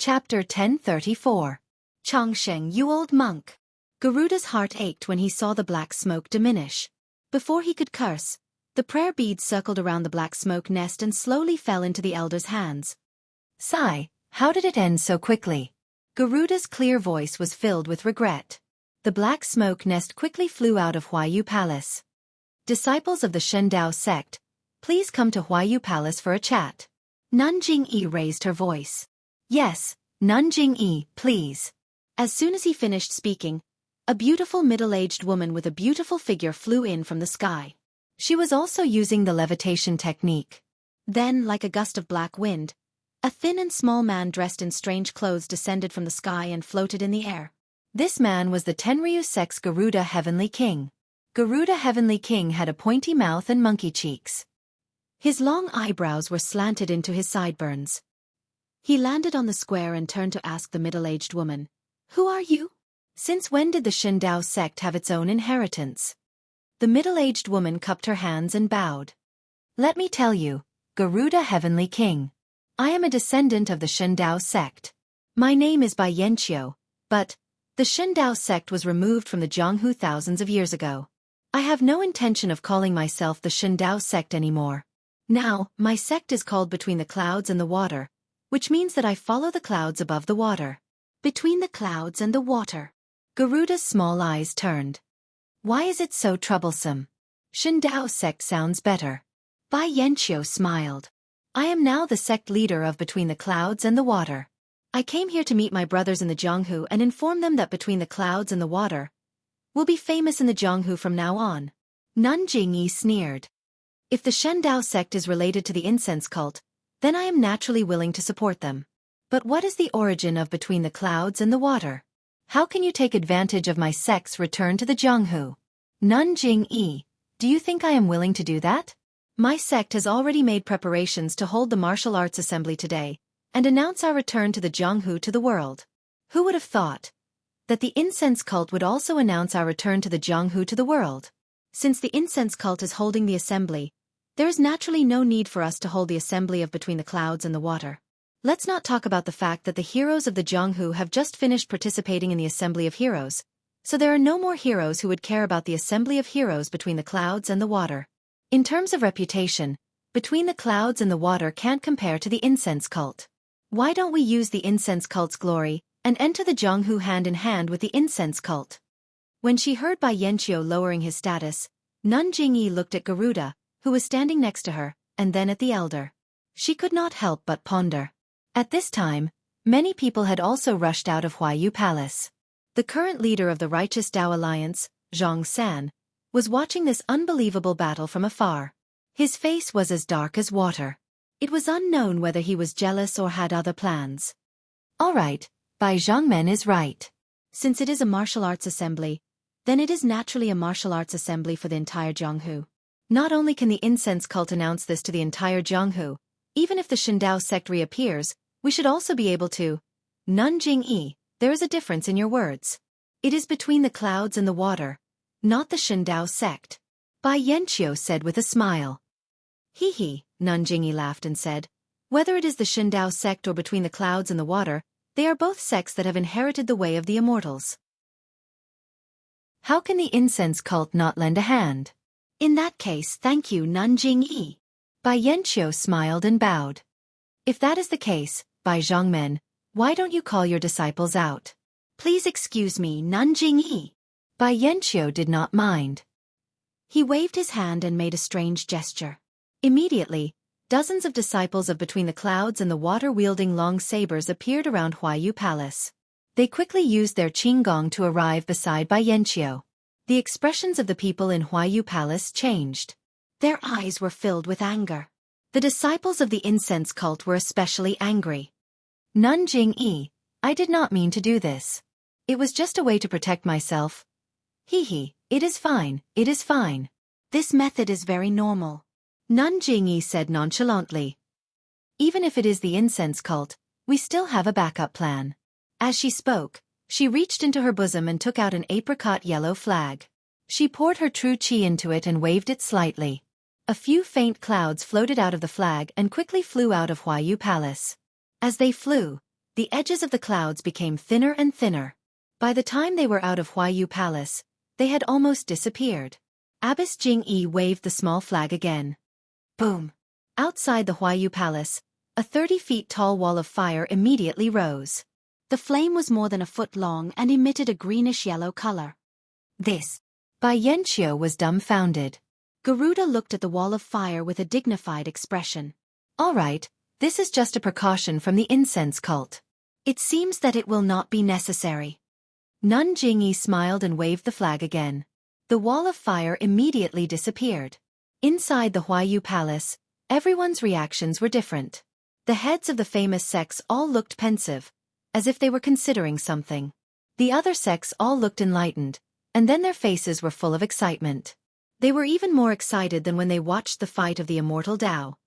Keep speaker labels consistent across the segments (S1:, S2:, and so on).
S1: Chapter 1034. Changsheng, you old monk. Garuda's heart ached when he saw the black smoke diminish. Before he could curse, the prayer beads circled around the black smoke nest and slowly fell into the elder's hands. Sigh, how did it end so quickly? Garuda's clear voice was filled with regret. The black smoke nest quickly flew out of Huayu Palace. Disciples of the Shendao sect, please come to Huayu Palace for a chat. Nanjing-yi raised her voice. Yes, Nanjing-yi, please. As soon as he finished speaking, a beautiful middle-aged woman with a beautiful figure flew in from the sky. She was also using the levitation technique. Then, like a gust of black wind, a thin and small man dressed in strange clothes descended from the sky and floated in the air. This man was the Tenryu sect's Garuda Heavenly King. Garuda Heavenly King had a pointy mouth and monkey cheeks. His long eyebrows were slanted into his sideburns. He landed on the square and turned to ask the middle-aged woman, "Who are you? Since when did the Shendao sect have its own inheritance?" The middle-aged woman cupped her hands and bowed. "Let me tell you, Garuda Heavenly King. I am a descendant of the Shendao sect. My name is Xianxia, but the Shendao sect was removed from the Jianghu thousands of years ago. I have no intention of calling myself the Shendao sect anymore. Now, my sect is called Between the Clouds and the Water, which means that I follow the clouds above the water." Between the clouds and the water. Garuda's small eyes turned. Why is it so troublesome? Shendao sect sounds better. Xianxia smiled. I am now the sect leader of Between the Clouds and the Water. I came here to meet my brothers in the Jianghu and inform them that Between the Clouds and the Water will be famous in the Jianghu from now on. Nanjing-yi sneered. If the Shendao sect is related to the incense cult, then I am naturally willing to support them. But what is the origin of Between the Clouds and the Water? How can you take advantage of my sect's return to the Jianghu? Nanjing-yi, do you think I am willing to do that? My sect has already made preparations to hold the martial arts assembly today and announce our return to the Jianghu to the world. Who would have thought that the incense cult would also announce our return to the Jianghu to the world? Since the incense cult is holding the assembly, there is naturally no need for us to hold the assembly of Between the Clouds and the Water. Let's not talk about the fact that the heroes of the Jianghu have just finished participating in the Assembly of Heroes, so there are no more heroes who would care about the Assembly of Heroes Between the Clouds and the Water. In terms of reputation, Between the Clouds and the Water can't compare to the incense cult. Why don't we use the incense cult's glory and enter the Jianghu hand in hand with the incense cult? When she heard Xianxia lowering his status, Nanjing-yi looked at Garuda, who was standing next to her, and then at the elder. She could not help but ponder. At this time, many people had also rushed out of Huayu Palace. The current leader of the Righteous Tao Alliance, Zhang San, was watching this unbelievable battle from afar. His face was as dark as water. It was unknown whether he was jealous or had other plans. All right, Bai Zhangmen is right. Since it is a martial arts assembly, then it is naturally a martial arts assembly for the entire Jianghu. Not only can the incense cult announce this to the entire Jianghu, even if the Shendao sect reappears, we should also be able to. Nanjing-yi, there is a difference in your words. It is Between the Clouds and the Water, not the Shendao sect. Xianxia said with a smile. Hee, Nanjing-yi laughed and said, whether it is the Shendao sect or Between the Clouds and the Water, they are both sects that have inherited the way of the immortals. How can the incense cult not lend a hand? In that case, thank you, Nanjing-yi. Xianxia smiled and bowed. If that is the case, Bai Zhangmen, why don't you call your disciples out? Please excuse me, Nanjing-yi. Xianxia did not mind. He waved his hand and made a strange gesture. Immediately, dozens of disciples of Between the Clouds and the Water wielding long sabers appeared around Huayu Palace. They quickly used their qinggong to arrive beside Xianxia. The expressions of the people in Huayu Palace changed. Their eyes were filled with anger. The disciples of the incense cult were especially angry. Nanjing-yi, I did not mean to do this. It was just a way to protect myself. Hee, it is fine, it is fine. This method is very normal. Nanjing-yi said nonchalantly. Even if it is the incense cult, we still have a backup plan. As she spoke, she reached into her bosom and took out an apricot yellow flag. She poured her true qi into it and waved it slightly. A few faint clouds floated out of the flag and quickly flew out of Huayu Palace. As they flew, The edges of the clouds became thinner and thinner. By the time they were out of Huayu Palace, they had almost disappeared. Abbess Jingyi waved the small flag again. Boom! Outside the Huayu Palace, a 30-feet-tall wall of fire immediately rose. The flame was more than a foot long and emitted a greenish-yellow color. This. Bai Yanqiu was dumbfounded. Garuda looked at the wall of fire with a dignified expression. All right, this is just a precaution from the incense cult. It seems that it will not be necessary. Nun Jingyi smiled and waved the flag again. The wall of fire immediately disappeared. Inside the Huayu Palace, everyone's reactions were different. The heads of the famous sects all looked pensive, as if they were considering something. The other sects all looked enlightened, and then their faces were full of excitement. They were even more excited than when they watched the fight of the Immortal Tao.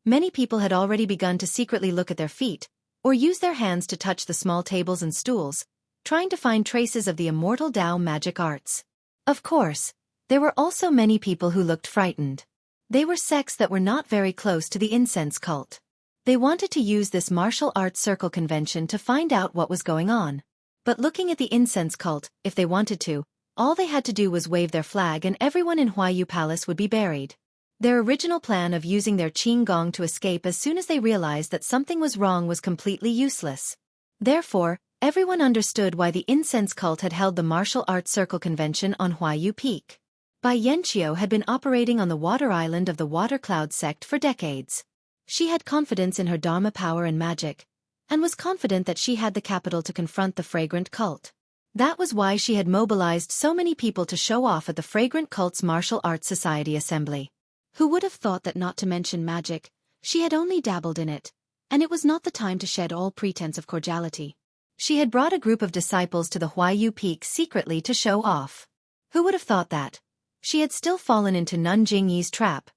S1: Many people had already begun to secretly look at their feet, or use their hands to touch the small tables and stools, trying to find traces of the Immortal Tao magic arts. Of course, there were also many people who looked frightened. They were sects that were not very close to the incense cult. They wanted to use this martial arts circle convention to find out what was going on. But looking at the incense cult, if they wanted to, all they had to do was wave their flag and everyone in Huayu Palace would be buried. Their original plan of using their qing gong to escape as soon as they realized that something was wrong was completely useless. Therefore, everyone understood why the incense cult had held the martial arts circle convention on Huayu Peak. Bai Yanqiu had been operating on the water island of the Water Cloud sect for decades. She had confidence in her Dharma power and magic, and was confident that she had the capital to confront the fragrant cult. That was why she had mobilized so many people to show off at the fragrant cult's martial arts society assembly. Who would have thought that, not to mention magic, she had only dabbled in it, and it was not the time to shed all pretense of cordiality. She had brought a group of disciples to the Huayu Peak secretly to show off. Who would have thought that? She had still fallen into Nun Jingyi's trap.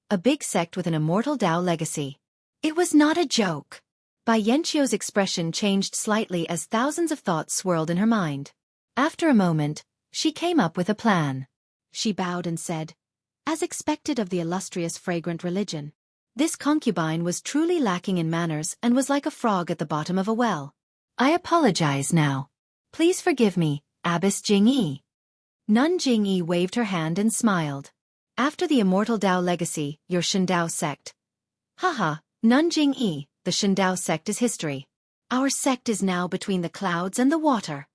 S1: A big sect with an Immortal Tao legacy. It was not a joke. Bai Yanqiu's expression changed slightly as thousands of thoughts swirled in her mind. After a moment, she came up with a plan. She bowed and said, as expected of the illustrious fragrant religion, this concubine was truly lacking in manners and was like a frog at the bottom of a well. I apologize now. Please forgive me, Abbess Jingyi. Nun Jingyi waved her hand and smiled. After the Immortal Tao legacy, your Shindao sect. Haha, Nun Jingyi, the Shindao sect is history. Our sect is now between the clouds and the water.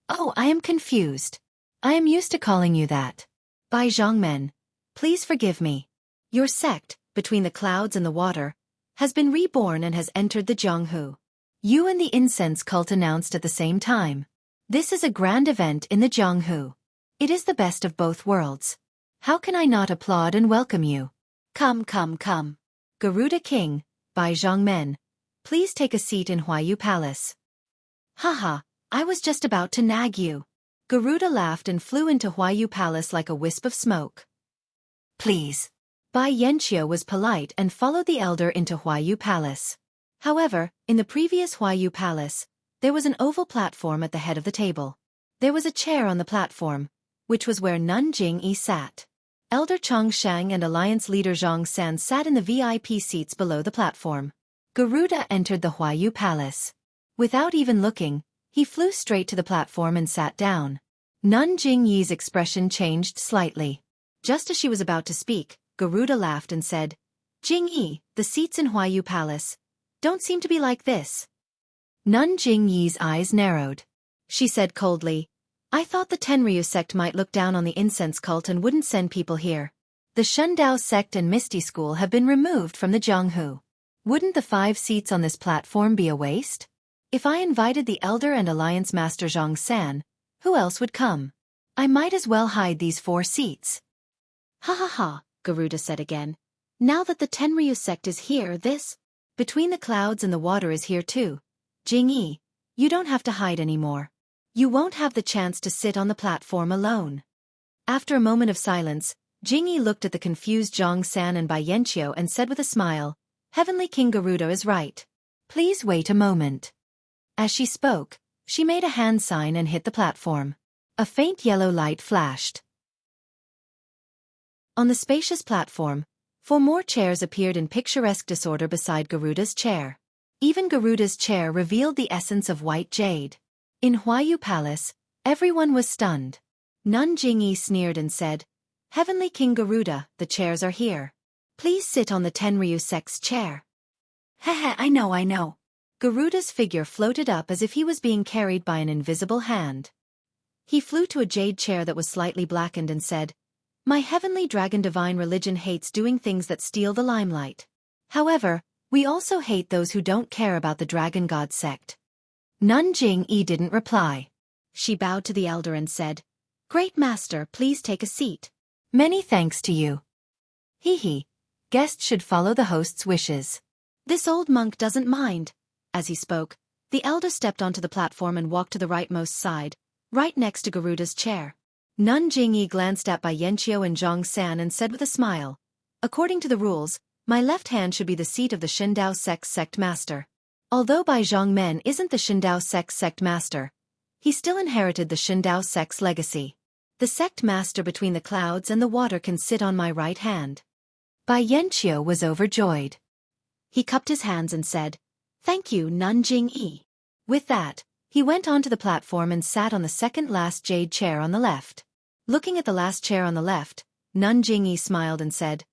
S1: Oh, I am confused. I am used to calling you that. Bai Zhongmen, please forgive me. Your sect, between the clouds and the water, has been reborn and has entered the Jianghu. You and the incense cult announced at the same time. This is a grand event in the Jianghu. It is the best of both worlds. How can I not applaud and welcome you? Come. Garuda King, Bai Zhongmen, please take a seat in Huayu Palace. Haha, I was just about to nag you. Garuda laughed and flew into Huayu Palace like a wisp of smoke. Please. Bai Yanqiu was polite and followed the elder into Huayu Palace. However, in the previous Huayu Palace, there was an oval platform at the head of the table. There was a chair on the platform, which was where Nun Jingyi sat. Elder Chongshang and Alliance leader Zhang San sat in the VIP seats below the platform. Garuda entered the Huayu Palace. Without even looking, he flew straight to the platform and sat down. Nun Jingyi's expression changed slightly. Just as she was about to speak, Garuda laughed and said, Jingyi, the seats in Huayu Palace don't seem to be like this. Nun Jingyi's eyes narrowed. She said coldly, I thought the Tenryu sect might look down on the incense cult and wouldn't send people here. The Shundao sect and Misty School have been removed from the Jianghu. Wouldn't the 5 seats on this platform be a waste? If I invited the Elder and Alliance Master Zhang San, who else would come? I might as well hide these 4 seats. Ha, Garuda said again. Now that the Tenryu sect is here, this, between the clouds and the water is here too. Jingyi, you don't have to hide anymore. You won't have the chance to sit on the platform alone. After a moment of silence, Jingyi looked at the confused Zhang San and Bai Yanqiu and said with a smile, Heavenly King Garuda is right. Please wait a moment. As she spoke, she made a hand sign and hit the platform. A faint yellow light flashed. On the spacious platform, 4 more chairs appeared in picturesque disorder beside Garuda's chair. Even Garuda's chair revealed the essence of white jade. In Huayu Palace, everyone was stunned. Nun Jingyi sneered and said, "Heavenly King Garuda, the chairs are here. Please sit on the Tenryu sect's chair." "Heh, I know. Garuda's figure floated up as if he was being carried by an invisible hand. He flew to a jade chair that was slightly blackened and said, "My heavenly dragon divine religion hates doing things that steal the limelight. However, we also hate those who don't care about the dragon god sect." Nun Jingyi didn't reply. She bowed to the elder and said, "Great master, please take a seat." "Many thanks to you." "Hee. Guests should follow the host's wishes." "This old monk doesn't mind." As he spoke, the elder stepped onto the platform and walked to the rightmost side, right next to Garuda's chair. Nun Jingyi glanced at Bai Yanqiu and Zhang San and said with a smile, "According to the rules, my left hand should be the seat of the Shindao sect's sect master. Although Bai Zhongmen isn't the Shindao sect's sect master, he still inherited the Shindao sect's legacy. The sect master between the clouds and the water can sit on my right hand." Bai Yanqiu was overjoyed. He cupped his hands and said, "Thank you, Nun Jingyi." With that, he went onto the platform and sat on the second-last jade chair on the left. Looking at the last chair on the left, Nun Jingyi smiled and said,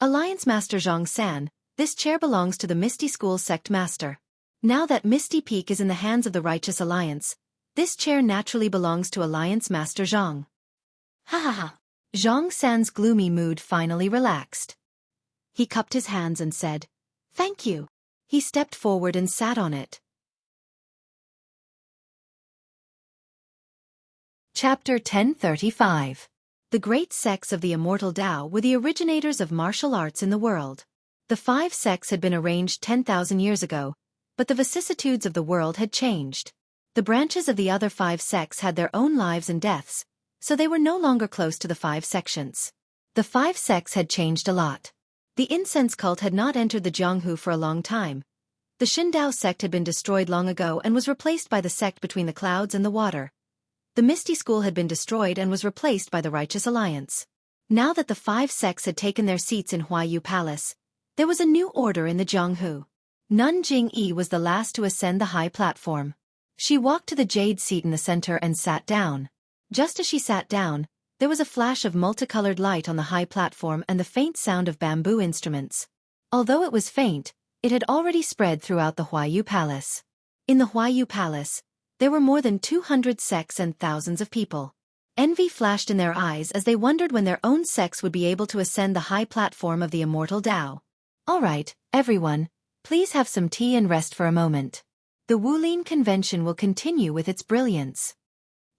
S1: "Alliance Master Zhang San, this chair belongs to the Misty School sect master. Now that Misty Peak is in the hands of the Righteous Alliance, this chair naturally belongs to Alliance Master Zhang." Ha. Zhang San's gloomy mood finally relaxed. He cupped his hands and said, "Thank you." He stepped forward and sat on it. Chapter 1035. The great sects of the Immortal Tao were the originators of martial arts in the world. The 5 sects had been arranged 10,000 years ago, but the vicissitudes of the world had changed. The branches of the other 5 sects had their own lives and deaths, so they were no longer close to the 5 sections. The 5 sects had changed a lot. The incense cult had not entered the Jianghu for a long time. The Shindao sect had been destroyed long ago and was replaced by the sect between the clouds and the water. The Misty School had been destroyed and was replaced by the Righteous Alliance. Now that the 5 sects had taken their seats in Huayu Palace, there was a new order in the Jianghu. Nun Jingyi was the last to ascend the high platform. She walked to the jade seat in the center and sat down. Just as she sat down, there was a flash of multicolored light on the high platform and the faint sound of bamboo instruments. Although it was faint, it had already spread throughout the Huayu Palace. In the Huayu Palace, there were more than 200 sects and thousands of people. Envy flashed in their eyes as they wondered when their own sects would be able to ascend the high platform of the Immortal Tao. "All right, everyone, please have some tea and rest for a moment. The Wulin Convention will continue with its brilliance."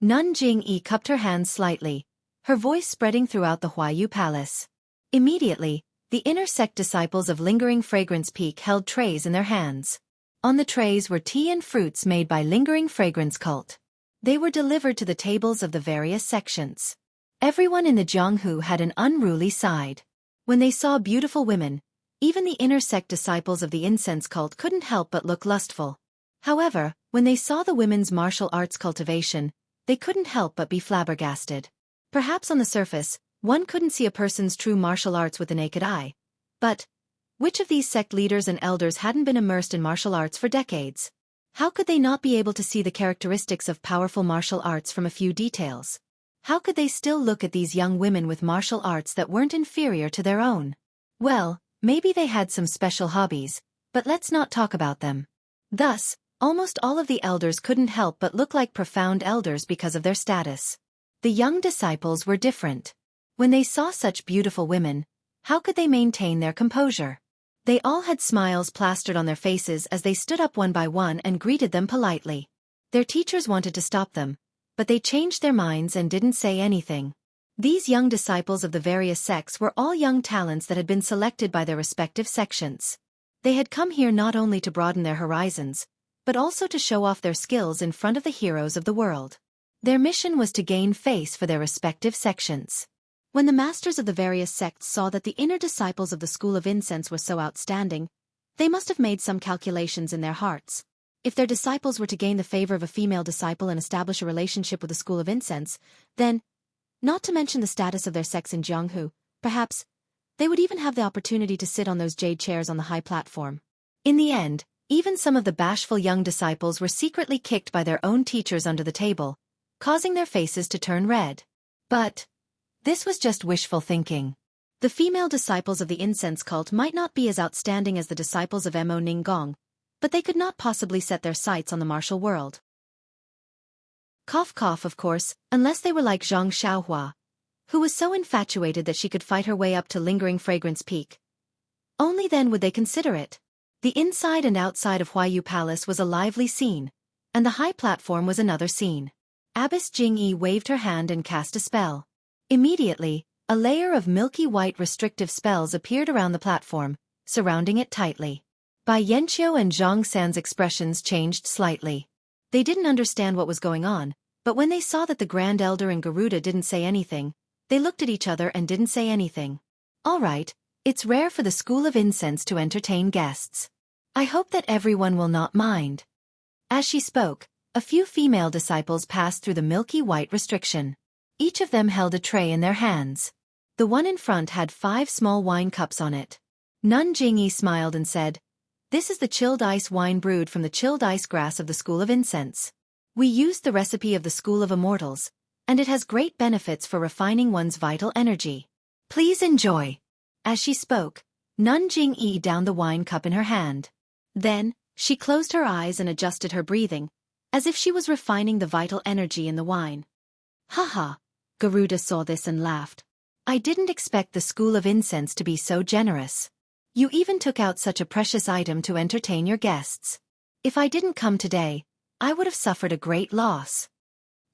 S1: Nun Jingyi cupped her hands slightly, her voice spreading throughout the Huayu Palace. Immediately, the inner sect disciples of Lingering Fragrance Peak held trays in their hands. On the trays were tea and fruits made by Lingering Fragrance Cult. They were delivered to the tables of the various sections. Everyone in the Jianghu had an unruly side. When they saw beautiful women, even the inner sect disciples of the incense cult couldn't help but look lustful. However, when they saw the women's martial arts cultivation, they couldn't help but be flabbergasted. Perhaps on the surface, one couldn't see a person's true martial arts with the naked eye. But which of these sect leaders and elders hadn't been immersed in martial arts for decades? How could they not be able to see the characteristics of powerful martial arts from a few details? How could they still look at these young women with martial arts that weren't inferior to their own? Well, maybe they had some special hobbies, but let's not talk about them. Thus, almost all of the elders couldn't help but look like profound elders because of their status. The young disciples were different. When they saw such beautiful women, how could they maintain their composure? They all had smiles plastered on their faces as they stood up one by one and greeted them politely. Their teachers wanted to stop them, but they changed their minds and didn't say anything. These young disciples of the various sects were all young talents that had been selected by their respective sections. They had come here not only to broaden their horizons, but also to show off their skills in front of the heroes of the world. Their mission was to gain face for their respective sections. When the masters of the various sects saw that the inner disciples of the School of Incense were so outstanding, they must have made some calculations in their hearts. If their disciples were to gain the favor of a female disciple and establish a relationship with the School of Incense, then, not to mention the status of their sects in Jianghu, perhaps, they would even have the opportunity to sit on those jade chairs on the high platform. In the end, Even some of the bashful young disciples were secretly kicked by their own teachers under the table, causing their faces to turn red. But this was just wishful thinking. The female disciples of the incense cult might not be as outstanding as the disciples of Mo Ninggong, but they could not possibly set their sights on the martial world. Cough cough, of course, unless they were like Xianxia, who was so infatuated that she could fight her way up to lingering fragrance peak. Only then would they consider it. The inside and outside of Huayu Palace was a lively scene, and the high platform was another scene. Abbess Jingyi waved her hand and cast a spell. Immediately, a layer of milky white restrictive spells appeared around the platform, surrounding it tightly. Bai Yanqiu and Zhang San's expressions changed slightly. They didn't understand what was going on, but when they saw that the Grand Elder and Garuda didn't say anything, they looked at each other and didn't say anything. All right. It's rare for the School of Incense to entertain guests. I hope that everyone will not mind. As she spoke, a few female disciples passed through the milky white restriction. Each of them held a tray in their hands. The one in front had 5 small wine cups on it. Nun Jingyi smiled and said, "This is the chilled ice wine brewed from the chilled ice grass of the School of Incense. We used the recipe of the School of Immortals, and it has great benefits for refining one's vital energy. Please enjoy." As she spoke, Nun Jingyi downed the wine cup in her hand. Then, she closed her eyes and adjusted her breathing, as if she was refining the vital energy in the wine. Haha, Garuda saw this and laughed. I didn't expect the School of Incense to be so generous. You even took out such a precious item to entertain your guests. If I didn't come today, I would have suffered a great loss.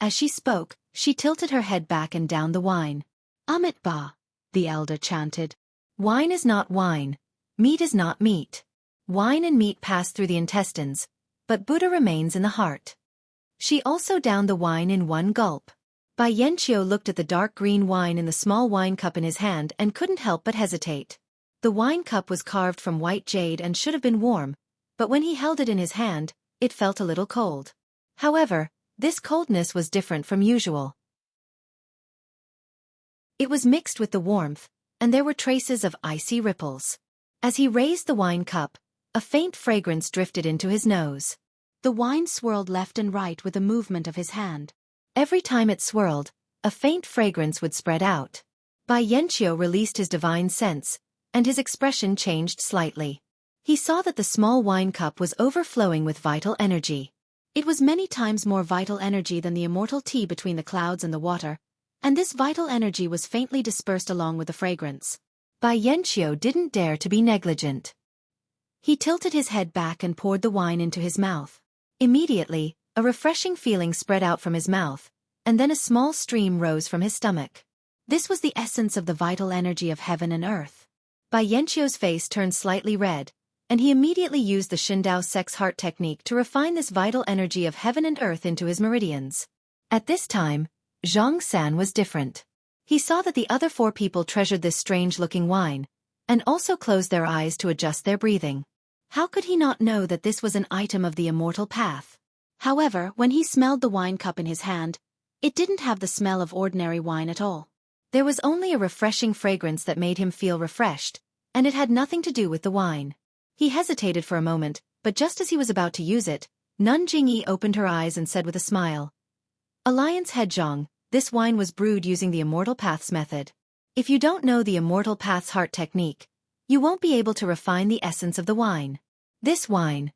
S1: As she spoke, she tilted her head back and downed the wine. Amit Ba, the elder chanted. Wine is not wine, meat is not meat. Wine and meat pass through the intestines, but Buddha remains in the heart. She also downed the wine in one gulp. Bai Yanqiu looked at the dark green wine in the small wine cup in his hand and couldn't help but hesitate. The wine cup was carved from white jade and should have been warm, but when he held it in his hand, it felt a little cold. However, this coldness was different from usual. It was mixed with the warmth, and there were traces of icy ripples. As he raised the wine cup, a faint fragrance drifted into his nose. The wine swirled left and right with a movement of his hand. Every time it swirled, a faint fragrance would spread out. Bai Yanqiu released his divine sense, and his expression changed slightly. He saw that the small wine cup was overflowing with vital energy. It was many times more vital energy than the immortal tea between the clouds and the water, and this vital energy was faintly dispersed along with the fragrance. Bai Yanqiu didn't dare to be negligent. He tilted his head back and poured the wine into his mouth. Immediately, a refreshing feeling spread out from his mouth, and then a small stream rose from his stomach. This was the essence of the vital energy of heaven and earth. Bai Yanqiu's face turned slightly red, and he immediately used the Shindao sex heart technique to refine this vital energy of heaven and earth into his meridians. At this time, Zhang San was different. He saw that the other 4 people treasured this strange-looking wine, and also closed their eyes to adjust their breathing. How could he not know that this was an item of the immortal path? However, when he smelled the wine cup in his hand, it didn't have the smell of ordinary wine at all. There was only a refreshing fragrance that made him feel refreshed, and it had nothing to do with the wine. He hesitated for a moment, but just as he was about to use it, Nun Jingyi opened her eyes and said with a smile, Alliance Headjong, this wine was brewed using the Immortal Path's method. If you don't know the Immortal Path's heart technique, you won't be able to refine the essence of the wine. This wine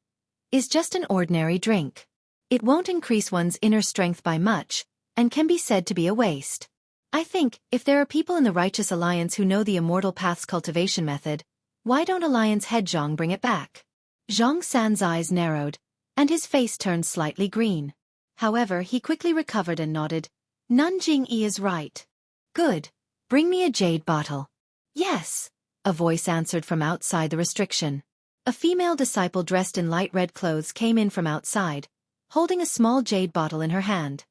S1: is just an ordinary drink. It won't increase one's inner strength by much, and can be said to be a waste. I think, if there are people in the Righteous Alliance who know the Immortal Path's cultivation method, why don't Alliance Headjong bring it back? Zhang San's eyes narrowed, and his face turned slightly green. However, he quickly recovered and nodded. Nun Jingyi is right. Good. Bring me a jade bottle. Yes, a voice answered from outside the restriction. A female disciple dressed in light red clothes came in from outside, holding a small jade bottle in her hand.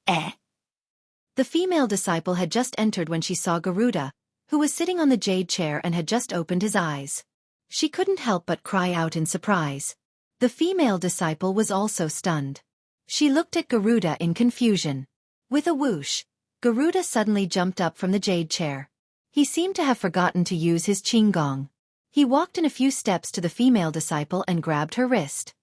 S1: The female disciple had just entered when she saw Garuda, who was sitting on the jade chair and had just opened his eyes. She couldn't help but cry out in surprise. The female disciple was also stunned. She looked at Garuda in confusion. With a whoosh, Garuda suddenly jumped up from the jade chair. He seemed to have forgotten to use his qinggong. He walked in a few steps to the female disciple and grabbed her wrist.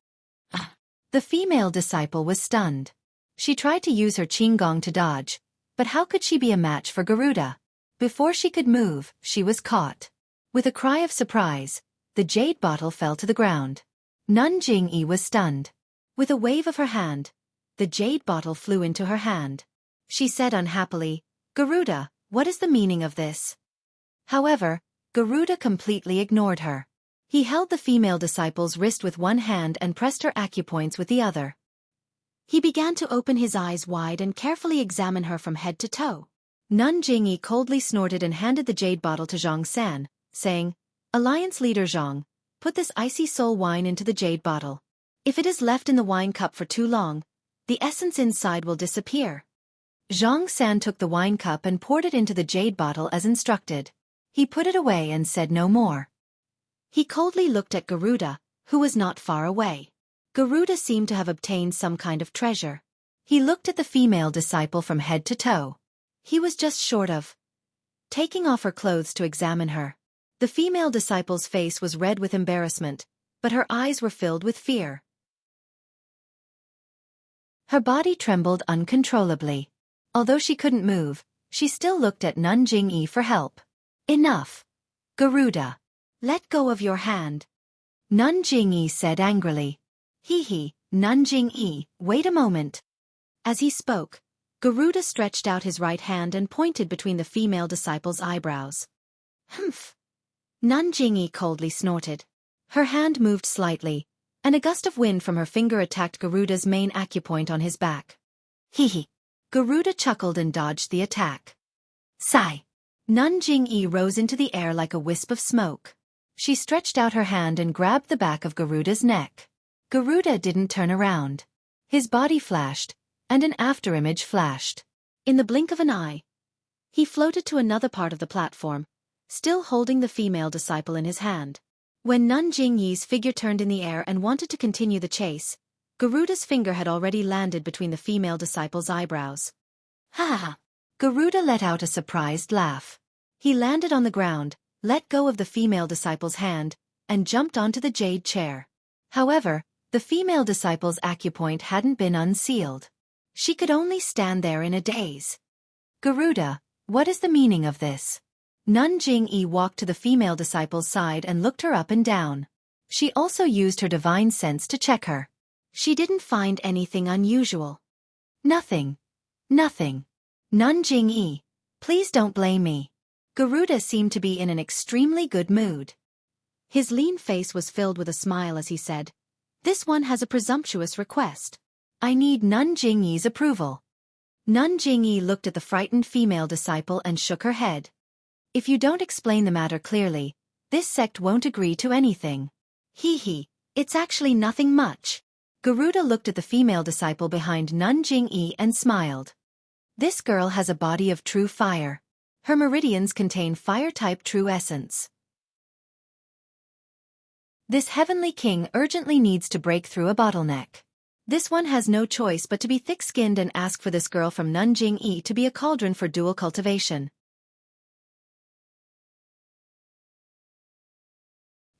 S1: The female disciple was stunned. She tried to use her qinggong to dodge, but how could she be a match for Garuda? Before she could move, she was caught. With a cry of surprise, the jade bottle fell to the ground. Nun Jingyi was stunned. With a wave of her hand, the jade bottle flew into her hand. She said unhappily, "Garuda, what is the meaning of this?" However, Garuda completely ignored her. He held the female disciple's wrist with one hand and pressed her acupoints with the other. He began to open his eyes wide and carefully examine her from head to toe. Nun Jingyi coldly snorted and handed the jade bottle to Zhang San, saying, "Alliance leader Zhang, put this icy soul wine into the jade bottle. If it is left in the wine cup for too long, the essence inside will disappear." Zhang San took the wine cup and poured it into the jade bottle as instructed. He put it away and said no more. He coldly looked at Garuda, who was not far away. Garuda seemed to have obtained some kind of treasure. He looked at the female disciple from head to toe. He was just short of taking off her clothes to examine her. The female disciple's face was red with embarrassment, but her eyes were filled with fear. Her body trembled uncontrollably. Although she couldn't move, she still looked at Nun Jingyi for help. "Enough. Garuda. Let go of your hand," Nun Jingyi said angrily. "Hee, Nun Jingyi, wait a moment." As he spoke, Garuda stretched out his right hand and pointed between the female disciple's eyebrows. "Humph." Nun Jingyi coldly snorted. Her hand moved slightly, and a gust of wind from her finger attacked Garuda's main acupoint on his back. Hee. Garuda chuckled and dodged the attack. Sigh. Nun Jingyi rose into the air like a wisp of smoke. She stretched out her hand and grabbed the back of Garuda's neck. Garuda didn't turn around. His body flashed, and an afterimage flashed. In the blink of an eye, he floated to another part of the platform, still holding the female disciple in his hand. When Nun Jingyi's figure turned in the air and wanted to continue the chase, Garuda's finger had already landed between the female disciple's eyebrows. Ha ha! Garuda let out a surprised laugh. He landed on the ground, let go of the female disciple's hand, and jumped onto the jade chair. However, the female disciple's acupoint hadn't been unsealed. She could only stand there in a daze. "Garuda, what is the meaning of this?" Nun Jingyi walked to the female disciple's side and looked her up and down. She also used her divine sense to check her. She didn't find anything unusual. Nothing. Nothing. Nun Jingyi, please don't blame me." Garuda seemed to be in an extremely good mood. His lean face was filled with a smile as he said, "This one has a presumptuous request. I need Nun Jingyi's approval." Nun Jingyi looked at the frightened female disciple and shook her head. "If you don't explain the matter clearly, this sect won't agree to anything." Hee, it's actually nothing much." Garuda looked at the female disciple behind Nun Jingyi and smiled. "This girl has a body of true fire. Her meridians contain fire-type true essence. This heavenly king urgently needs to break through a bottleneck. This one has no choice but to be thick-skinned and ask for this girl from Nun Jingyi to be a cauldron for dual cultivation."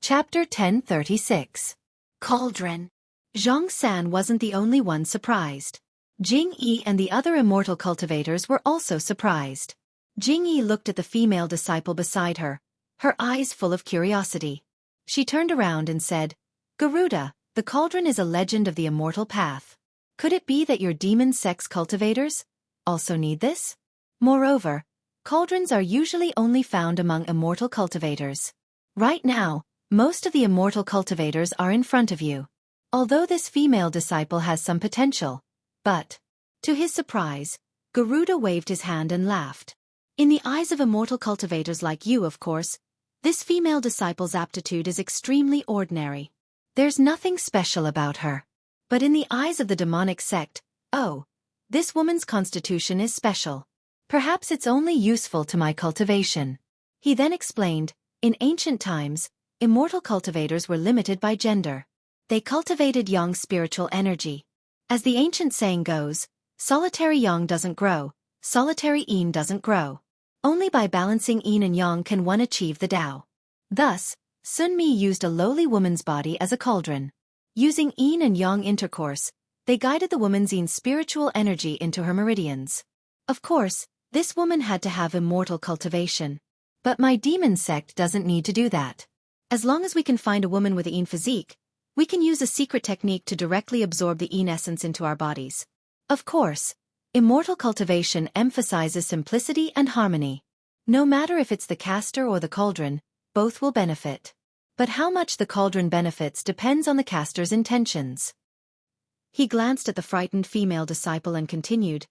S1: Chapter 1036. Cauldron. Zhang San wasn't the only one surprised. Jingyi and the other immortal cultivators were also surprised. Jingyi looked at the female disciple beside her, her eyes full of curiosity. She turned around and said, "Garuda, the cauldron is a legend of the immortal path. Could it be that your demon sex cultivators also need this? Moreover, cauldrons are usually only found among immortal cultivators. Right now, most of the immortal cultivators are in front of you. Although this female disciple has some potential, but..." To his surprise, Garuda waved his hand and laughed. "In the eyes of immortal cultivators like you, of course, this female disciple's aptitude is extremely ordinary. There's nothing special about her. But in the eyes of the demonic sect, oh, this woman's constitution is special. Perhaps it's only useful to my cultivation." He then explained, in ancient times, immortal cultivators were limited by gender. They cultivated Yang's spiritual energy. As the ancient saying goes, solitary Yang doesn't grow, solitary Yin doesn't grow. Only by balancing Yin and Yang can one achieve the Tao. Thus, Sun Mi used a lowly woman's body as a cauldron. Using yin and yang intercourse, they guided the woman's yin spiritual energy into her meridians. Of course, this woman had to have immortal cultivation. But my demon sect doesn't need to do that. As long as we can find a woman with a yin physique, we can use a secret technique to directly absorb the yin essence into our bodies. Of course, immortal cultivation emphasizes simplicity and harmony. No matter if it's the caster or the cauldron, both will benefit. But how much the cauldron benefits depends on the caster's intentions. He glanced at the frightened female disciple and continued,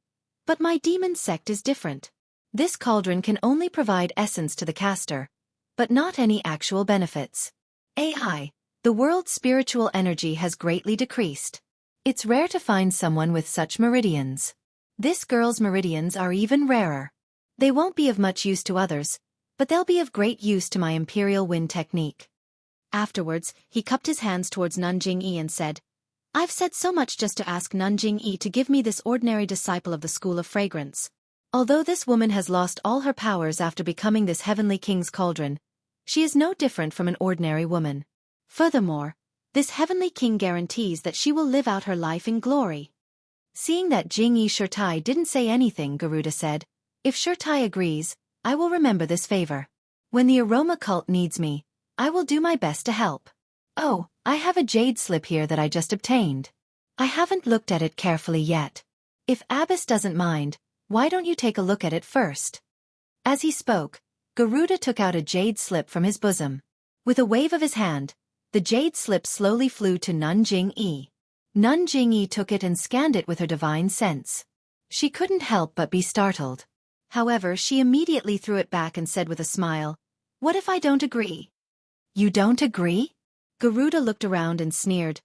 S1: "But my demon sect is different. This cauldron can only provide essence to the caster, but not any actual benefits. AI, the world's spiritual energy has greatly decreased. It's rare to find someone with such meridians. This girl's meridians are even rarer. They won't be of much use to others, but they'll be of great use to my imperial wind technique." Afterwards, he cupped his hands towards Nanjing Yi and said, "I've said so much just to ask Nanjing Yi to give me this ordinary disciple of the School of Fragrance. Although this woman has lost all her powers after becoming this heavenly king's cauldron, she is no different from an ordinary woman. Furthermore, this heavenly king guarantees that she will live out her life in glory." Seeing that Jingyi Shirtai didn't say anything, Garuda said, "If Shirtai agrees, I will remember this favor. When the aroma cult needs me, I will do my best to help. Oh, I have a jade slip here that I just obtained. I haven't looked at it carefully yet. If Abbess doesn't mind, why don't you take a look at it first?" As he spoke, Garuda took out a jade slip from his bosom. With a wave of his hand, the jade slip slowly flew to Nanjing Yi. Nanjing Yi took it and scanned it with her divine sense. She couldn't help but be startled. However, she immediately threw it back and said with a smile, "What if I don't agree?" "You don't agree?" Garuda looked around and sneered.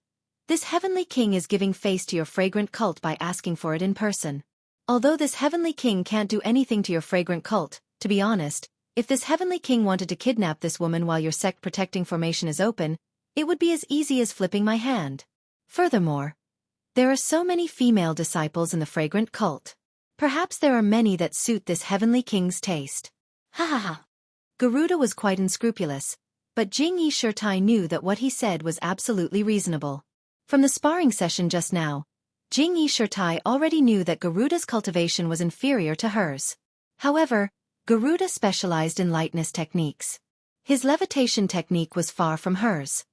S1: "This heavenly king is giving face to your fragrant cult by asking for it in person. Although this heavenly king can't do anything to your fragrant cult, to be honest, if this heavenly king wanted to kidnap this woman while your sect protecting formation is open, it would be as easy as flipping my hand. Furthermore, there are so many female disciples in the fragrant cult. Perhaps there are many that suit this heavenly king's taste." Ha ha ha. Garuda was quite unscrupulous, but Jingyi Shirtai knew that what he said was absolutely reasonable. From the sparring session just now, Jingyi Shirtai already knew that Garuda's cultivation was inferior to hers. However, Garuda specialized in lightness techniques. His levitation technique was far from hers.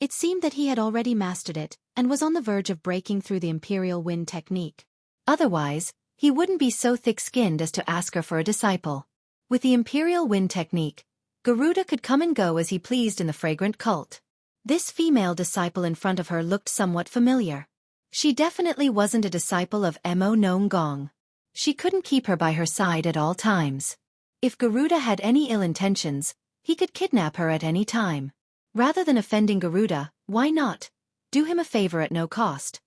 S1: It seemed that he had already mastered it, and was on the verge of breaking through the imperial wind technique. Otherwise, he wouldn't be so thick-skinned as to ask her for a disciple. With the imperial wind technique, Garuda could come and go as he pleased in the fragrant cult. This female disciple in front of her looked somewhat familiar. She definitely wasn't a disciple of Mo Nong Gong. She couldn't keep her by her side at all times. If Garuda had any ill intentions, he could kidnap her at any time. Rather than offending Garuda, why not do him a favor at no cost?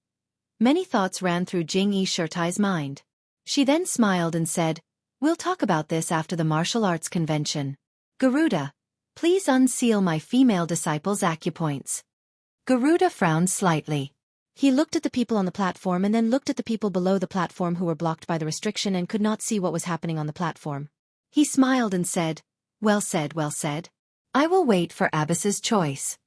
S1: Many thoughts ran through Jingyi Shirtai's mind. She then smiled and said, "We'll talk about this after the martial arts convention. Garuda, please unseal my female disciple's acupoints." Garuda frowned slightly. He looked at the people on the platform and then looked at the people below the platform who were blocked by the restriction and could not see what was happening on the platform. He smiled and said, well said, well said. I will wait for Abbess's choice."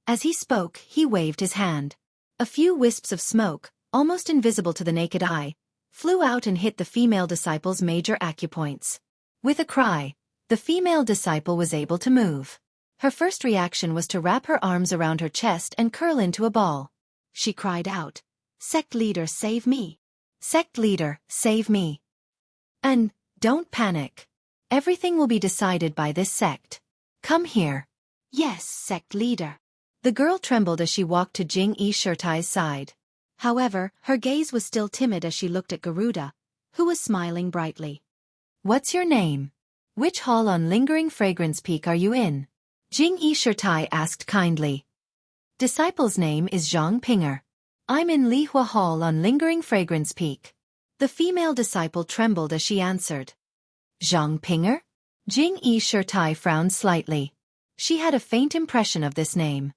S1: As he spoke, he waved his hand. A few wisps of smoke, almost invisible to the naked eye, flew out and hit the female disciple's major acupoints. With a cry, the female disciple was able to move. Her first reaction was to wrap her arms around her chest and curl into a ball. She cried out, "Sect leader, save me! Sect leader, save me! And, don't panic. Everything will be decided by this sect. Come here." "Yes, sect leader." The girl trembled as she walked to Jingyi Shirtai's side. However, her gaze was still timid as she looked at Garuda, who was smiling brightly. "What's your name? Which hall on Lingering Fragrance Peak are you in?" Jingyi Shirtai asked kindly. "Disciple's name is Zhang Pinger. I'm in Lihua Hall on Lingering Fragrance Peak." The female disciple trembled as she answered. "Zhang Pinger?" Jingyi Shirtai frowned slightly. She had a faint impression of this name.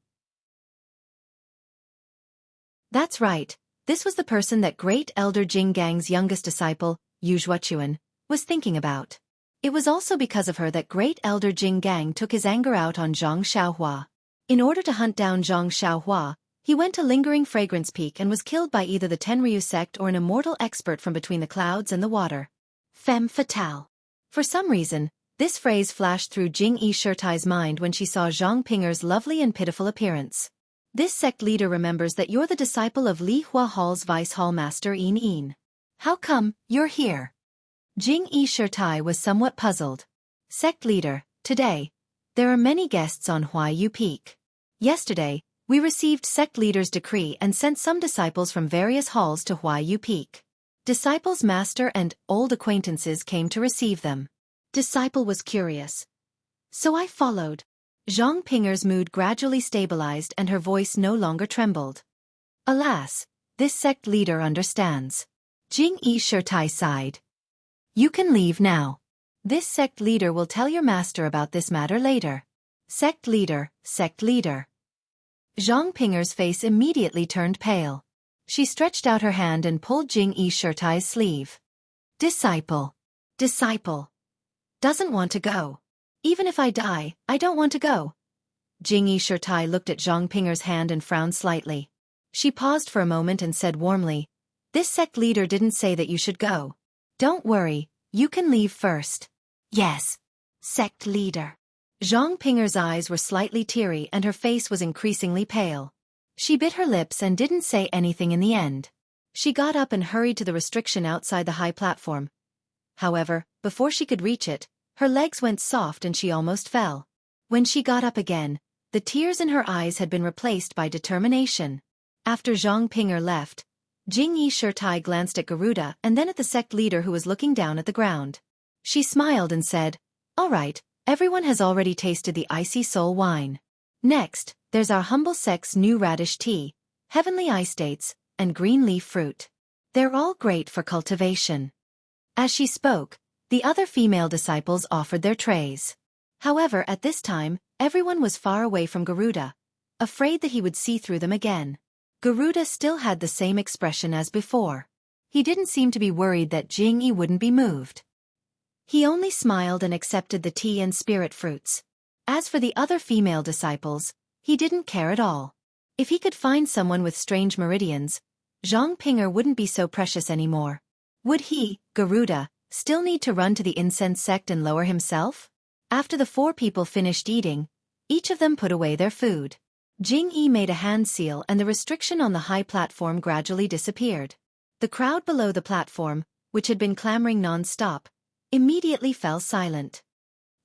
S1: That's right, this was the person that Great Elder Jing Gang's youngest disciple, Yu Zhuochuan, was thinking about. It was also because of her that Great Elder Jing Gang took his anger out on Zhang Xiaohua. In order to hunt down Zhang Xiaohua, he went to Lingering Fragrance Peak and was killed by either the Tenryu sect or an immortal expert from between the clouds and the water. Femme fatale. For some reason, this phrase flashed through Jing Shirtai's mind when she saw Zhang Pinger's lovely and pitiful appearance. This sect leader remembers that you're the disciple of Li Hua Hall's vice hall master Yin. How come you're here? Jing Shirtai was somewhat puzzled. Sect leader, today, there are many guests on Huayu Peak. Yesterday, we received sect leader's decree and sent some disciples from various halls to Huayu Peak. Disciples, master and old acquaintances came to receive them. Disciple was curious. So I followed. Zhang Pinger's mood gradually stabilized and her voice no longer trembled. Alas, this sect leader understands. Jing Shirtai sighed. You can leave now. This sect leader will tell your master about this matter later. Sect leader, sect leader. Zhang Pinger's face immediately turned pale. She stretched out her hand and pulled Jing Shirtai's sleeve. Disciple. Disciple. Doesn't want to go. Even if I die, I don't want to go. Jing Shirtai looked at Zhang Pinger's hand and frowned slightly. She paused for a moment and said warmly, this sect leader didn't say that you should go. Don't worry, you can leave first. Yes. Sect leader. Zhang Pinger's eyes were slightly teary and her face was increasingly pale. She bit her lips and didn't say anything in the end. She got up and hurried to the restriction outside the high platform. However, before she could reach it, her legs went soft and she almost fell. When she got up again, the tears in her eyes had been replaced by determination. After Zhang Pinger left, Jing Shirtai glanced at Garuda and then at the sect leader who was looking down at the ground. She smiled and said, all right, everyone has already tasted the icy soul wine. Next, there's our humble sect's new radish tea, heavenly ice dates, and green leaf fruit. They're all great for cultivation. As she spoke, the other female disciples offered their trays. However, at this time, everyone was far away from Garuda, afraid that he would see through them again. Garuda still had the same expression as before. He didn't seem to be worried that Jing Yi wouldn't be moved. He only smiled and accepted the tea and spirit fruits. As for the other female disciples, he didn't care at all. If he could find someone with strange meridians, Zhang Pinger wouldn't be so precious anymore. Would he, Garuda, still need to run to the incense sect and lower himself? After the four people finished eating, each of them put away their food. Jing Yi made a hand seal and the restriction on the high platform gradually disappeared. The crowd below the platform, which had been clamoring non-stop, immediately fell silent.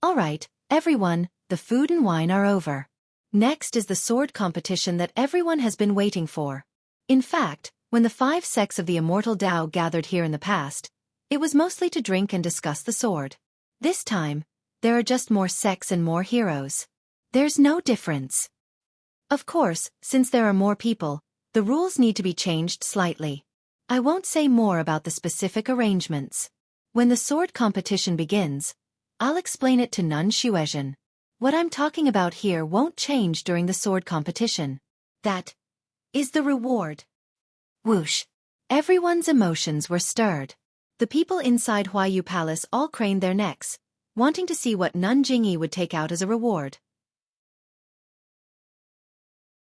S1: All right, everyone, the food and wine are over. Next is the sword competition that everyone has been waiting for. In fact, when the 5 sects of the Immortal Tao gathered here in the past, it was mostly to drink and discuss the sword. This time, there are just more sects and more heroes. There's no difference. Of course, since there are more people, the rules need to be changed slightly. I won't say more about the specific arrangements. When the sword competition begins, I'll explain it to Nun Xuezhen. What I'm talking about here won't change during the sword competition. That is the reward. Whoosh. Everyone's emotions were stirred. The people inside Huayu Palace all craned their necks, wanting to see what Nun Jingyi would take out as a reward.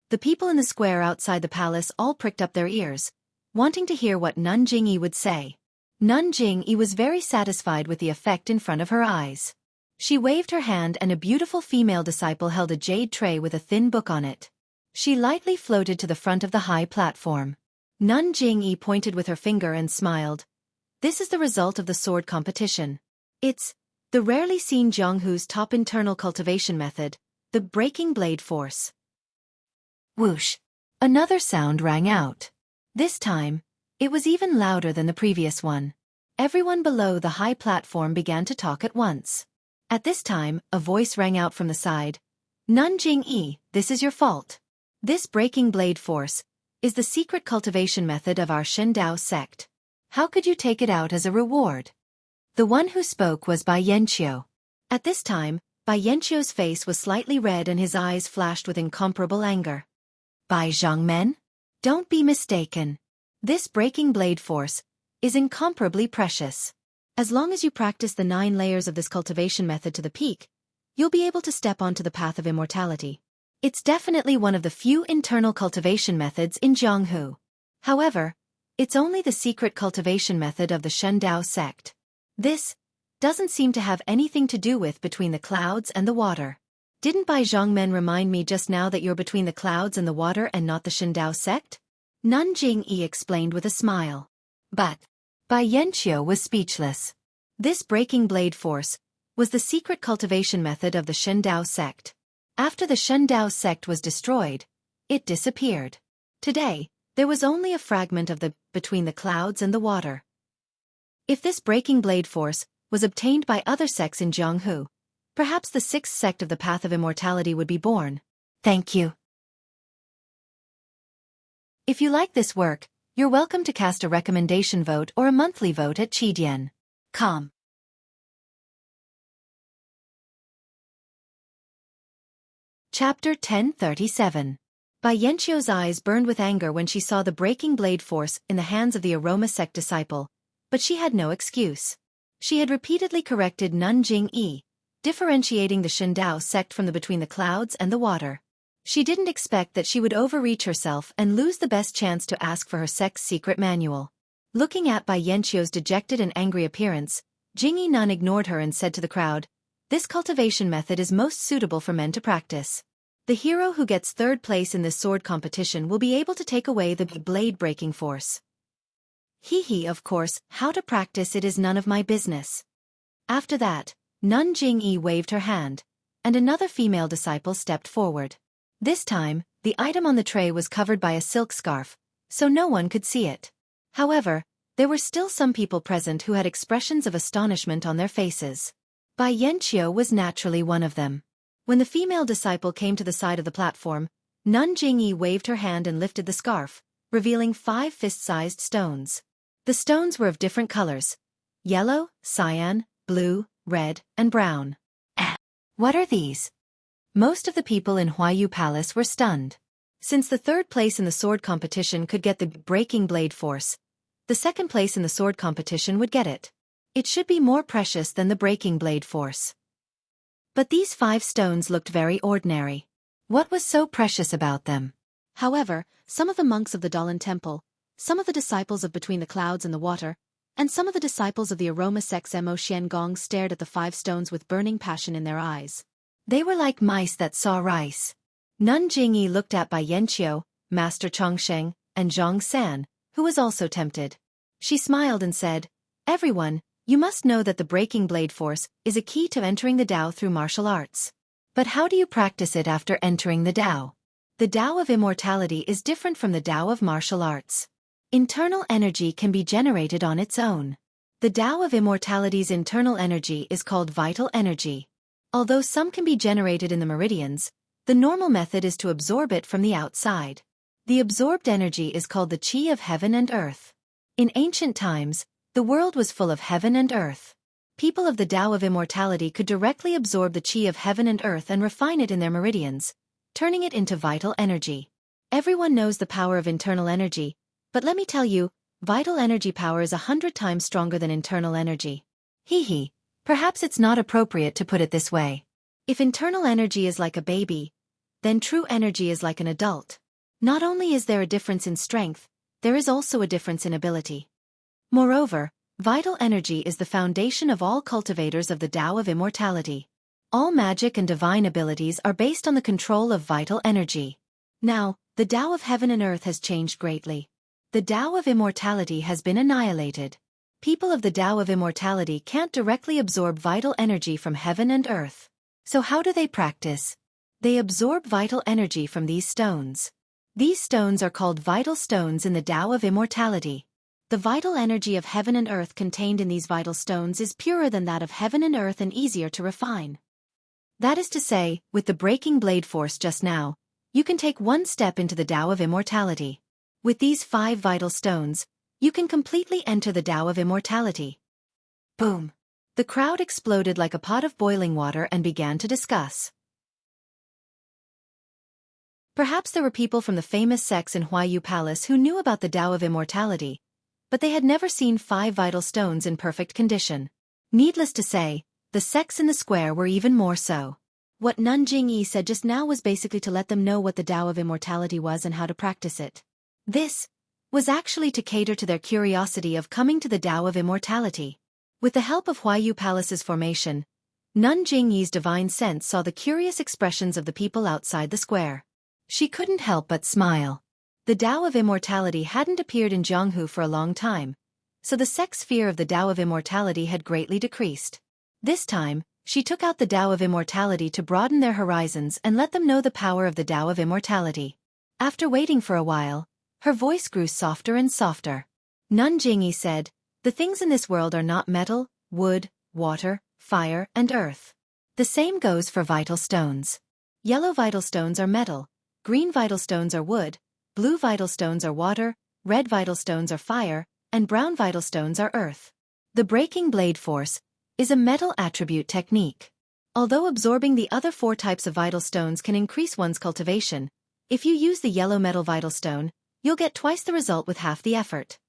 S1: The people in the square outside the palace all pricked up their ears, wanting to hear what Nun Jingyi would say. Nun Jingyi was very satisfied with the effect in front of her eyes. She waved her hand and a beautiful female disciple held a jade tray with a thin book on it. She lightly floated to the front of the high platform. Nun Jingyi pointed with her finger and smiled. This is the result of the sword competition. It's the rarely seen Jianghu's top internal cultivation method, the breaking blade force. Whoosh! Another sound rang out. This time, it was even louder than the previous one. Everyone below the high platform began to talk at once. At this time, a voice rang out from the side. Nun Jingyi, this is your fault. This breaking blade force is the secret cultivation method of our Shendao sect. How could you take it out as a reward? The one who spoke was Bai Yanqiu. At this time, Bai Yanqiu's face was slightly red and his eyes flashed with incomparable anger. Bai Zhangmen? Don't be mistaken. This breaking blade force is incomparably precious. As long as you practice the 9 layers of this cultivation method to the peak, you'll be able to step onto the path of immortality. It's definitely one of the few internal cultivation methods in Jianghu. However, it's only the secret cultivation method of the Shendao sect. This doesn't seem to have anything to do with between the clouds and the water. Didn't Bai Zhongmen remind me just now that you're between the clouds and the water and not the Shendao sect? Nanjing-yi explained with a smile. But Bai Yanqiu was speechless. This breaking blade force was the secret cultivation method of the Shendao sect. After the Shendao sect was destroyed, it disappeared. Today, there was only a fragment of the between the clouds and the water. If this breaking blade force was obtained by other sects in Jianghu, perhaps the 6th sect of the path of immortality would be born. Thank you. If you like this work, you're welcome to cast a recommendation vote or a monthly vote at Chidian.com. Chapter 1037. Bai Yanqiu's eyes burned with anger when she saw the breaking blade force in the hands of the Aroma sect disciple, but she had no excuse. She had repeatedly corrected Nanjing-yi, differentiating the Shendao sect from the between the clouds and the water. She didn't expect that she would overreach herself and lose the best chance to ask for her sect's secret manual. Looking at Bai Yanqiu's dejected and angry appearance, Jingyi Nun ignored her and said to the crowd, "This cultivation method is most suitable for men to practice. The hero who gets 3rd place in this sword competition will be able to take away the blade-breaking force." Of course, how to practice it is none of my business. After that, Nanjing-yi waved her hand, and another female disciple stepped forward. This time, the item on the tray was covered by a silk scarf, so no one could see it. However, there were still some people present who had expressions of astonishment on their faces. Bai Yanqiu was naturally one of them. When the female disciple came to the side of the platform, Nanjing-yi waved her hand and lifted the scarf, revealing 5 fist-sized stones. The stones were of different colors: yellow, cyan, blue, red, and brown. What are these? Most of the people in Huayu Palace were stunned. Since the 3rd place in the sword competition could get the breaking blade force, the 2nd place in the sword competition would get it. It should be more precious than the breaking blade force. But these 5 stones looked very ordinary. What was so precious about them? However, some of the monks of the Dalan Temple, some of the disciples of Between the Clouds and the Water, and some of the disciples of the Aroma sect's Mo Xiangong stared at the 5 stones with burning passion in their eyes. They were like mice that saw rice. Nanjing-yi looked at Bai Yanqiu, Master Chongsheng, and Zhang San, who was also tempted. She smiled and said, "Everyone, you must know that the breaking blade force is a key to entering the Tao through martial arts. But how do you practice it after entering the Tao? The Tao of immortality is different from the Tao of martial arts. Internal energy can be generated on its own. The Tao of immortality's internal energy is called vital energy. Although some can be generated in the meridians, the normal method is to absorb it from the outside. The absorbed energy is called the Qi of heaven and earth. In ancient times, the world was full of heaven and earth. People of the Tao of immortality could directly absorb the Qi of heaven and earth and refine it in their meridians, turning it into vital energy. Everyone knows the power of internal energy, but let me tell you, vital energy power is 100 times stronger than internal energy. Perhaps it's not appropriate to put it this way. If internal energy is like a baby, then true energy is like an adult. Not only is there a difference in strength, there is also a difference in ability. Moreover, vital energy is the foundation of all cultivators of the Tao of immortality. All magic and divine abilities are based on the control of vital energy. Now, the Tao of heaven and earth has changed greatly. The Tao of immortality has been annihilated. People of the Tao of immortality can't directly absorb vital energy from heaven and earth. So how do they practice? They absorb vital energy from these stones. These stones are called vital stones in the Tao of immortality. The vital energy of heaven and earth contained in these vital stones is purer than that of heaven and earth and easier to refine. That is to say, with the breaking blade force just now, you can take one step into the Tao of immortality. With these 5 vital stones, you can completely enter the Tao of immortality. Boom! The crowd exploded like a pot of boiling water and began to discuss. Perhaps there were people from the famous sects in Huayu Palace who knew about the Tao of immortality, but they had never seen 5 vital stones in perfect condition. Needless to say, the sects in the square were even more so. What Nun Jingyi said just now was basically to let them know what the Tao of Immortality was and how to practice it. This was actually to cater to their curiosity of coming to the Tao of Immortality. With the help of Huayu Palace's formation, Nun Jingyi's divine sense saw the curious expressions of the people outside the square. She couldn't help but smile. The Tao of Immortality hadn't appeared in Jianghu for a long time, so the sect's fear of the Tao of Immortality had greatly decreased. This time, she took out the Tao of Immortality to broaden their horizons and let them know the power of the Tao of Immortality. After waiting for a while, her voice grew softer and softer. Nun Jingyi said, "The things in this world are not metal, wood, water, fire, and earth. The same goes for vital stones. Yellow vital stones are metal, green vital stones are wood, blue vital stones are water, red vital stones are fire, and brown vital stones are earth. The breaking blade force is a metal attribute technique. Although absorbing the other 4 types of vital stones can increase one's cultivation, if you use the yellow metal vital stone, you'll get twice the result with half the effort.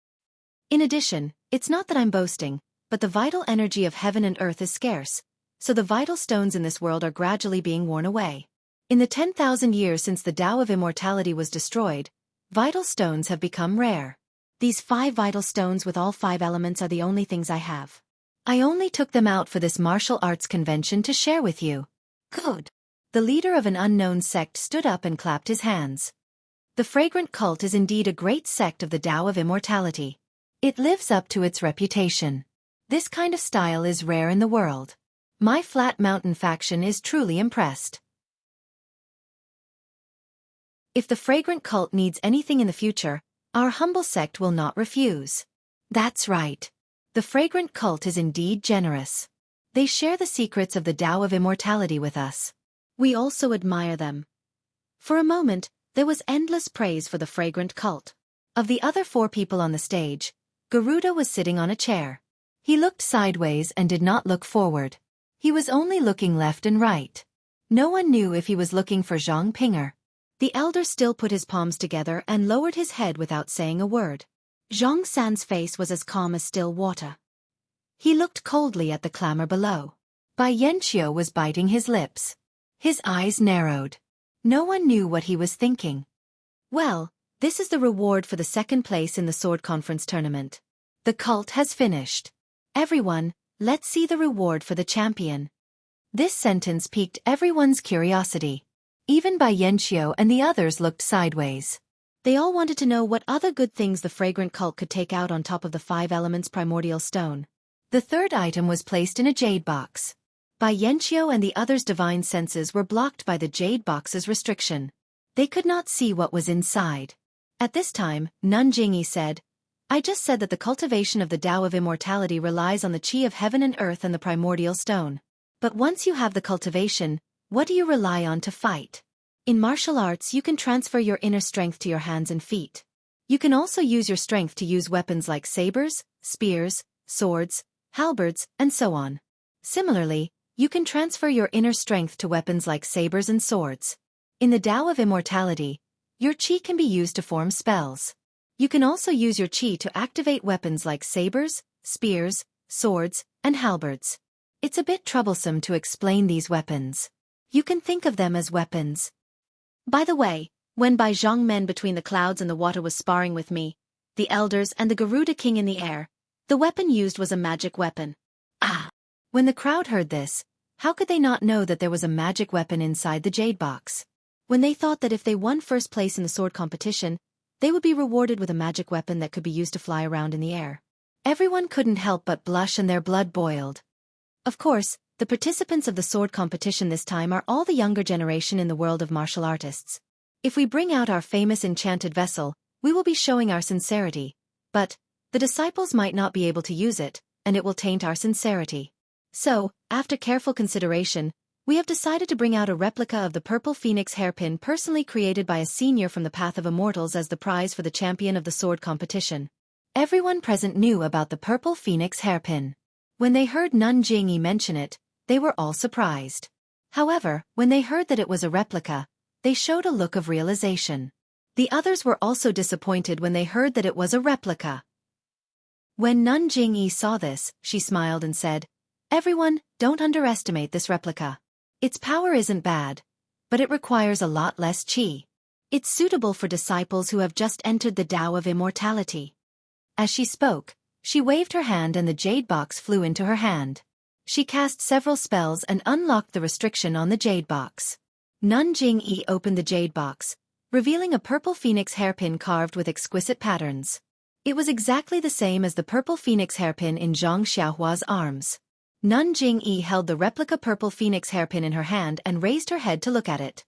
S1: In addition, it's not that I'm boasting, but the vital energy of heaven and earth is scarce, so the vital stones in this world are gradually being worn away. In the 10,000 years since the Tao of Immortality was destroyed, vital stones have become rare. These 5 vital stones with all 5 elements are the only things I have. I only took them out for this martial arts convention to share with you." "Good." The leader of an unknown sect stood up and clapped his hands. "The fragrant cult is indeed a great sect of the Tao of Immortality. It lives up to its reputation. This kind of style is rare in the world. My Flat Mountain faction is truly impressed. If the fragrant cult needs anything in the future, our humble sect will not refuse." "That's right. The fragrant cult is indeed generous. They share the secrets of the Tao of Immortality with us. We also admire them." For a moment, there was endless praise for the fragrant cult. Of the other 4 people on the stage, Garuda was sitting on a chair. He looked sideways and did not look forward. He was only looking left and right. No one knew if he was looking for Zhang Pinger. The elder still put his palms together and lowered his head without saying a word. Zhang San's face was as calm as still water. He looked coldly at the clamor below. Bai Yanqiu was biting his lips. His eyes narrowed. No one knew what he was thinking. "Well, this is the reward for the 2nd place in the sword conference tournament. The cult has finished. Everyone, let's see the reward for the champion." This sentence piqued everyone's curiosity. Even Bai Yanqiu and the others looked sideways. They all wanted to know what other good things the fragrant cult could take out on top of the 5 elements primordial stone. The 3rd item was placed in a jade box. Bai Yanqiu and the others' divine senses were blocked by the jade box's restriction. They could not see what was inside. At this time, Nun Jingyi said, "I just said that the cultivation of the Tao of Immortality relies on the qi of heaven and earth and the primordial stone. But once you have the cultivation, what do you rely on to fight? In martial arts you can transfer your inner strength to your hands and feet. You can also use your strength to use weapons like sabers, spears, swords, halberds, and so on. Similarly, you can transfer your inner strength to weapons like sabers and swords. In the Tao of Immortality, your qi can be used to form spells. You can also use your qi to activate weapons like sabers, spears, swords, and halberds. It's a bit troublesome to explain these weapons. You can think of them as weapons. By the way, when Bai Zhang men between the clouds and the water was sparring with me, the elders and the Garuda king in the air, the weapon used was a magic weapon." Ah! When the crowd heard this, how could they not know that there was a magic weapon inside the jade box? When they thought that if they won 1st place in the sword competition, they would be rewarded with a magic weapon that could be used to fly around in the air. Everyone couldn't help but blush and their blood boiled. Of course, the participants of the sword competition this time are all the younger generation in the world of martial artists. If we bring out our famous enchanted vessel, we will be showing our sincerity, but the disciples might not be able to use it, and it will taint our sincerity. So, after careful consideration, we have decided to bring out a replica of the purple phoenix hairpin personally created by a senior from the Path of Immortals as the prize for the champion of the sword competition. Everyone present knew about the purple phoenix hairpin. When they heard Nun Jingyi mention it, they were all surprised. However, when they heard that it was a replica, they showed a look of realization. The others were also disappointed when they heard that it was a replica. When Nun Jingyi saw this, she smiled and said, "Everyone, don't underestimate this replica. Its power isn't bad, but it requires a lot less qi. It's suitable for disciples who have just entered the Tao of immortality." As she spoke, she waved her hand and the jade box flew into her hand. She cast several spells and unlocked the restriction on the jade box. Nun Jingyi opened the jade box, revealing a purple phoenix hairpin carved with exquisite patterns. It was exactly the same as the purple phoenix hairpin in Zhang Xiaohua's arms. Nun Jingyi held the replica purple phoenix hairpin in her hand and raised her head to look at it.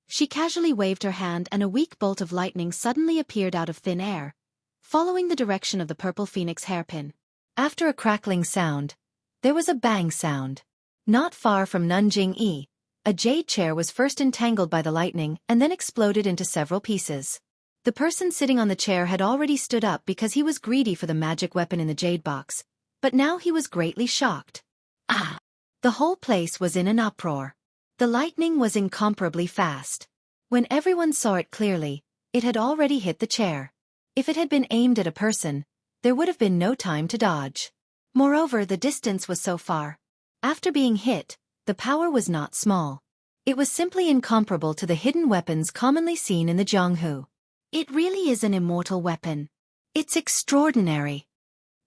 S1: She casually waved her hand and a weak bolt of lightning suddenly appeared out of thin air, following the direction of the purple phoenix hairpin. After a crackling sound, there was a bang sound. Not far from Nun Jingyi, a jade chair was first entangled by the lightning and then exploded into several pieces. The person sitting on the chair had already stood up because he was greedy for the magic weapon in the jade box, but now he was greatly shocked. Ah! The whole place was in an uproar. The lightning was incomparably fast. When everyone saw it clearly, it had already hit the chair. If it had been aimed at a person, there would have been no time to dodge. Moreover, the distance was so far. After being hit, the power was not small. It was simply incomparable to the hidden weapons commonly seen in the Jianghu. It really is an immortal weapon. It's extraordinary.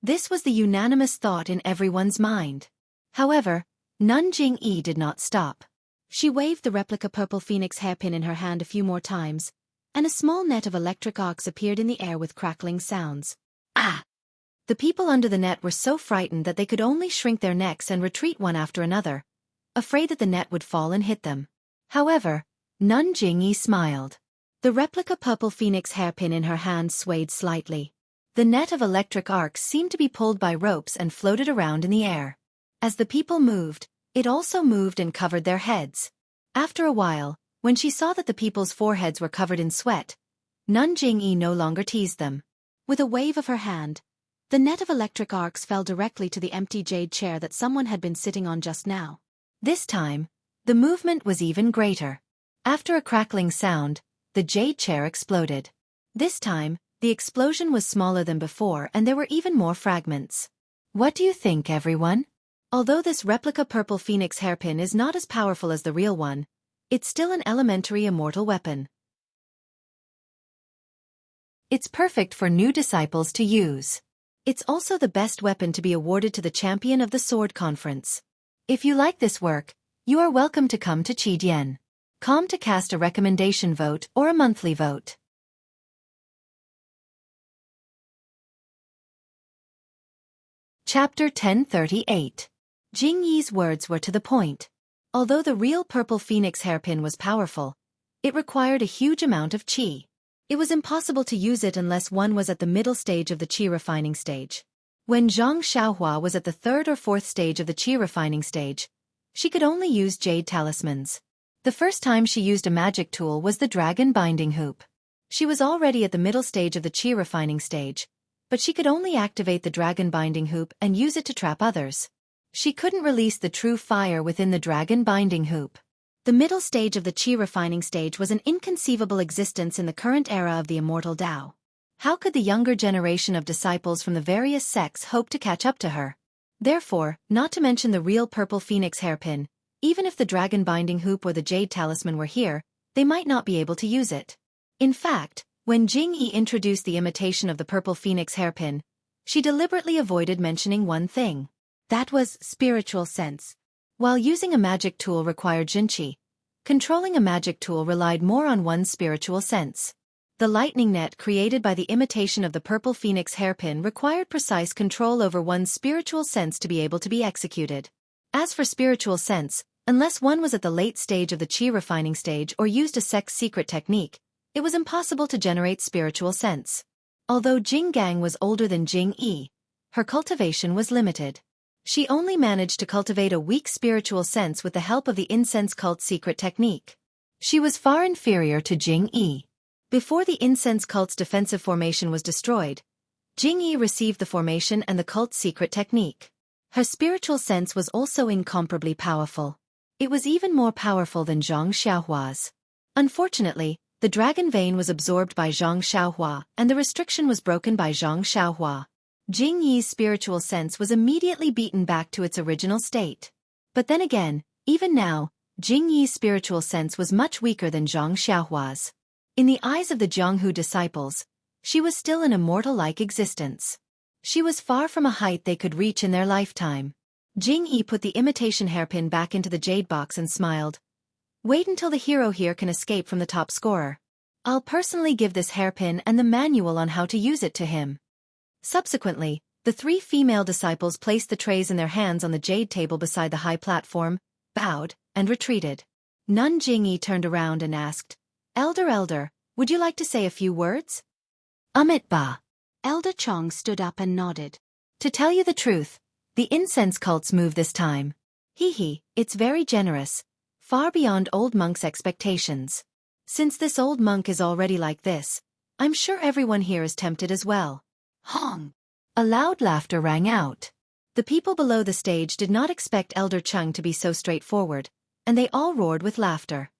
S1: This was the unanimous thought in everyone's mind. However, Nun Jingyi did not stop. She waved the replica purple phoenix hairpin in her hand a few more times, and a small net of electric arcs appeared in the air with crackling sounds. Ah! The people under the net were so frightened that they could only shrink their necks and retreat one after another, afraid that the net would fall and hit them. However, Nun Jingyi smiled. The replica purple phoenix hairpin in her hand swayed slightly. The net of electric arcs seemed to be pulled by ropes and floated around in the air. As the people moved, it also moved and covered their heads. After a while, when she saw that the people's foreheads were covered in sweat, Nun Jingyi no longer teased them. With a wave of her hand, the net of electric arcs fell directly to the empty jade chair that someone had been sitting on just now. This time, the movement was even greater. After a crackling sound, the jade chair exploded. This time, the explosion was smaller than before and there were even more fragments. What do you think, everyone? Although this replica purple phoenix hairpin is not as powerful as the real one, it's still an elementary immortal weapon. It's perfect for new disciples to use. It's also the best weapon to be awarded to the champion of the sword conference. If you like this work, you are welcome to come to Qi.com to cast a recommendation vote or a monthly vote. Chapter 1038. Jingyi's words were to the point. Although the real purple phoenix hairpin was powerful, it required a huge amount of qi. It was impossible to use it unless one was at the middle stage of the qi refining stage. When Zhang Xiaohua was at the third or fourth stage of the qi refining stage, she could only use jade talismans. The first time she used a magic tool was the dragon binding hoop. She was already at the middle stage of the qi refining stage, but she could only activate the dragon binding hoop and use it to trap others. She couldn't release the true fire within the dragon binding hoop. The middle stage of the qi refining stage was an inconceivable existence in the current era of the immortal Tao. How could the younger generation of disciples from the various sects hope to catch up to her? Therefore, not to mention the real purple phoenix hairpin, even if the dragon binding hoop or the jade talisman were here, they might not be able to use it. In fact, when Jingyi introduced the imitation of the purple phoenix hairpin, she deliberately avoided mentioning one thing. That was spiritual sense. While using a magic tool required jinqi, controlling a magic tool relied more on one's spiritual sense. The lightning net created by the imitation of the purple phoenix hairpin required precise control over one's spiritual sense to be able to be executed. As for spiritual sense, unless one was at the late stage of the qi refining stage or used a sect's secret technique, it was impossible to generate spiritual sense. Although Jing Gang was older than Jing Yi, her cultivation was limited. She only managed to cultivate a weak spiritual sense with the help of the incense cult's secret technique. She was far inferior to Jing Yi. Before the incense cult's defensive formation was destroyed, Jing Yi received the formation and the cult's secret technique. Her spiritual sense was also incomparably powerful. It was even more powerful than Zhang Xiaohua's. Unfortunately, The dragon vein was absorbed by Zhang Xiaohua, and the restriction was broken by Zhang Xiaohua. Jing Yi's spiritual sense was immediately beaten back to its original state. But then again, even now, Jing Yi's spiritual sense was much weaker than Zhang Xiaohua's. In the eyes of the Jianghu disciples, she was still an immortal-like existence. She was far from a height they could reach in their lifetime. Jing Yi put the imitation hairpin back into the jade box and smiled. Wait until the hero here can escape from the top scorer. I'll personally give this hairpin and the manual on how to use it to him. Subsequently, the 3 female disciples placed the trays in their hands on the jade table beside the high platform, bowed, and retreated. Nun Jingyi turned around and asked, Elder, would you like to say a few words? Amit Ba. Elder Chong stood up and nodded. To tell you the truth, the incense cult's move this time. It's very generous, far beyond old monk's expectations. Since this old monk is already like this, I'm sure everyone here is tempted as well. Hong! A loud laughter rang out. The people below the stage did not expect Elder Chung to be so straightforward, and they all roared with laughter.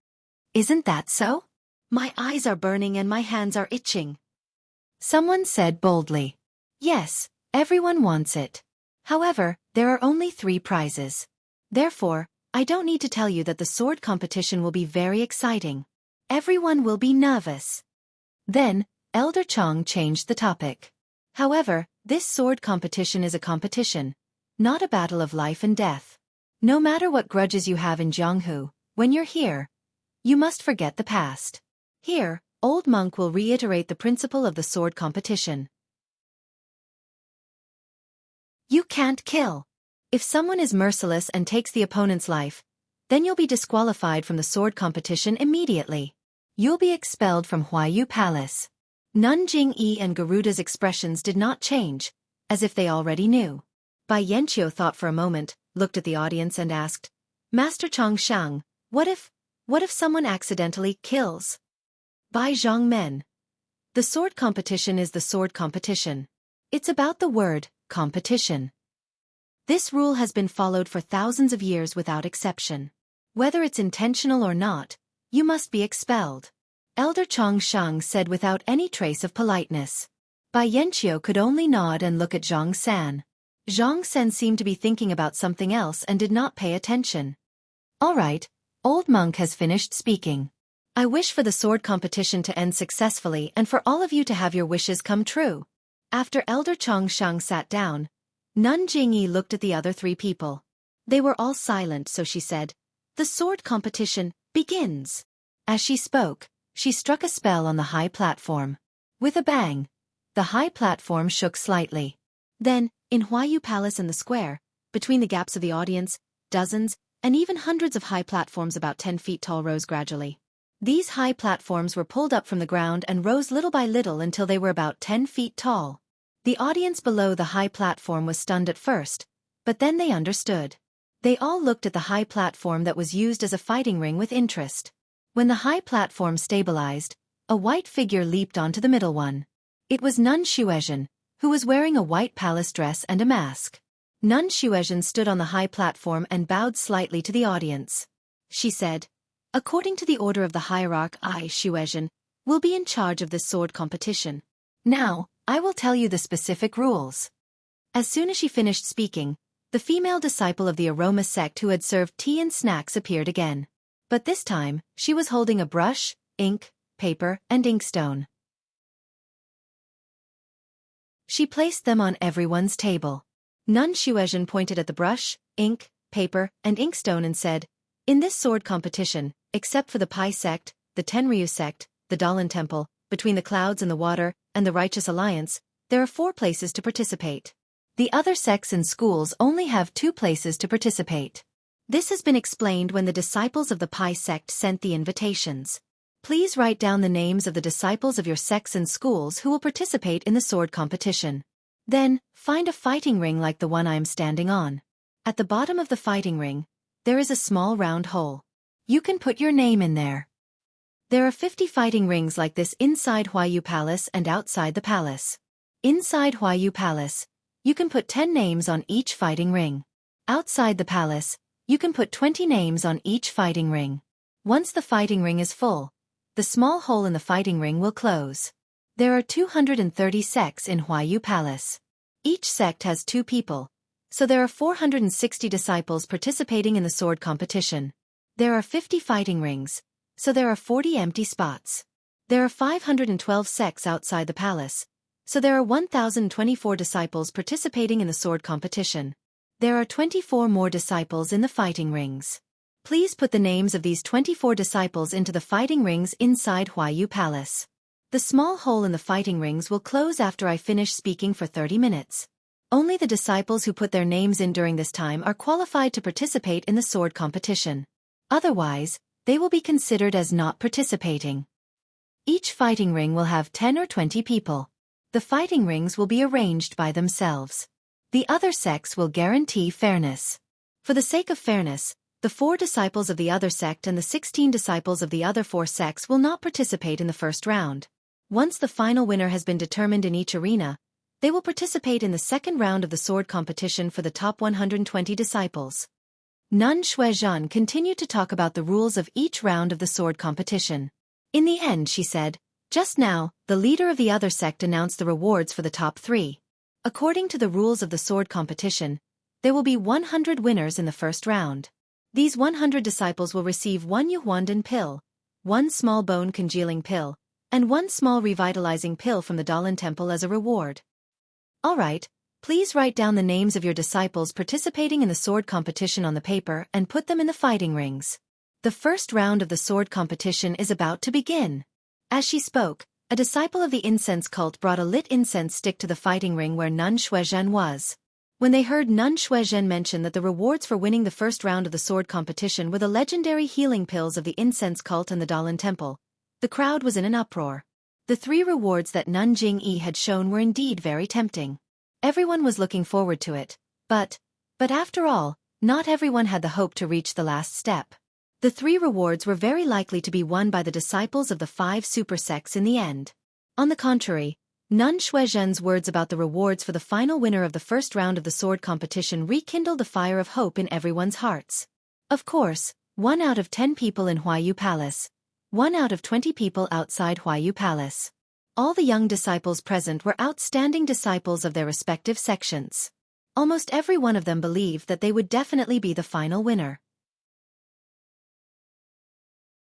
S1: Isn't that so? My eyes are burning and my hands are itching. Someone said boldly. Yes, everyone wants it. However, there are only 3 prizes. Therefore, I don't need to tell you that the sword competition will be very exciting. Everyone will be nervous. Then, Elder Chong changed the topic. However, this sword competition is a competition, not a battle of life and death. No matter what grudges you have in Jianghu, when you're here, you must forget the past. Here, Old Monk will reiterate the principle of the sword competition. You can't kill. If someone is merciless and takes the opponent's life, then you'll be disqualified from the sword competition immediately. You'll be expelled from Huayu Palace. Nun Jingyi and Garuda's expressions did not change, as if they already knew. Bai Yanqiu thought for a moment, looked at the audience and asked, Master Changshang, what if someone accidentally kills? Bai Zhongmen. The sword competition is the sword competition. It's about the word, competition. This rule has been followed for thousands of years without exception. Whether it's intentional or not, you must be expelled. Elder Changshang said without any trace of politeness. Bai Yanqiu could only nod and look at Zhang San. Zhang San seemed to be thinking about something else and did not pay attention. All right, Old Monk has finished speaking. I wish for the sword competition to end successfully and for all of you to have your wishes come true. After Elder Changshang sat down, Nun Jingyi looked at the other 3 people. They were all silent, so she said, The sword competition begins. As she spoke, she struck a spell on the high platform. With a bang, the high platform shook slightly. Then, in Huayu Palace and the square, between the gaps of the audience, dozens, and even hundreds of high platforms about 10 feet tall rose gradually. These high platforms were pulled up from the ground and rose little by little until they were about 10 feet tall. The audience below the high platform was stunned at first, but then they understood. They all looked at the high platform that was used as a fighting ring with interest. When the high platform stabilized, a white figure leaped onto the middle one. It was Nun Xuezhen, who was wearing a white palace dress and a mask. Nun Xuezhen stood on the high platform and bowed slightly to the audience. She said, According to the order of the hierarch, I, Xuezhen, will be in charge of this sword competition. Now, I will tell you the specific rules. As soon as she finished speaking, the female disciple of the aroma sect who had served tea and snacks appeared again. But this time, she was holding a brush, ink, paper, and inkstone. She placed them on everyone's table. Nun Xuezhen pointed at the brush, ink, paper, and inkstone and said, In this sword competition, except for the Pai sect, the Tenryu sect, the Dalan Temple, between the clouds and the water, and the Righteous Alliance, there are 4 places to participate. The other sects and schools only have 2 places to participate. This has been explained when the disciples of the Pai sect sent the invitations. Please write down the names of the disciples of your sects and schools who will participate in the sword competition. Then, find a fighting ring like the one I am standing on. At the bottom of the fighting ring, there is a small round hole. You can put your name in there. There are 50 fighting rings like this inside Huayu Palace and outside the palace. Inside Huayu Palace, you can put 10 names on each fighting ring. Outside the palace, you can put 20 names on each fighting ring. Once the fighting ring is full, the small hole in the fighting ring will close. There are 230 sects in Huayu Palace. Each sect has 2 people, so there are 460 disciples participating in the sword competition. There are 50 fighting rings, so there are 40 empty spots. There are 512 sects outside the palace, so there are 1,024 disciples participating in the sword competition. There are 24 more disciples in the fighting rings. Please put the names of these 24 disciples into the fighting rings inside Huayu Palace. The small hole in the fighting rings will close after I finish speaking for 30 minutes. Only the disciples who put their names in during this time are qualified to participate in the sword competition. Otherwise, they will be considered as not participating. Each fighting ring will have 10 or 20 people. The fighting rings will be arranged by themselves. The other sects will guarantee fairness. For the sake of fairness, the 4 disciples of the other sect and the 16 disciples of the other 4 sects will not participate in the first round. Once the final winner has been determined in each arena, they will participate in the second round of the sword competition for the top 120 disciples. Nun Shuizhan continued to talk about the rules of each round of the sword competition. In the end, she said, "Just now, the leader of the other sect announced the rewards for the top 3. According to the rules of the sword competition, there will be 100 winners in the first round. These 100 disciples will receive 1 Yuhuandan pill, 1 small bone congealing pill, and 1 small revitalizing pill from the Dalan Temple as a reward. Alright, please write down the names of your disciples participating in the sword competition on the paper and put them in the fighting rings. The first round of the sword competition is about to begin." As she spoke, a disciple of the incense cult brought a lit incense stick to the fighting ring where Nun Shuizhan was. When they heard Nun Shuizhan mention that the rewards for winning the first round of the sword competition were the legendary healing pills of the incense cult and the Dalan Temple, the crowd was in an uproar. The 3 rewards that Nun Jingyi had shown were indeed very tempting. Everyone was looking forward to it, but after all, not everyone had the hope to reach the last step. The 3 rewards were very likely to be won by the disciples of the 5 super sects in the end. On the contrary, Nun Shuizhan's words about the rewards for the final winner of the first round of the sword competition rekindled the fire of hope in everyone's hearts. Of course, 1 out of 10 people in Huayu Palace, 1 out of 20 people outside Huayu Palace. All the young disciples present were outstanding disciples of their respective sections. Almost every one of them believed that they would definitely be the final winner.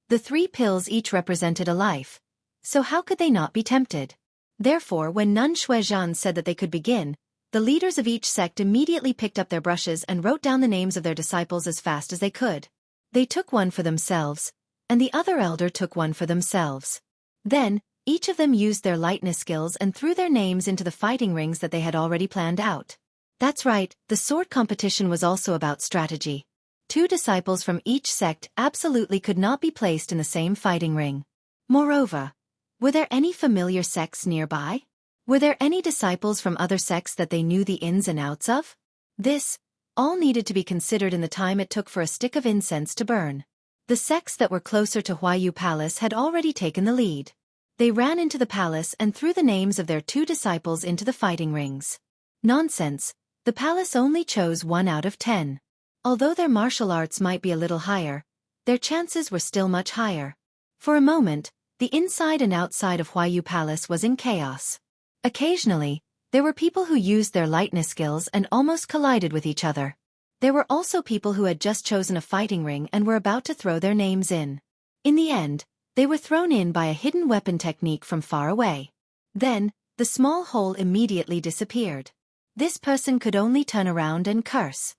S1: The 3 pills each represented a life, so how could they not be tempted? Therefore, when Nun Shuizhan said that they could begin, the leaders of each sect immediately picked up their brushes and wrote down the names of their disciples as fast as they could. They took one for themselves, and the other elder took one for themselves. Then, each of them used their lightness skills and threw their names into the fighting rings that they had already planned out. That's right, the sword competition was also about strategy. 2 disciples from each sect absolutely could not be placed in the same fighting ring. Moreover, were there any familiar sects nearby? Were there any disciples from other sects that they knew the ins and outs of? This all needed to be considered in the time it took for a stick of incense to burn. The sects that were closer to Huayu Palace had already taken the lead. They ran into the palace and threw the names of their 2 disciples into the fighting rings. Nonsense, the palace only chose 1 out of 10. Although their martial arts might be a little higher, their chances were still much higher. For a moment, the inside and outside of Huayu Palace was in chaos. Occasionally, there were people who used their lightness skills and almost collided with each other. There were also people who had just chosen a fighting ring and were about to throw their names in. In the end, they were thrown in by a hidden weapon technique from far away. Then, the small hole immediately disappeared. This person could only turn around and curse.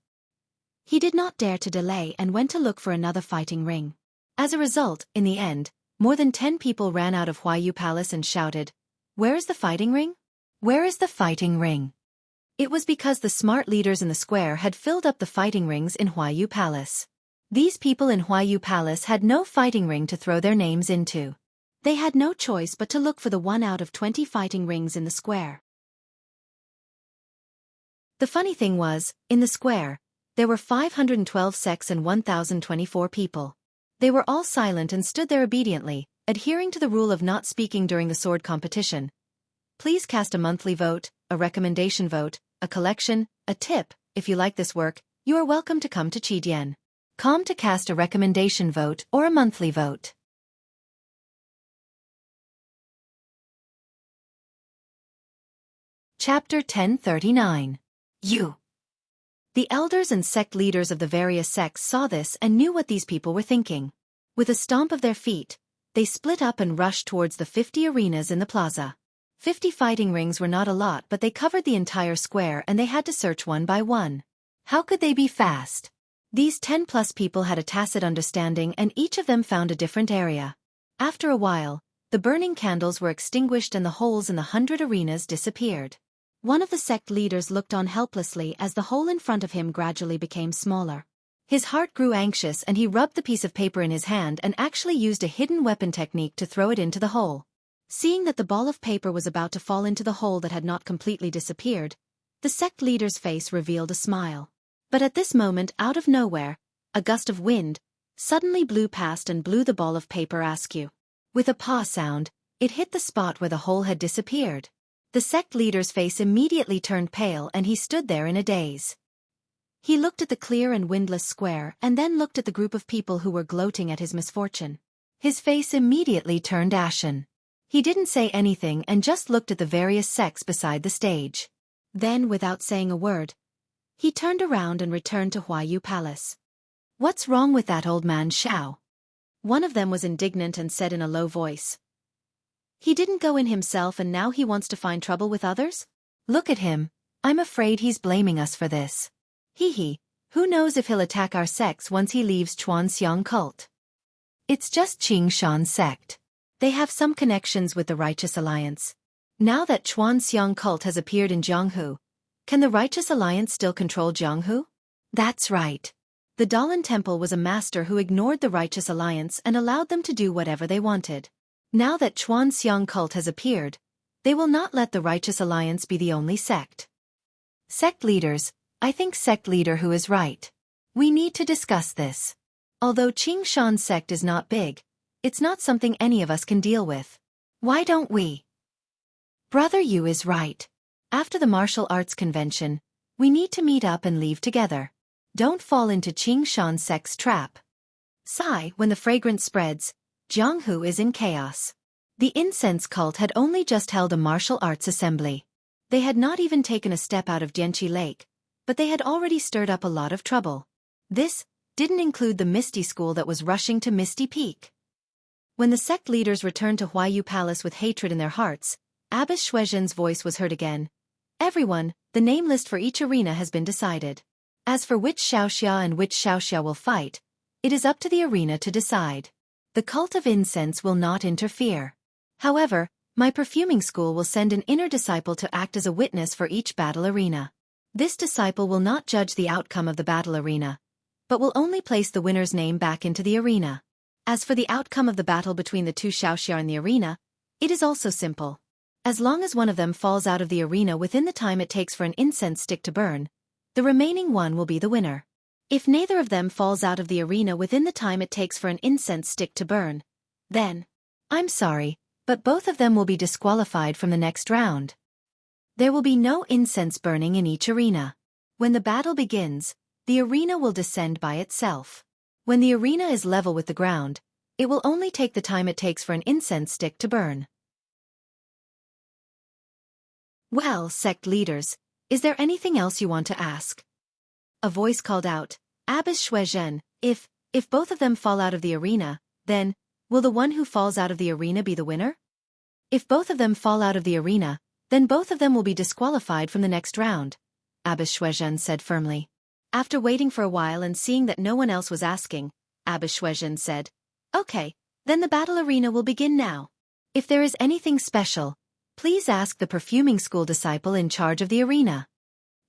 S1: He did not dare to delay and went to look for another fighting ring. As a result, in the end, more than 10 people ran out of Huayu Palace and shouted, "Where is the fighting ring? Where is the fighting ring?" It was because the smart leaders in the square had filled up the fighting rings in Huayu Palace. These people in Huayu Palace had no fighting ring to throw their names into. They had no choice but to look for the 1 out of 20 fighting rings in the square. The funny thing was, in the square, there were 512 sects and 1,024 people. They were all silent and stood there obediently, adhering to the rule of not speaking during the sword competition. Please cast a monthly vote, a recommendation vote, a collection, a tip. If you like this work, you are welcome to come to Qidian.com to cast a recommendation vote or a monthly vote. Chapter 1039. You. The elders and sect leaders of the various sects saw this and knew what these people were thinking. With a stomp of their feet, they split up and rushed towards the 50 arenas in the plaza. 50 fighting rings were not a lot, but they covered the entire square and they had to search one by one. How could they be fast? These 10+ people had a tacit understanding and each of them found a different area. After a while, the burning candles were extinguished and the holes in the 100 arenas disappeared. One of the sect leaders looked on helplessly as the hole in front of him gradually became smaller. His heart grew anxious and he rubbed the piece of paper in his hand and actually used a hidden weapon technique to throw it into the hole. Seeing that the ball of paper was about to fall into the hole that had not completely disappeared, the sect leader's face revealed a smile. But at this moment, out of nowhere, a gust of wind suddenly blew past and blew the ball of paper askew. With a paw sound, it hit the spot where the hole had disappeared. The sect leader's face immediately turned pale and he stood there in a daze. He looked at the clear and windless square and then looked at the group of people who were gloating at his misfortune. His face immediately turned ashen. He didn't say anything and just looked at the various sects beside the stage. Then, without saying a word, he turned around and returned to Huayu Palace. "What's wrong with that old man Xiao?" One of them was indignant and said in a low voice. "He didn't go in himself and now he wants to find trouble with others? Look at him, I'm afraid he's blaming us for this. Who knows if he'll attack our sects once he leaves Chuanxiang cult. It's just Qingshan sect. They have some connections with the Righteous Alliance. Now that Chuanxiang cult has appeared in Jianghu, can the Righteous Alliance still control Jianghu?" That's right. The Dalan Temple was a master who ignored the Righteous Alliance and allowed them to do whatever they wanted. Now that Chuanxiang cult has appeared, they will not let the Righteous Alliance be the only sect. Sect leaders, I think sect leader who is right. We need to discuss this. Although Qingshan sect is not big, it's not something any of us can deal with. Why don't we? Brother Yu is right. After the martial arts convention, we need to meet up and leave together. Don't fall into Qingshan sect's trap. Sigh, when the fragrance spreads, Jianghu is in chaos. The incense cult had only just held a martial arts assembly. They had not even taken a step out of Dianqi Lake, but they had already stirred up a lot of trouble. This didn't include the Misty School that was rushing to Misty Peak. When the sect leaders returned to Huayu Palace with hatred in their hearts, Abbess Shuizhen's voice was heard again. "Everyone, the name list for each arena has been decided. As for which Xianxia and which Xianxia will fight, it is up to the arena to decide. The cult of incense will not interfere. However, my perfuming school will send an inner disciple to act as a witness for each battle arena. This disciple will not judge the outcome of the battle arena, but will only place the winner's name back into the arena. As for the outcome of the battle between the two Xiaoxia in the arena, it is also simple. As long as one of them falls out of the arena within the time it takes for an incense stick to burn, the remaining one will be the winner. If neither of them falls out of the arena within the time it takes for an incense stick to burn, then, I'm sorry, but both of them will be disqualified from the next round. There will be no incense burning in each arena. When the battle begins, the arena will descend by itself. When the arena is level with the ground, it will only take the time it takes for an incense stick to burn." Well, sect leaders, is there anything else you want to ask? A voice called out, "Abbess Shuizhen, if both of them fall out of the arena, then, will the one who falls out of the arena be the winner? If both of them fall out of the arena, then both of them will be disqualified from the next round," Abbess Shuizhen said firmly. After waiting for a while and seeing that no one else was asking, Abbess Shuizhen said, "Okay, then the battle arena will begin now. If there is anything special, please ask the perfuming school disciple in charge of the arena."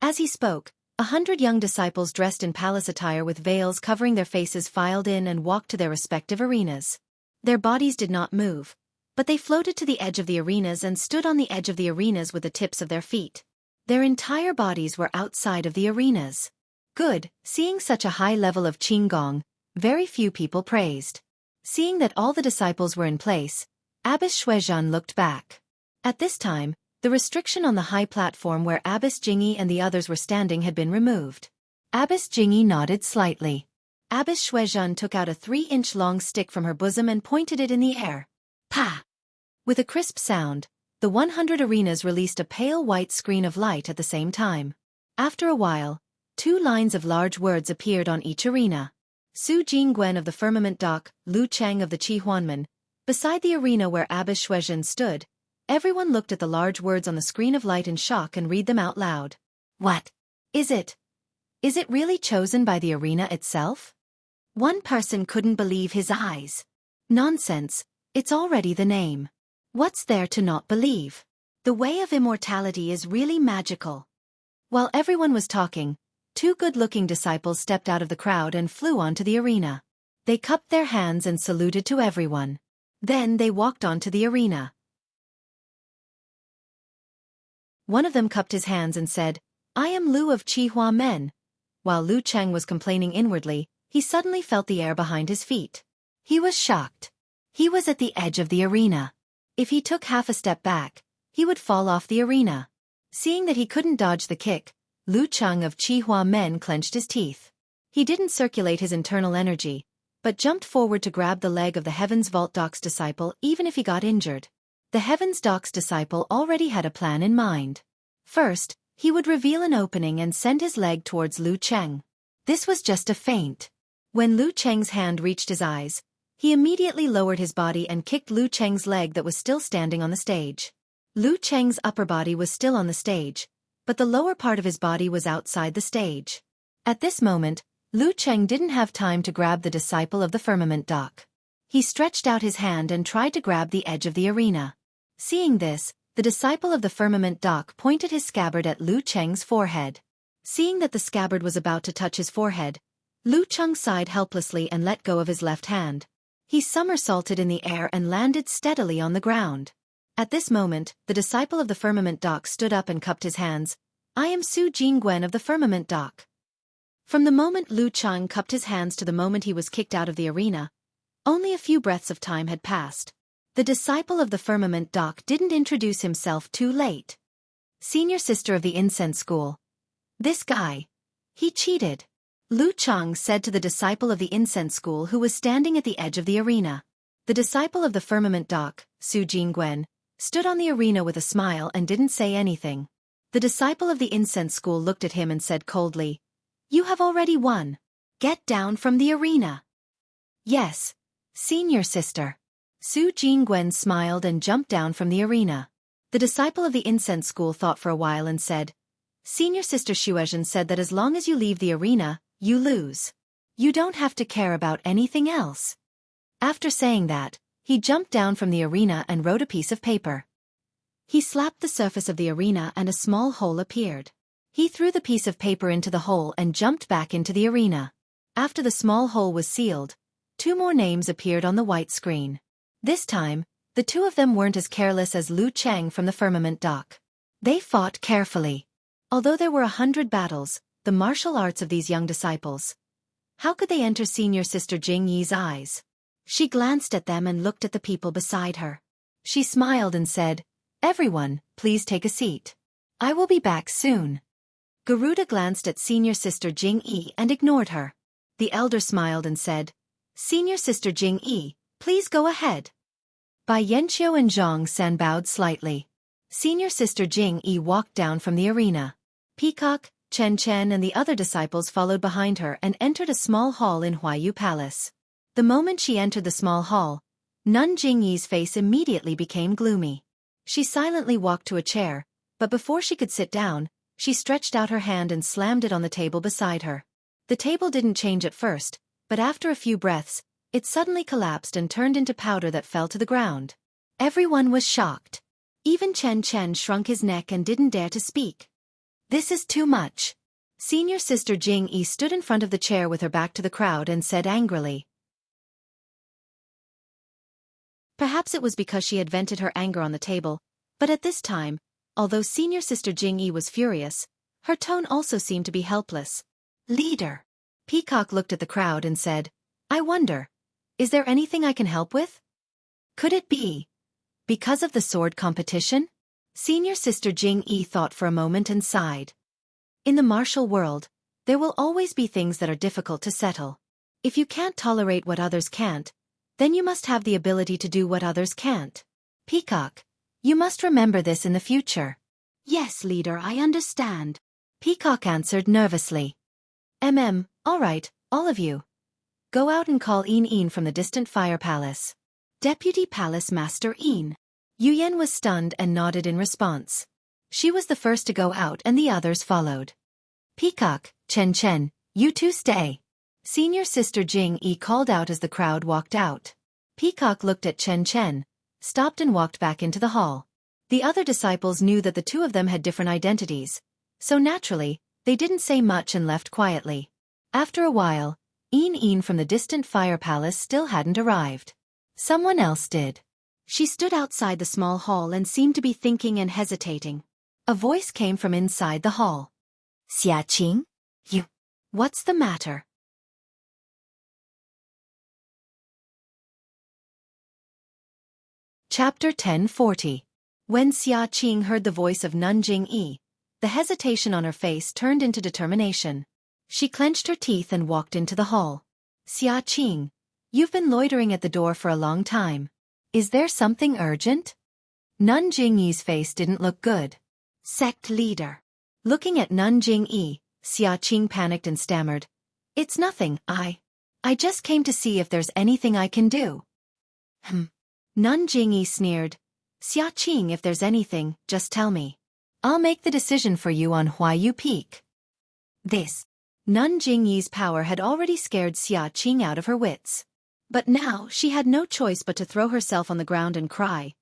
S1: As he spoke, 100 young disciples dressed in palace attire with veils covering their faces filed in and walked to their respective arenas. Their bodies did not move, but they floated to the edge of the arenas and stood on the edge of the arenas with the tips of their feet. Their entire bodies were outside of the arenas. Good, seeing such a high level of Qinggong, very few people praised. Seeing that all the disciples were in place, Abbess Shuizhen looked back. At this time, the restriction on the high platform where Abbess Jingyi and the others were standing had been removed. Abbess Jingyi nodded slightly. Abbess Shuizhen took out a 3-inch long stick from her bosom and pointed it in the air. Pa! With a crisp sound, The 100 arenas released a pale white screen of light at the same time. After a while, 2 lines of large words appeared on each arena. Su Jingwen of the Firmament Dock, Lu Cheng of the Qi Huanmen. Beside the arena where Abbess Shuizhen stood, everyone looked at the large words on the screen of light in shock and read them out loud. What? Is it? Is it really chosen by the arena itself? One person couldn't believe his eyes. Nonsense, it's already the name. What's there to not believe? The way of immortality is really magical. While everyone was talking, 2 good-looking disciples stepped out of the crowd and flew onto the arena. They cupped their hands and saluted to everyone. Then they walked onto the arena. One of them cupped his hands and said, "I am Lu of Qi Men." While Lu Cheng was complaining inwardly, he suddenly felt the air behind his feet. He was shocked. He was at the edge of the arena. If he took half a step back, he would fall off the arena. Seeing that he couldn't dodge the kick, Lu Cheng of Qi Men clenched his teeth. He didn't circulate his internal energy, but jumped forward to grab the leg of the Heaven's Vault Dock's disciple even if he got injured. The Heaven's Dock's disciple already had a plan in mind. First, he would reveal an opening and send his leg towards Lu Cheng. This was just a feint. When Lu Cheng's hand reached his eyes, he immediately lowered his body and kicked Lu Cheng's leg that was still standing on the stage. Lu Cheng's upper body was still on the stage, but the lower part of his body was outside the stage. At this moment, Lu Cheng didn't have time to grab the disciple of the Firmament Dock. He stretched out his hand and tried to grab the edge of the arena. Seeing this, the disciple of the Firmament Dock pointed his scabbard at Lu Cheng's forehead. Seeing that the scabbard was about to touch his forehead, Lu Cheng sighed helplessly and let go of his left hand. He somersaulted in the air and landed steadily on the ground. At this moment, the disciple of the Firmament Dock stood up and cupped his hands. "I am Su Jingwen of the Firmament Dock." From the moment Lu Cheng cupped his hands to the moment he was kicked out of the arena, only a few breaths of time had passed. The disciple of the Firmament Dock didn't introduce himself too late. Senior sister of the Incense School. This guy. He cheated. Lu Cheng said to the disciple of the Incense School who was standing at the edge of the arena. The disciple of the Firmament Dock, Su Jingwen, stood on the arena with a smile and didn't say anything. The disciple of the Incense School looked at him and said coldly, "You have already won. Get down from the arena." "Yes, senior sister." Su Jingwen smiled and jumped down from the arena. The disciple of the Incense School thought for a while and said, "Senior sister Shuizhen said that as long as you leave the arena, you lose. You don't have to care about anything else." After saying that, he jumped down from the arena and wrote a piece of paper. He slapped the surface of the arena and a small hole appeared. He threw the piece of paper into the hole and jumped back into the arena. After the small hole was sealed, 2 more names appeared on the white screen. This time, the 2 of them weren't as careless as Lu Cheng from the Firmament Dock. They fought carefully. Although there were 100 battles, the martial arts of these young disciples. How could they enter senior sister Jing Yi's eyes? She glanced at them and looked at the people beside her. She smiled and said, "Everyone, please take a seat. I will be back soon." Garuda glanced at senior sister Jing Yi and ignored her. The elder smiled and said, "Senior sister Jing Yi, please go ahead." Bai Yanqiu and Zhang San bowed slightly. Senior sister Jing Yi walked down from the arena. Peacock, Chen Chen and the other disciples followed behind her and entered a small hall in Huayu Palace. The moment she entered the small hall, Nun Jing Yi's face immediately became gloomy. She silently walked to a chair, but before she could sit down, she stretched out her hand and slammed it on the table beside her. The table didn't change at first, but after a few breaths, it suddenly collapsed and turned into powder that fell to the ground. Everyone was shocked. Even Chen Chen shrunk his neck and didn't dare to speak. "This is too much." Senior sister Jing Yi stood in front of the chair with her back to the crowd and said angrily. Perhaps it was because she had vented her anger on the table, but at this time, although senior sister Jing Yi was furious, her tone also seemed to be helpless. "Leader." Peacock looked at the crowd and said, "I wonder, is there anything I can help with? Could it be because of the sword competition?" Senior sister Jing Yi thought for a moment and sighed. In the martial world, there will always be things that are difficult to settle. If you can't tolerate what others can't, then you must have the ability to do what others can't. Peacock, You must remember this in the future. Yes, leader, I understand. Peacock answered nervously. All right, all of you. Go out and call Een from the distant fire palace. Deputy Palace Master Een. Yuyen was stunned and nodded in response. She was the first to go out and the others followed. Peacock, Chen, you two stay. Senior Sister Jing called out as the crowd walked out. Peacock looked at Chen, stopped and walked back into the hall. The other disciples knew that the two of them had different identities, so naturally, they didn't say much and left quietly. After a while, Een from the distant fire palace still hadn't arrived. Someone else did. She stood outside the small hall and seemed to be thinking and hesitating. A voice came from inside the hall. Xiaqing? You. What's the matter? Chapter 1040. When Xiaqing heard the voice of Nanjing, the hesitation on her face turned into determination. She clenched her teeth and walked into the hall. Xiaqing, you've been loitering at the door for a long time. Is there something urgent? Nanjing's face didn't look good. Sect leader. Looking at Nanjing, Xiaqing panicked and stammered. It's nothing, I just came to see if there's anything I can do. Nanjing sneered. Xiaqing, if there's anything, just tell me. I'll make the decision for you on why you peek. This. Nanjing's power had already scared Xiaqing out of her wits. But now she had no choice but to throw herself on the ground and cry.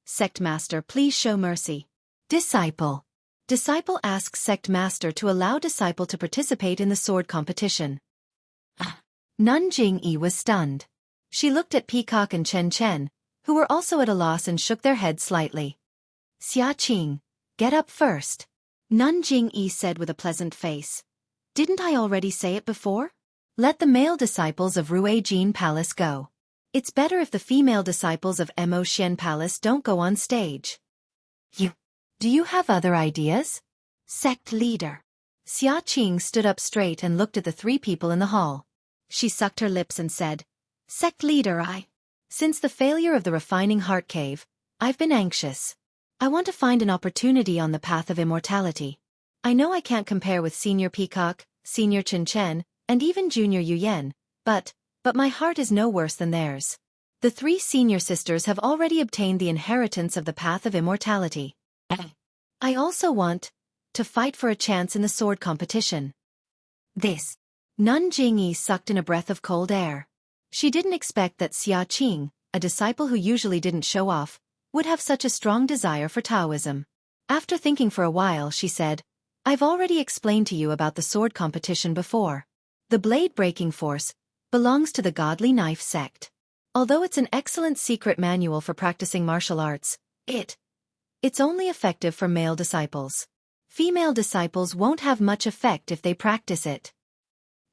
S1: Sect Master, please show mercy. Disciple. Disciple asks Sect Master to allow Disciple to participate in the sword competition. Nanjing was stunned. She looked at Peacock and Chen, who were also at a loss and shook their heads slightly. Xiaqing, get up first. Nanjing said with a pleasant face. Didn't I already say it before? Let the male disciples of Ruijin Palace go. It's better if the female disciples of Mo Xian Palace don't go on stage. Do you have other ideas? Sect leader. Xiaqing stood up straight and looked at the three people in the hall. She sucked her lips and said, Sect leader, since the failure of the refining heart cave, I've been anxious. I want to find an opportunity on the path of immortality. I know I can't compare with Senior Peacock, Senior Chen, and even Junior Yuyen, but my heart is no worse than theirs. The three senior sisters have already obtained the inheritance of the path of immortality. I also want to fight for a chance in the sword competition. This. Nanjing sucked in a breath of cold air. She didn't expect that Xiaqing, a disciple who usually didn't show off, would have such a strong desire for Taoism. After thinking for a while, she said, I've already explained to you about the sword competition before. The blade-breaking force belongs to the Godly Knife sect. Although it's an excellent secret manual for practicing martial arts, it's only effective for male disciples. Female disciples won't have much effect if they practice it.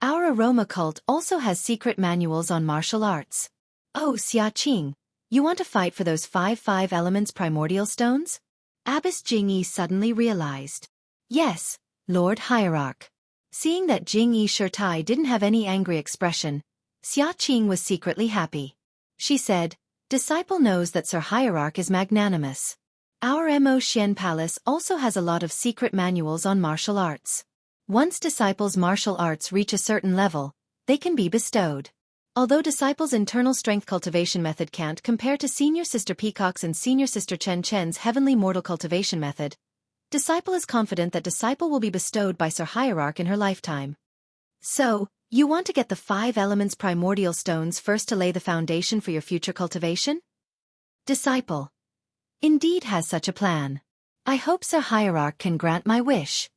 S1: Our aroma cult also has secret manuals on martial arts. Oh, Xiaqing, you want to fight for those 5 elements primordial stones? Abbess Jing suddenly realized. Yes, Lord Hierarch. Seeing that Jing Shirtai didn't have any angry expression, Xiaqing was secretly happy. She said, Disciple knows that Sir Hierarch is magnanimous. Our Mo Xian Palace also has a lot of secret manuals on martial arts. Once disciples' martial arts reach a certain level, they can be bestowed. Although disciples' internal strength cultivation method can't compare to Senior Sister Peacock's and Senior Sister Chen's heavenly mortal cultivation method, Disciple is confident that Disciple will be bestowed by Sir Hierarch in her lifetime. So, you want to get the 5 elements primordial stones first to lay the foundation for your future cultivation? Disciple indeed has such a plan. I hope Sir Hierarch can grant my wish.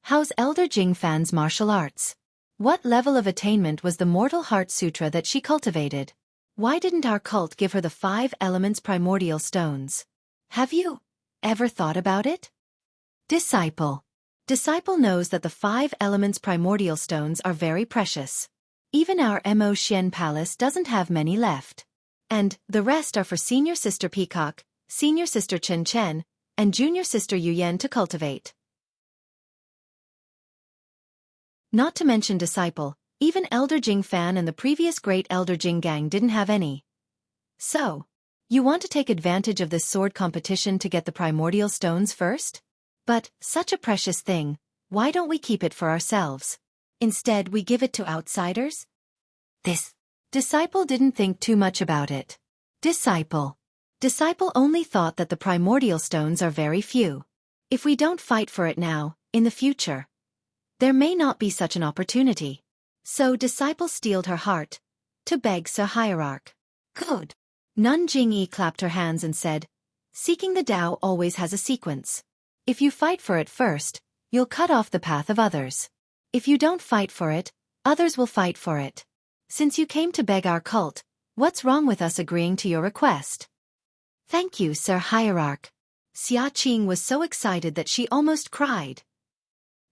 S1: How's Elder Jing Fan's martial arts? What level of attainment was the Mortal Heart Sutra that she cultivated? Why didn't our cult give her the 5 elements primordial stones? Have you ever thought about it? Disciple knows that the 5 elements primordial stones are very precious. Even our Mo Xian Palace doesn't have many left. And the rest are for Senior Sister Peacock, Senior Sister Chen, and Junior Sister Yuyen to cultivate. Not to mention Disciple, even Elder Jing Fan and the previous Great Elder Jing Gang didn't have any. So, You want to take advantage of this sword competition to get the primordial stones first? But, such a precious thing, why don't we keep it for ourselves? Instead, we give it to outsiders? This disciple didn't think too much about it. Disciple only thought that the primordial stones are very few. If we don't fight for it now, in the future, there may not be such an opportunity. So disciple steeled her heart to beg Sir Hierarch. Good. Nun Jingyi clapped her hands and said, seeking the Tao always has a sequence. If you fight for it first, you'll cut off the path of others. If you don't fight for it, others will fight for it. Since you came to beg our cult, what's wrong with us agreeing to your request? Thank you, Sir Hierarch. Xianxia was so excited that she almost cried.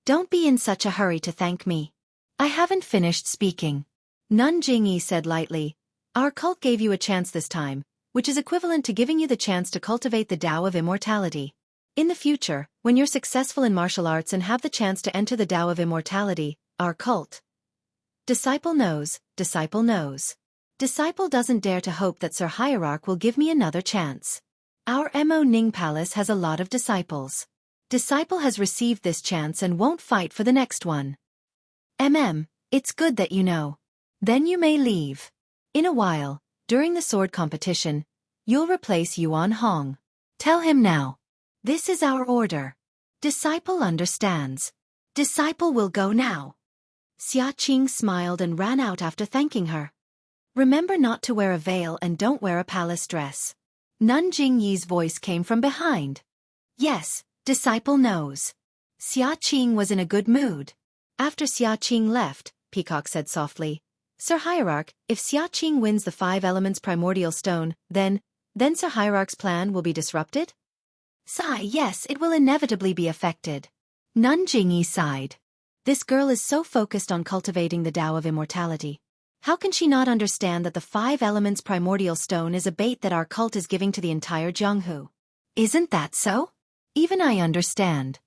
S1: Don't be in such a hurry to thank me. I haven't finished speaking. Nun Jingyi said lightly, our cult gave you a chance this time, which is equivalent to giving you the chance to cultivate the Tao of immortality. In the future, when you're successful in martial arts and have the chance to enter the Tao of immortality, our cult. Disciple knows. Disciple doesn't dare to hope that Sir Hierarch will give me another chance. Our Mo Ning Palace has a lot of disciples. Disciple has received this chance and won't fight for the next one. It's good that you know. Then you may leave. In a while, during the sword competition, you'll replace Yuan Hong. Tell him now. This is our order. Disciple understands. Disciple will go now. Xianxia smiled and ran out after thanking her. Remember not to wear a veil and don't wear a palace dress. Nun Jingyi's voice came from behind. Yes, disciple knows. Xianxia was in a good mood. After Xianxia left, Peacock said softly, Sir Hierarch, if Xianxia wins the 5 elements primordial stone, then Sir Hierarch's plan will be disrupted? Sigh, yes, it will inevitably be affected. Nun Jingyi sighed. This girl is so focused on cultivating the Tao of immortality. How can she not understand that the 5 elements primordial stone is a bait that our cult is giving to the entire Jianghu? Isn't that so? Even I understand.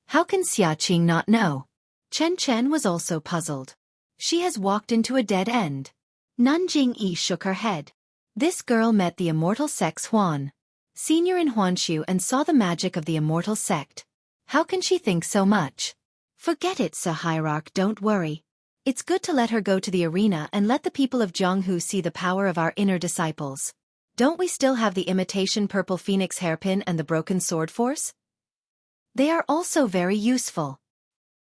S1: How can Xianxia not know? Chen was also puzzled. She has walked into a dead end. Nun Jingyi shook her head. This girl met the immortal sect's Huan Senior in Huanshu and saw the magic of the immortal sect. How can she think so much? Forget it, Sir Hierarch, don't worry. It's good to let her go to the arena and let the people of Jianghu see the power of our inner disciples. Don't we still have the imitation purple phoenix hairpin and the broken sword force? They are also very useful.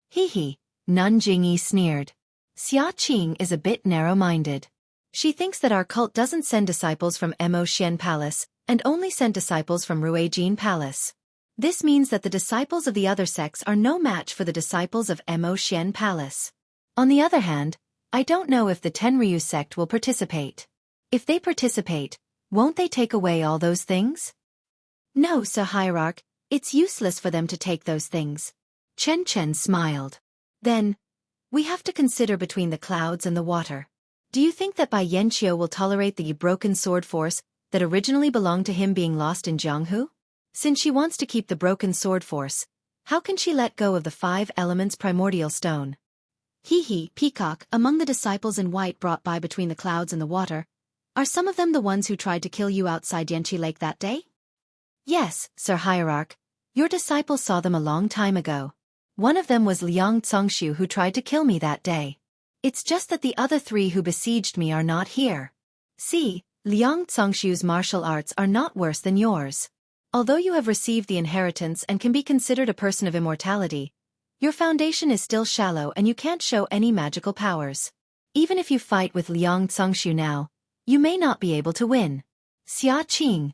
S1: Hee, Nun Jingyi sneered. Xianxia is a bit narrow-minded. She thinks that our cult doesn't send disciples from Mo Xian Palace, and only sent disciples from Ruijin Palace. This means that the disciples of the other sects are no match for the disciples of Mo Xian Palace. On the other hand, I don't know if the Tenryu sect will participate. If they participate, won't they take away all those things? No, Sir Hierarch, it's useless for them to take those things. Chen smiled. Then, we have to consider between the clouds and the water. Do you think that Bai Yanqiu will tolerate the broken sword force that originally belonged to him being lost in Jianghu? Since she wants to keep the broken sword force, how can she let go of the 5 elements primordial stone? Peacock, among the disciples in white brought by between the clouds and the water, are some of them the ones who tried to kill you outside Yanqi Lake that day? Yes, Sir Hierarch. Your disciple saw them a long time ago. One of them was Liang Congshu who tried to kill me that day. It's just that the other 3 who besieged me are not here. See, Liang Congshu's martial arts are not worse than yours. Although you have received the inheritance and can be considered a person of immortality, your foundation is still shallow and you can't show any magical powers. Even if you fight with Liang Congshu now, you may not be able to win. Xianxia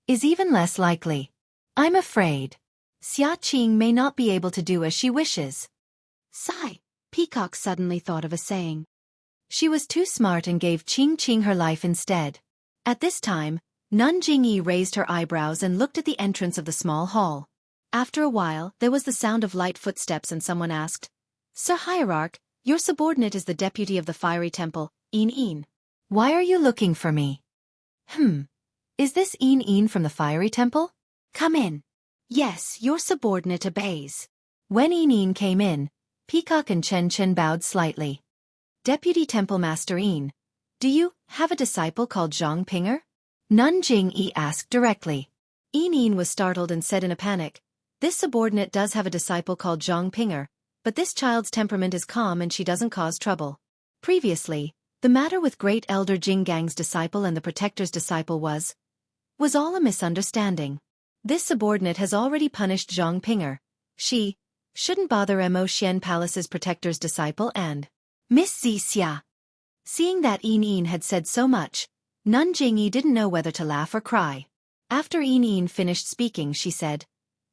S1: is even less likely. I'm afraid Xianxia may not be able to do as she wishes. Sigh. Peacock suddenly thought of a saying. She was too smart and gave Qing her life instead. At this time, Nun Jingyi raised her eyebrows and looked at the entrance of the small hall. After a while, there was the sound of light footsteps and someone asked, Sir Hierarch, your subordinate is the deputy of the fiery temple, Yin. Why are you looking for me? Is this Yin from the fiery temple? Come in. Yes, your subordinate obeys. When Yin came in, Peacock and Chen bowed slightly. Deputy Temple Master Yin, do you have a disciple called Zhang Pinger? Nun Jingyi asked directly. Yin was startled and said in a panic, this subordinate does have a disciple called Zhang Pinger, but this child's temperament is calm and she doesn't cause trouble. Previously, the matter with Great Elder Jinggang's disciple and the Protector's disciple was all a misunderstanding. This subordinate has already punished Zhang Pinger. She shouldn't bother Mo Xian Palace's Protector's disciple and Miss Xianxia. Seeing that Yin had said so much, Nun Jingyi didn't know whether to laugh or cry. After Yin finished speaking, she said,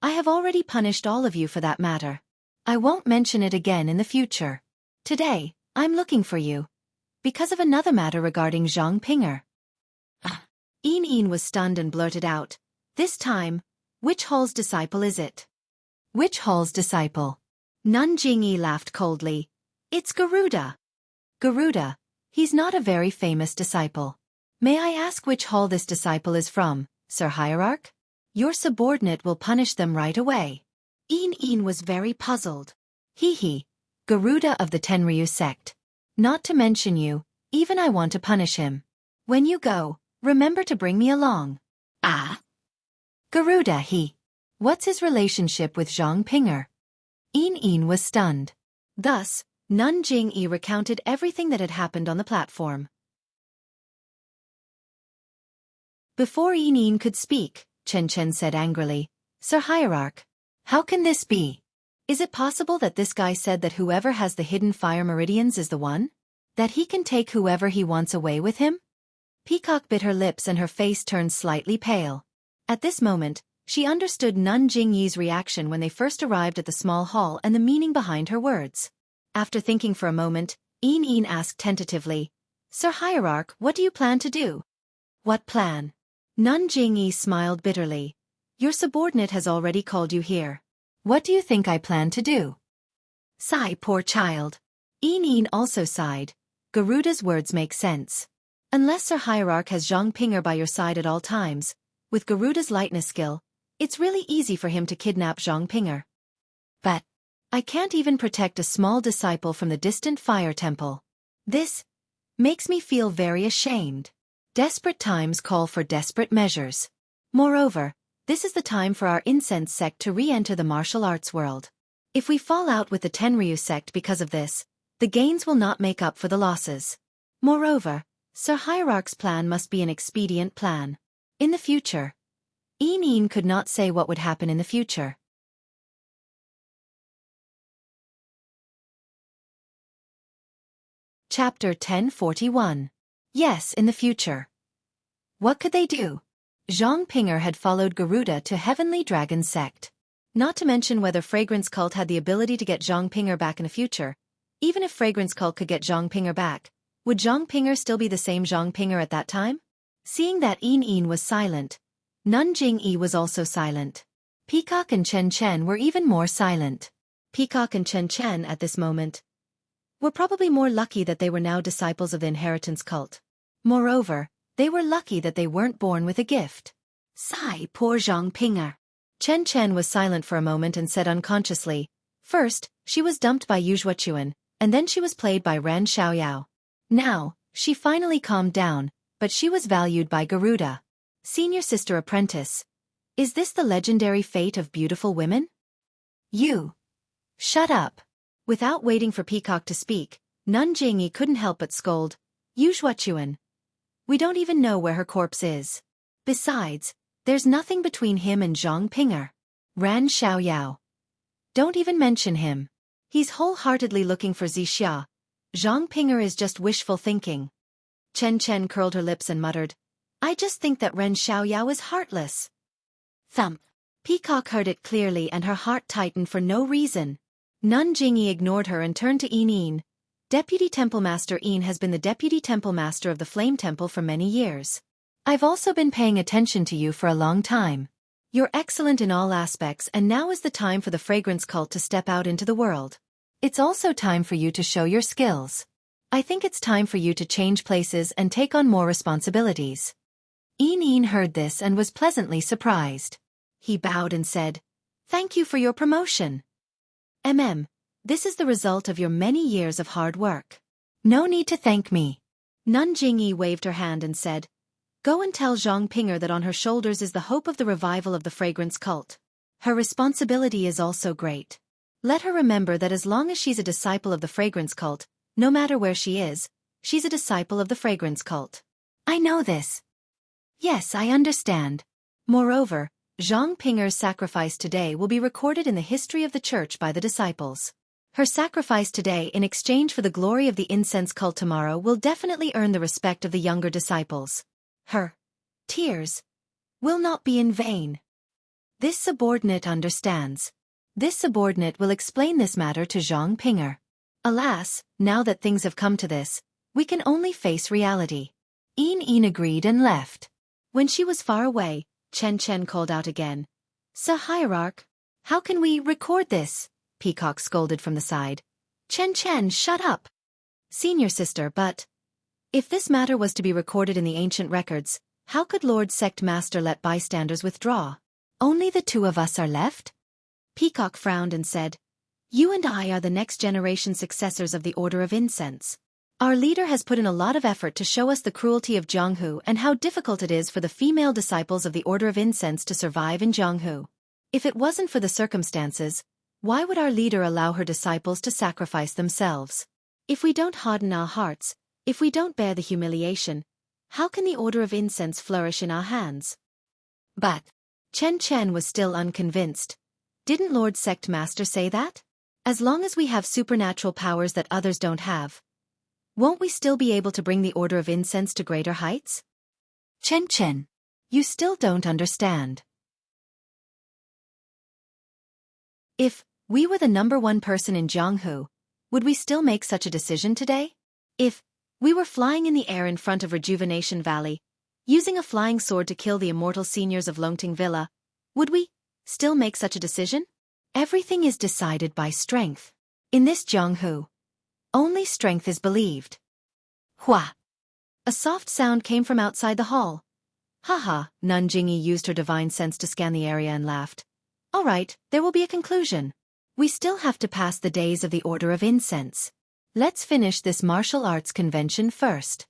S1: I have already punished all of you for that matter. I won't mention it again in the future. Today, I'm looking for you because of another matter regarding Zhang Pinger. Yin was stunned and blurted out, this time, which Hall's disciple is it? Which Hall's disciple? Nun Jingyi laughed coldly. It's Garuda. Garuda, he's not a very famous disciple. May I ask which Hall this disciple is from, Sir Hierarch? Your subordinate will punish them right away. Yin was very puzzled. He, Garuda of the Tenryu sect. Not to mention you, even I want to punish him. When you go, remember to bring me along. Ah. Garuda what's his relationship with Zhang Pinger? Yin was stunned. Thus, Nun Jingyi recounted everything that had happened on the platform. Before Yin could speak, Chen said angrily, Sir Hierarch, how can this be? Is it possible that this guy said that whoever has the hidden fire meridians is the one? That he can take whoever he wants away with him? Peacock bit her lips and her face turned slightly pale. At this moment, she understood Nun Jingyi's reaction when they first arrived at the small hall and the meaning behind her words. After thinking for a moment, Yin asked tentatively, Sir Hierarch, what do you plan to do? What plan? Nun Jingyi smiled bitterly. Your subordinate has already called you here. What do you think I plan to do? Sigh, poor child. Yin also sighed. Garuda's words make sense. Unless Sir Hierarch has Zhang Pinger by your side at all times, with Garuda's lightness skill, it's really easy for him to kidnap Zhang Pinger. But I can't even protect a small disciple from the distant fire temple. This makes me feel very ashamed. Desperate times call for desperate measures. Moreover, this is the time for our incense sect to re-enter the martial arts world. If we fall out with the Tenryu sect because of this, the gains will not make up for the losses. Moreover, Sir Hierarch's plan must be an expedient plan. In the future. Yin could not say what would happen in the future. Chapter 1041. Yes, in the future. What could they do? Zhang Pinger had followed Garuda to Heavenly Dragon Sect. Not to mention whether Fragrance Cult had the ability to get Zhang Pinger back in the future. Even if Fragrance Cult could get Zhang Pinger back, would Zhang Pinger still be the same Zhang Pinger at that time? Seeing that Yin was silent, Nun Jingyi was also silent. Peacock and Chen were even more silent. Peacock and Chen at this moment were probably more lucky that they were now disciples of the inheritance cult. Moreover, they were lucky that they weren't born with a gift. Sigh, poor Zhang Pinger. Chen was silent for a moment and said unconsciously, first, she was dumped by Wuxia, and then she was played by Ran Xiaoyao. Now, she finally calmed down, but she was valued by Garuda. Senior sister apprentice. Is this the legendary fate of beautiful women? You. Shut up. Without waiting for Peacock to speak, Nun Jingyi couldn't help but scold, Wuxia. We don't even know where her corpse is. Besides, there's nothing between him and Zhang Pinger. Ran Xiaoyao. Don't even mention him. He's wholeheartedly looking for Xianxia. Zhang Pinger is just wishful thinking. Chen curled her lips and muttered, I just think that Ren Xiaoyao is heartless. Thump. Peacock heard it clearly and her heart tightened for no reason. Nun Jingyi ignored her and turned to Yin. Deputy Temple Master Yin has been the Deputy Temple Master of the Flame Temple for many years. I've also been paying attention to you for a long time. You're excellent in all aspects and now is the time for the Fragrance Cult to step out into the world. It's also time for you to show your skills. I think it's time for you to change places and take on more responsibilities. Yin heard this and was pleasantly surprised. He bowed and said, Thank you for your promotion. This is the result of your many years of hard work. No need to thank me. Nun Jingyi waved her hand and said, "Go and tell Zhang Pinger that on her shoulders is the hope of the revival of the fragrance cult. Her responsibility is also great. Let her remember that as long as she's a disciple of the fragrance cult, no matter where she is, she's a disciple of the fragrance cult." "I know this. Yes, I understand." Moreover, Zhang Pinger's sacrifice today will be recorded in the history of the church by the disciples. Her sacrifice today in exchange for the glory of the incense cult tomorrow will definitely earn the respect of the younger disciples. Her tears will not be in vain. This subordinate understands. This subordinate will explain this matter to Zhang Pinger. Alas, now that things have come to this, we can only face reality. Yin agreed and left. When she was far away, Chen Chen called out again. "Hierarch, how can we record this?" Peacock scolded from the side. "Chen Chen, shut up." "Senior sister, but if this matter was to be recorded in the ancient records, how could Lord Sect Master let bystanders withdraw? Only the two of us are left?" Peacock frowned and said, "You and I are the next generation successors of the Order of Incense. Our leader has put in a lot of effort to show us the cruelty of Jianghu and how difficult it is for the female disciples of the Order of Incense to survive in Jianghu. If it wasn't for the circumstances, why would our leader allow her disciples to sacrifice themselves? If we don't harden our hearts, if we don't bear the humiliation, how can the Order of Incense flourish in our hands?" But Chen Chen was still unconvinced. Didn't Lord Sect Master say that? As long as we have supernatural powers that others don't have, won't we still be able to bring the Order of Incense to greater heights? Chen Chen, you still don't understand. If we were the #1 person in Jianghu, would we still make such a decision today? If we were flying in the air in front of Rejuvenation Valley, using a flying sword to kill the immortal seniors of Longting Villa, would we still make such a decision? Everything is decided by strength. In this Jianghu, only strength is believed. Hua! A soft sound came from outside the hall. Haha, Nun Jingyi used her divine sense to scan the area and laughed. All right, there will be a conclusion. We still have to pass the days of the Order of Incense. Let's finish this martial arts convention first.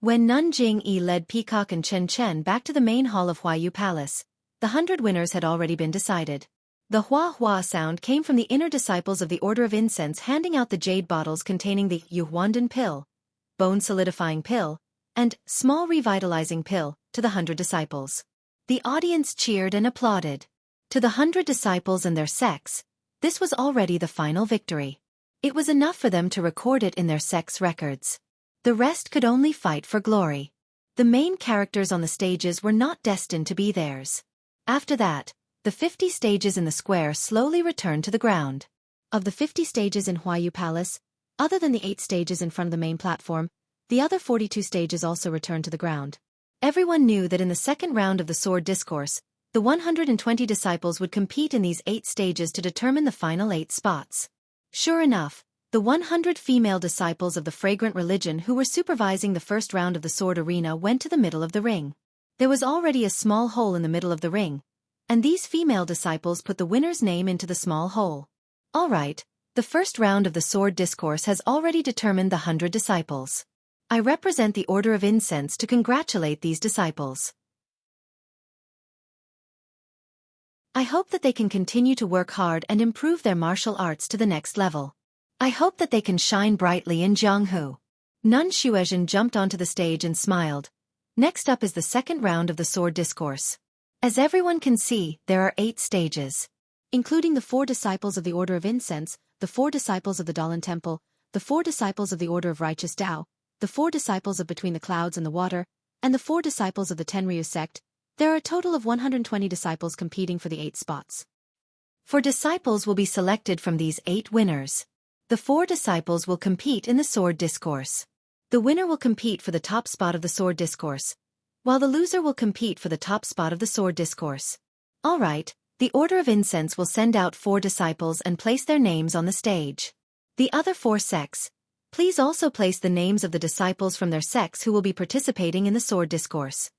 S1: When Nun Jingyi led Peacock and Chen Chen back to the main hall of Huayu Palace, the 100 winners had already been decided. The hua-hua sound came from the inner disciples of the Order of Incense handing out the jade bottles containing the Yuhuandan pill, bone-solidifying pill, and small revitalizing pill to the 100 disciples. The audience cheered and applauded. To the 100 disciples and their sects, this was already the final victory. It was enough for them to record it in their sects' records. The rest could only fight for glory. The main characters on the stages were not destined to be theirs. After that, the 50 stages in the square slowly returned to the ground. Of the 50 stages in Huayu Palace, other than the 8 stages in front of the main platform, the other 42 stages also returned to the ground. Everyone knew that in the second round of the sword discourse, the 120 disciples would compete in these 8 stages to determine the final 8 spots. Sure enough, the 100 female disciples of the fragrant religion who were supervising the first round of the sword arena went to the middle of the ring. There was already a small hole in the middle of the ring, and these female disciples put the winner's name into the small hole. All right, the first round of the sword discourse has already determined the 100 disciples. I represent the Order of Incense to congratulate these disciples. I hope that they can continue to work hard and improve their martial arts to the next level. I hope that they can shine brightly in Jianghu. Nun Xuezhen jumped onto the stage and smiled. Next up is the second round of the sword discourse. As everyone can see, there are 8 stages, including the 4 disciples of the Order of Incense, the 4 disciples of the Dalan Temple, the 4 disciples of the Order of Righteous Tao, the 4 disciples of Between the Clouds and the Water, and the 4 disciples of the Tenryu sect. There are a total of 120 disciples competing for the 8 spots. 4 disciples will be selected from these 8 winners. The 4 disciples will compete in the sword discourse. The winner will compete for the top spot of the sword discourse, while the loser will compete for the top spot of the sword discourse. All right, the Order of Incense will send out 4 disciples and place their names on the stage. The other 4 sects, please also place the names of the disciples from their sects who will be participating in the sword discourse.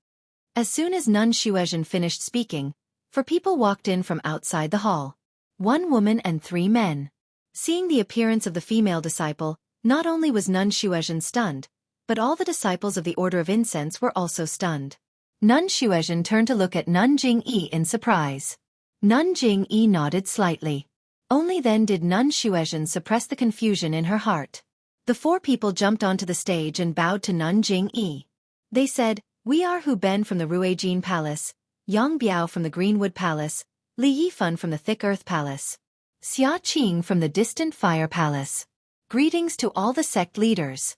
S1: As soon as Nun Xuezhen finished speaking, 4 people walked in from outside the hall. 1 woman and 3 men. Seeing the appearance of the female disciple, not only was Nun Xuezhen stunned, but all the disciples of the Order of Incense were also stunned. Nun Xuezhen turned to look at Nun Jingyi in surprise. Nun Jingyi nodded slightly. Only then did Nun Xuezhen suppress the confusion in her heart. The four people jumped onto the stage and bowed to Nun Jingyi. They said, "We are Hu Ben from the Ruijin Palace, Yang Biao from the Greenwood Palace, Li Yifan from the Thick Earth Palace, Xia Qing from the Distant Fire Palace. Greetings to all the sect leaders."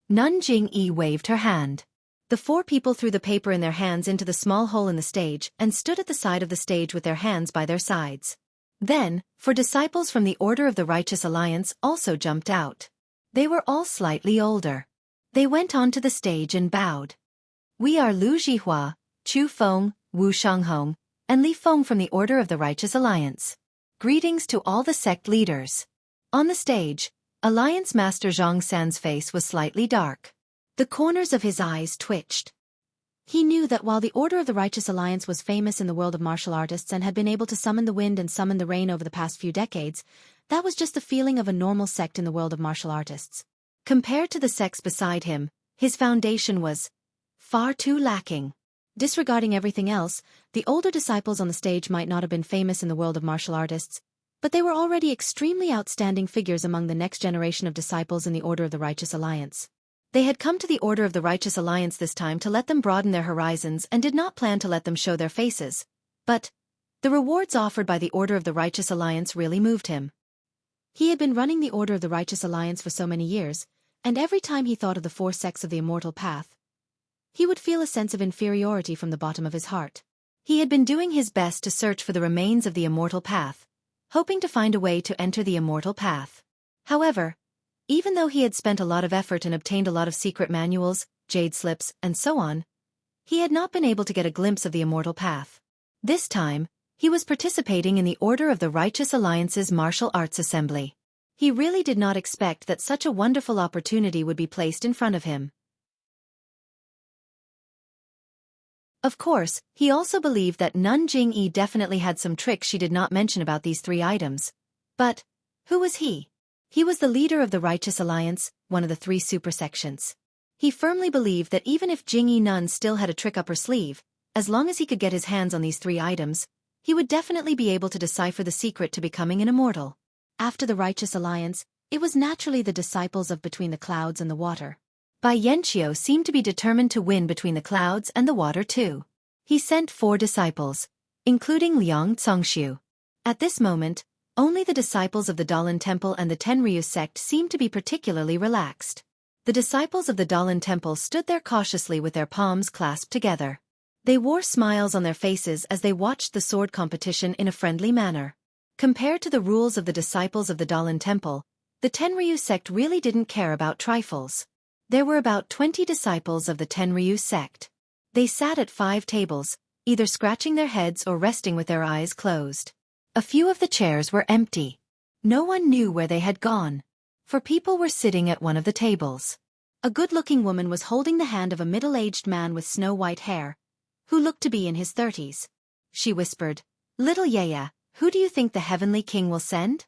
S1: Nun Jingyi waved her hand. The four people threw the paper in their hands into the small hole in the stage and stood at the side of the stage with their hands by their sides. Then, four disciples from the Order of the Righteous Alliance also jumped out. They were all slightly older. They went onto the stage and bowed. "We are Lu Zhihua, Chu Feng, Wu Shanghong, and Li Feng from the Order of the Righteous Alliance. Greetings to all the sect leaders." On the stage, Alliance Master Zhang San's face was slightly dark. The corners of his eyes twitched. He knew that while the Order of the Righteous Alliance was famous in the world of martial artists and had been able to summon the wind and summon the rain over the past few decades, that was just the feeling of a normal sect in the world of martial artists. Compared to the sects beside him, his foundation was far too lacking. Disregarding everything else, the older disciples on the stage might not have been famous in the world of martial artists, but they were already extremely outstanding figures among the next generation of disciples in the Order of the Righteous Alliance. They had come to the Order of the Righteous Alliance this time to let them broaden their horizons and did not plan to let them show their faces. But the rewards offered by the Order of the Righteous Alliance really moved him. He had been running the Order of the Righteous Alliance for so many years, and every time he thought of the four sects of the Immortal Path, he would feel a sense of inferiority from the bottom of his heart. He had been doing his best to search for the remains of the Immortal Path, hoping to find a way to enter the Immortal Path. However, even though he had spent a lot of effort and obtained a lot of secret manuals, jade slips, and so on, he had not been able to get a glimpse of the Immortal Path. This time, he was participating in the Order of the Righteous Alliance's Martial Arts Assembly. He really did not expect that such a wonderful opportunity would be placed in front of him. Of course, he also believed that Nun Jingyi definitely had some tricks she did not mention about these three items. But who was he? He was the leader of the Righteous Alliance, one of the three supersections. He firmly believed that even if Jingyi Nun still had a trick up her sleeve, as long as he could get his hands on these three items, he would definitely be able to decipher the secret to becoming an immortal. After the Righteous Alliance, it was naturally the disciples of Between the Clouds and the Water. Bai Yanqiu seemed to be determined to win between the clouds and the water too. He sent 4 disciples, including Liang Zongxiu. At this moment, only the disciples of the Dalan Temple and the Tenryu sect seemed to be particularly relaxed. The disciples of the Dalan Temple stood there cautiously with their palms clasped together. They wore smiles on their faces as they watched the sword competition in a friendly manner. Compared to the rules of the disciples of the Dalan Temple, the Tenryu sect really didn't care about trifles. There were about 20 disciples of the Tenryu sect. They sat at 5 tables, either scratching their heads or resting with their eyes closed. A few of the chairs were empty. No one knew where they had gone. For people were sitting at one of the tables. A good-looking woman was holding the hand of a middle-aged man with snow-white hair, who looked to be in his 30s. She whispered, "Little Yaya, who do you think the Heavenly King will send?"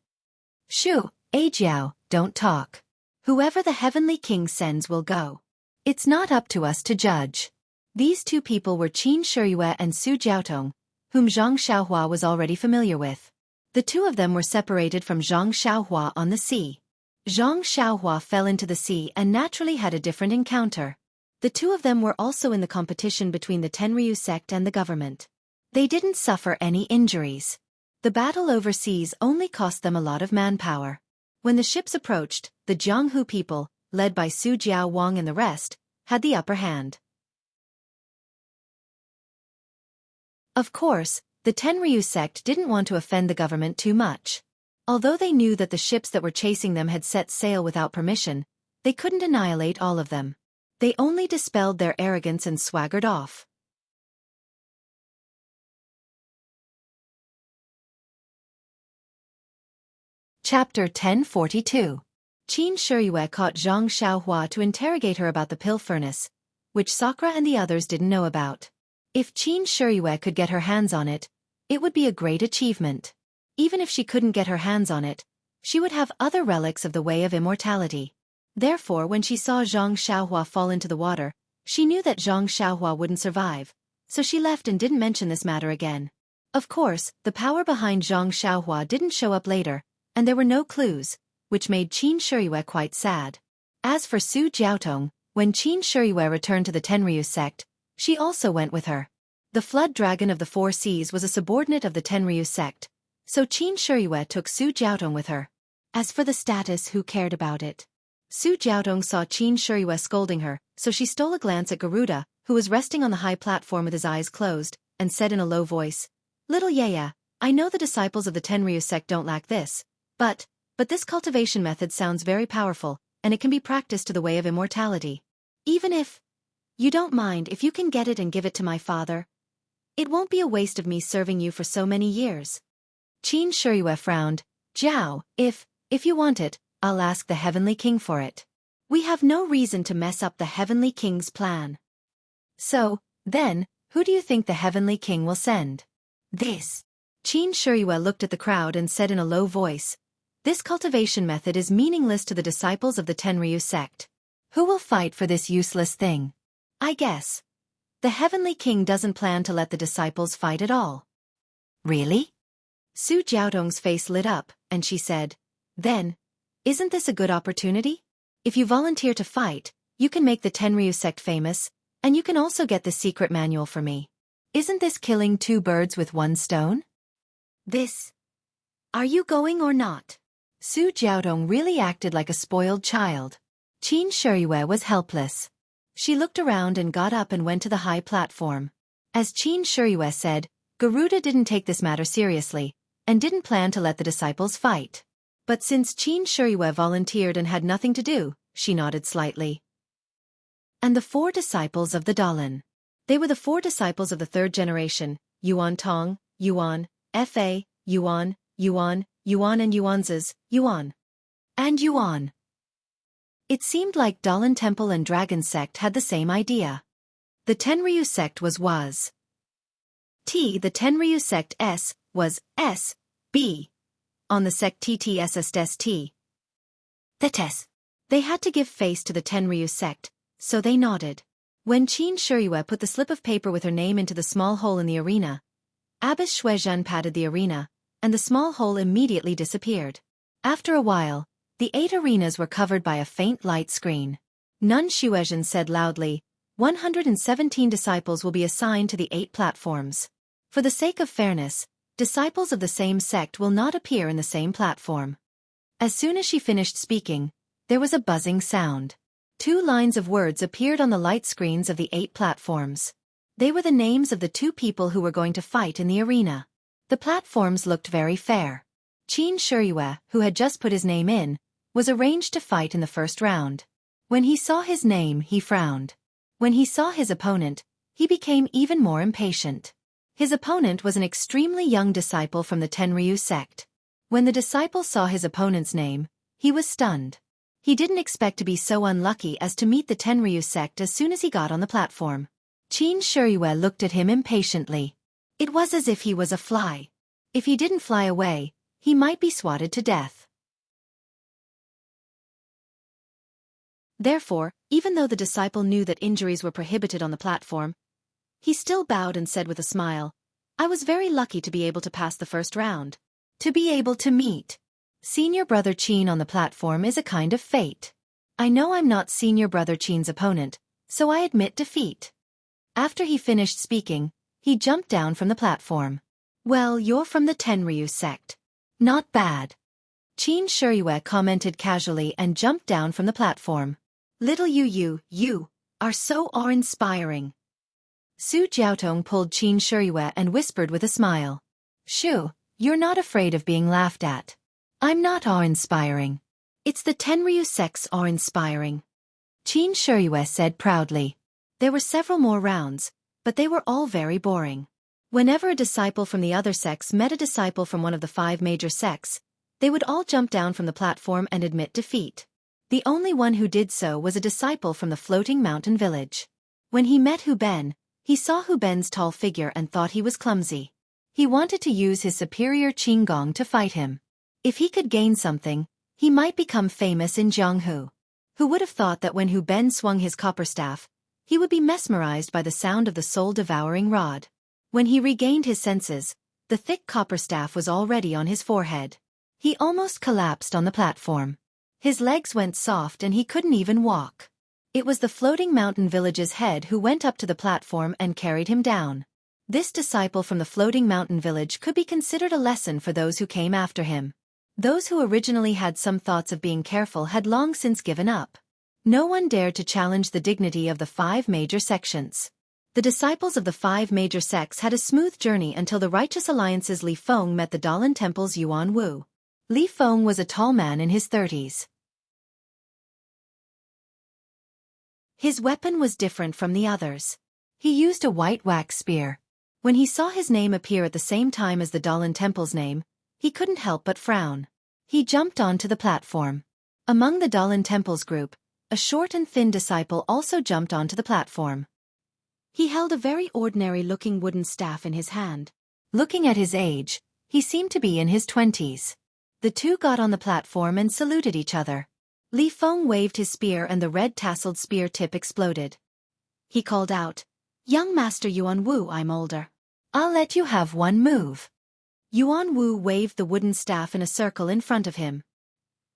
S1: "Shoo, Ajiao, don't talk. Whoever the Heavenly King sends will go. It's not up to us to judge." These 2 people were Qin Shiyue and Su Jiaotong, whom Zhang Xiaohua was already familiar with. The 2 of them were separated from Zhang Xiaohua on the sea. Zhang Xiaohua fell into the sea and naturally had a different encounter. The 2 of them were also in the competition between the Tenryu sect and the government. They didn't suffer any injuries. The battle overseas only cost them a lot of manpower. When the ships approached, the Jianghu people, led by Su Jiao Wang and the rest, had the upper hand. Of course, the Tenryu sect didn't want to offend the government too much. Although they knew that the ships that were chasing them had set sail without permission, they couldn't annihilate all of them. They only dispelled their arrogance and swaggered off. Chapter 1042. Qin Shiyue caught Zhang Xiaohua to interrogate her about the pill furnace, which Sakura and the others didn't know about. If Qin Shiyue could get her hands on it, it would be a great achievement. Even if she couldn't get her hands on it, she would have other relics of the way of immortality. Therefore, when she saw Zhang Xiaohua fall into the water, she knew that Zhang Xiaohua wouldn't survive, so she left and didn't mention this matter again. Of course, the power behind Zhang Xiaohua didn't show up later, and there were no clues, which made Qin Shiyue quite sad. As for Su Jiaotong, when Qin Shiyue returned to the Tenryu sect, she also went with her. The Flood Dragon of the Four Seas was a subordinate of the Tenryu sect, so Qin Shiyue took Su Jiaotong with her. As for the status, who cared about it? Su Jiaotong saw Qin Shiyue scolding her, so she stole a glance at Garuda, who was resting on the high platform with his eyes closed, and said in a low voice, "Little Yaya, I know the disciples of the Tenryu sect don't lack this, but this cultivation method sounds very powerful, and it can be practiced to the way of immortality. Even if you don't mind if you can get it and give it to my father, it won't be a waste of me serving you for so many years." Qin Shiyue frowned. "Jiao, if you want it, I'll ask the Heavenly King for it. We have no reason to mess up the Heavenly King's plan." "So, then, who do you think the Heavenly King will send?" "This." Qin Shiyue looked at the crowd and said in a low voice, "This cultivation method is meaningless to the disciples of the Tenryu sect. Who will fight for this useless thing? I guess the Heavenly King doesn't plan to let the disciples fight at all." "Really?" Su Jiaotong's face lit up, and she said, "Then, isn't this a good opportunity? If you volunteer to fight, you can make the Tenryu sect famous, and you can also get the secret manual for me. Isn't this killing two birds with one stone?" "This. Are you going or not?" Su Jiaotong really acted like a spoiled child. Qin Shiyue was helpless. She looked around and got up and went to the high platform. As Qin Shiyue said, Garuda didn't take this matter seriously, and didn't plan to let the disciples fight. But since Qin Shiyue volunteered and had nothing to do, she nodded slightly. And the four disciples of the Dalan. They were the four disciples of the third generation, Yuan Tong, Yuan, Fa, Yuan, Yuan, Yuan and Yuanzas, Yuan. And Yuan. It seemed like Dalan Temple and Dragon Sect had the same idea. The Tenryu sect was T. The Tenryu sect S was S, B. On the sect TTSST. That S. They had to give face to the Tenryu sect, so they nodded. When Qin Shiyue put the slip of paper with her name into the small hole in the arena, Abbess Shuizhen patted the arena, and the small hole immediately disappeared. After a while, the 8 arenas were covered by a faint light screen. Nun Shuizhen said loudly, 117 disciples will be assigned to the 8 platforms. For the sake of fairness, disciples of the same sect will not appear in the same platform. As soon as she finished speaking, there was a buzzing sound. 2 lines of words appeared on the light screens of the 8 platforms. They were the names of the 2 people who were going to fight in the arena. The platforms looked very fair. Qin Shiyue, who had just put his name in, was arranged to fight in the first round. When he saw his name, he frowned. When he saw his opponent, he became even more impatient. His opponent was an extremely young disciple from the Tenryu sect. When the disciple saw his opponent's name, he was stunned. He didn't expect to be so unlucky as to meet the Tenryu sect as soon as he got on the platform. Qin Shiyue looked at him impatiently. It was as if he was a fly. If he didn't fly away, he might be swatted to death. Therefore, even though the disciple knew that injuries were prohibited on the platform, he still bowed and said with a smile, "I was very lucky to be able to pass the first round. To be able to meet Senior Brother Qin on the platform is a kind of fate. I know I'm not Senior Brother Qin's opponent, so I admit defeat." After he finished speaking, he jumped down from the platform. "Well, you're from the Tenryu sect. Not bad." Qin Shiyue commented casually and jumped down from the platform. "Little you are so awe-inspiring." Su Jiaotong pulled Qin Shiyue and whispered with a smile. "Shu, you're not afraid of being laughed at. I'm not awe-inspiring. It's the Tenryu sect's awe-inspiring." Qin Shiyue said proudly. There were several more rounds, but they were all very boring. Whenever a disciple from the other sects met a disciple from one of the 5 major sects, they would all jump down from the platform and admit defeat. The only one who did so was a disciple from the floating mountain village. When he met Hu Ben, he saw Hu Ben's tall figure and thought he was clumsy. He wanted to use his superior Qinggong to fight him. If he could gain something, he might become famous in Jianghu. Who would have thought that when Hu Ben swung his copper staff, he would be mesmerized by the sound of the soul-devouring rod. When he regained his senses, the thick copper staff was already on his forehead. He almost collapsed on the platform. His legs went soft and he couldn't even walk. It was the floating mountain village's head who went up to the platform and carried him down. This disciple from the floating mountain village could be considered a lesson for those who came after him. Those who originally had some thoughts of being careful had long since given up. No one dared to challenge the dignity of the 5 major sections. The disciples of the 5 major sects had a smooth journey until the Righteous Alliance's Li Feng met the Dalan Temple's Yuan Wu. Li Feng was a tall man in his 30s. His weapon was different from the others. He used a white wax spear. When he saw his name appear at the same time as the Dalan Temple's name, he couldn't help but frown. He jumped onto the platform. Among the Dalan Temple's group, a short and thin disciple also jumped onto the platform. He held a very ordinary-looking wooden staff in his hand. Looking at his age, he seemed to be in his 20s. The two got on the platform and saluted each other. Li Feng waved his spear and the red-tasseled spear tip exploded. He called out, "Young Master Yuan Wu, I'm older. I'll let you have one move." Yuan Wu waved the wooden staff in a circle in front of him.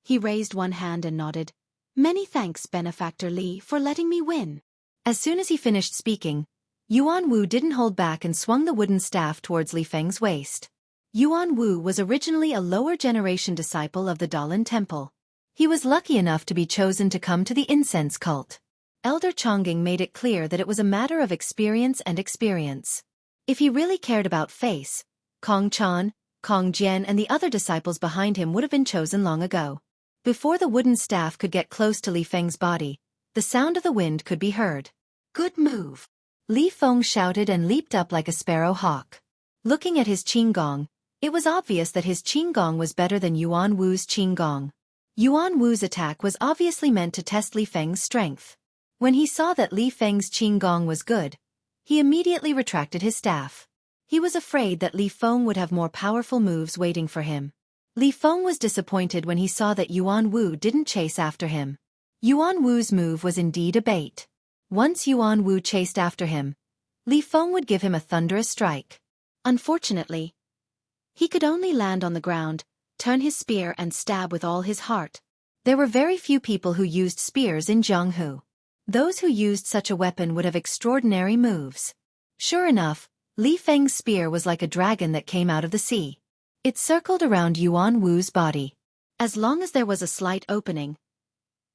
S1: He raised one hand and nodded. "Many thanks, Benefactor Li, for letting me win." As soon as he finished speaking, Yuan Wu didn't hold back and swung the wooden staff towards Li Feng's waist. Yuan Wu was originally a lower-generation disciple of the Dalan Temple. He was lucky enough to be chosen to come to the incense cult. Elder Chongqing made it clear that it was a matter of experience and experience. If he really cared about face, Kong Chan, Kong Jian and the other disciples behind him would have been chosen long ago. Before the wooden staff could get close to Li Feng's body, the sound of the wind could be heard. "Good move!" Li Feng shouted and leaped up like a sparrow hawk. Looking at his qinggong, it was obvious that his qinggong was better than Yuan Wu's qinggong. Yuan Wu's attack was obviously meant to test Li Feng's strength. When he saw that Li Feng's qinggong was good, he immediately retracted his staff. He was afraid that Li Feng would have more powerful moves waiting for him. Li Feng was disappointed when he saw that Yuan Wu didn't chase after him. Yuan Wu's move was indeed a bait. Once Yuan Wu chased after him, Li Feng would give him a thunderous strike. Unfortunately, he could only land on the ground, turn his spear and stab with all his heart. There were very few people who used spears in Jianghu. Those who used such a weapon would have extraordinary moves. Sure enough, Li Feng's spear was like a dragon that came out of the sea. It circled around Yuan Wu's body. As long as there was a slight opening,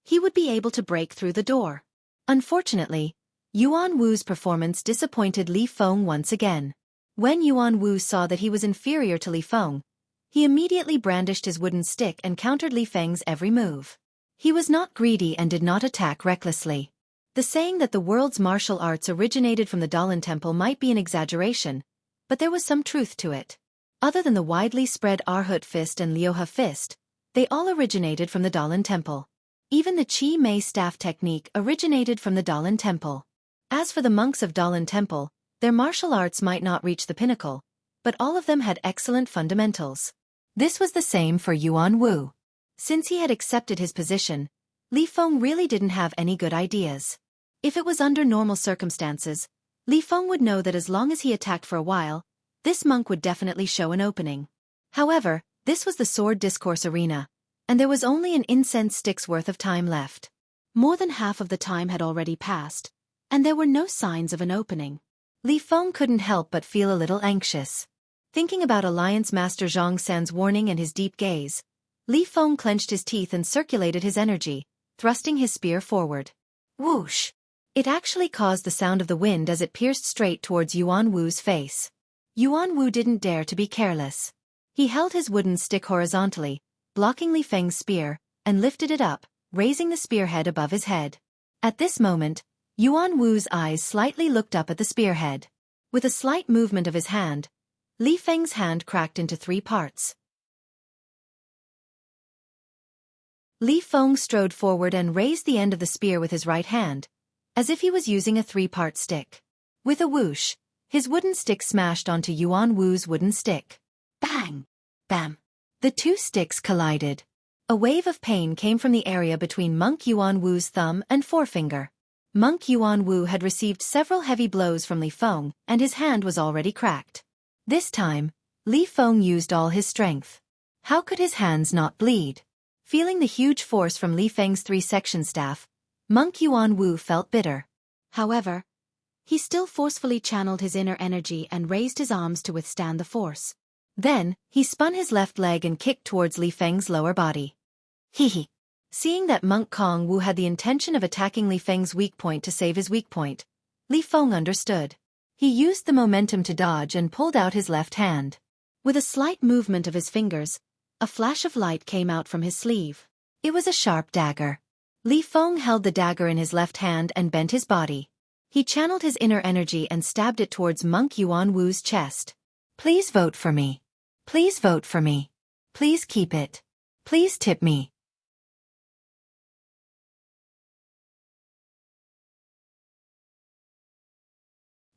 S1: he would be able to break through the door. Unfortunately, Yuan Wu's performance disappointed Li Feng once again. When Yuan Wu saw that he was inferior to Li Feng, he immediately brandished his wooden stick and countered Li Feng's every move. He was not greedy and did not attack recklessly. The saying that the world's martial arts originated from the Dalan Temple might be an exaggeration, but there was some truth to it. Other than the widely spread Arhut fist and Liuha fist, they all originated from the Dalan Temple. Even the Qi Mei staff technique originated from the Dalan Temple. As for the monks of Dalan Temple, their martial arts might not reach the pinnacle, but all of them had excellent fundamentals. This was the same for Yuan Wu. Since he had accepted his position, Li Feng really didn't have any good ideas. If it was under normal circumstances, Li Feng would know that as long as he attacked for a while, this monk would definitely show an opening. However, this was the sword discourse arena, and there was only an incense stick's worth of time left. More than half of the time had already passed, and there were no signs of an opening. Li Feng couldn't help but feel a little anxious. Thinking about Alliance Master Zhang San's warning and his deep gaze, Li Feng clenched his teeth and circulated his energy, thrusting his spear forward. Whoosh! It actually caused the sound of the wind as it pierced straight towards Yuan Wu's face. Yuan Wu didn't dare to be careless. He held his wooden stick horizontally, blocking Li Feng's spear, and lifted it up, raising the spearhead above his head. At this moment, Yuan Wu's eyes slightly looked up at the spearhead. With a slight movement of his hand, Li Feng's hand cracked into 3 parts. Li Feng strode forward and raised the end of the spear with his right hand, as if he was using a 3-part stick. With a whoosh, his wooden stick smashed onto Yuan Wu's wooden stick. Bang! Bam! The 2 sticks collided. A wave of pain came from the area between Monk Yuan Wu's thumb and forefinger. Monk Yuan Wu had received several heavy blows from Li Feng, and his hand was already cracked. This time, Li Feng used all his strength. How could his hands not bleed? Feeling the huge force from Li Feng's three-section staff, Monk Yuan Wu felt bitter. However, he still forcefully channeled his inner energy and raised his arms to withstand the force. Then, he spun his left leg and kicked towards Li Feng's lower body. Hee. Seeing that Monk Kong Wu had the intention of attacking Li Feng's weak point to save his weak point, Li Feng understood. He used the momentum to dodge and pulled out his left hand. With a slight movement of his fingers, a flash of light came out from his sleeve. It was a sharp dagger. Li Feng held the dagger in his left hand and bent his body. He channeled his inner energy and stabbed it towards Monk Yuan Wu's chest. Please vote for me. Please vote for me. Please keep it. Please tip me.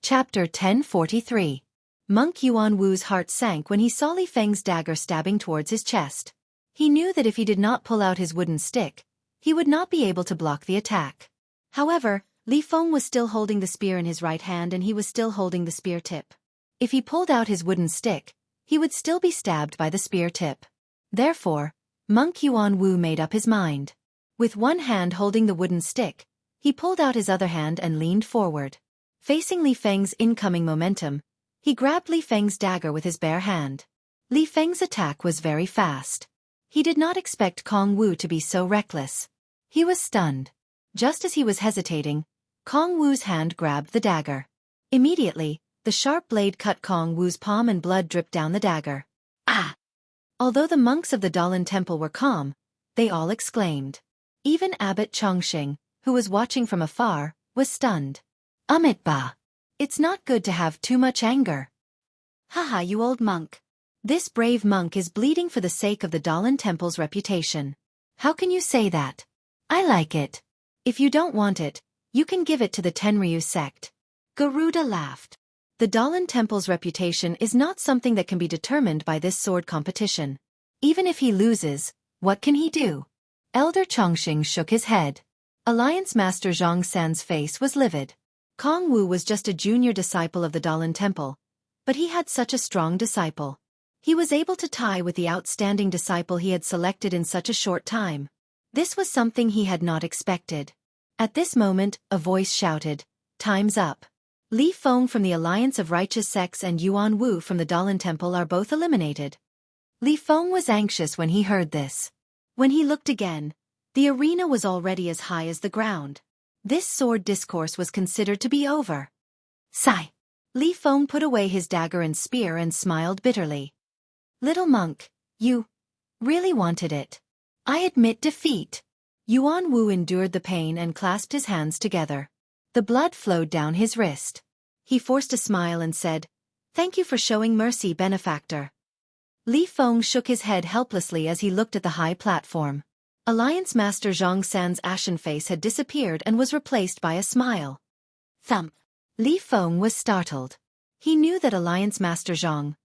S1: Chapter 1043. Monk Yuan Wu's heart sank when he saw Li Feng's dagger stabbing towards his chest. He knew that if he did not pull out his wooden stick, he would not be able to block the attack. However, Li Feng was still holding the spear in his right hand and he was still holding the spear tip. If he pulled out his wooden stick, he would still be stabbed by the spear tip. Therefore, Monk Yuan Wu made up his mind. With one hand holding the wooden stick, he pulled out his other hand and leaned forward. Facing Li Feng's incoming momentum, he grabbed Li Feng's dagger with his bare hand. Li Feng's attack was very fast. He did not expect Kong Wu to be so reckless. He was stunned. Just as he was hesitating, Kong Wu's hand grabbed the dagger. Immediately, the sharp blade cut Kong Wu's palm and blood dripped down the dagger. Ah! Although the monks of the Dalan temple were calm, they all exclaimed. Even Abbot Chongqing, who was watching from afar, was stunned. Ba. It's not good to have too much anger. Haha, you old monk. This brave monk is bleeding for the sake of the Dalan temple's reputation. How can you say that? I like it. If you don't want it, you can give it to the Tenryu sect. Garuda laughed. The Dalan temple's reputation is not something that can be determined by this sword competition. Even if he loses, what can he do? Elder Chongqing shook his head. Alliance Master Zhang San's face was livid. Kong Wu was just a junior disciple of the Dalan temple, but he had such a strong disciple. He was able to tie with the outstanding disciple he had selected in such a short time. This was something he had not expected. At this moment, a voice shouted, "Time's up." Li Feng from the Alliance of Righteous Sects and Yuan Wu from the Dalan temple are both eliminated. Li Feng was anxious when he heard this. When he looked again, the arena was already as high as the ground. This sword discourse was considered to be over. Sigh. Li Feng put away his dagger and spear and smiled bitterly. Little monk, you really wanted it. I admit defeat. Yuan Wu endured the pain and clasped his hands together. The blood flowed down his wrist. He forced a smile and said, "Thank you for showing mercy, benefactor." Li Feng shook his head helplessly as he looked at the high platform. Alliance Master Zhang San's ashen face had disappeared and was replaced by a smile. Thump. Li Feng was startled. He knew that Alliance Master Zhang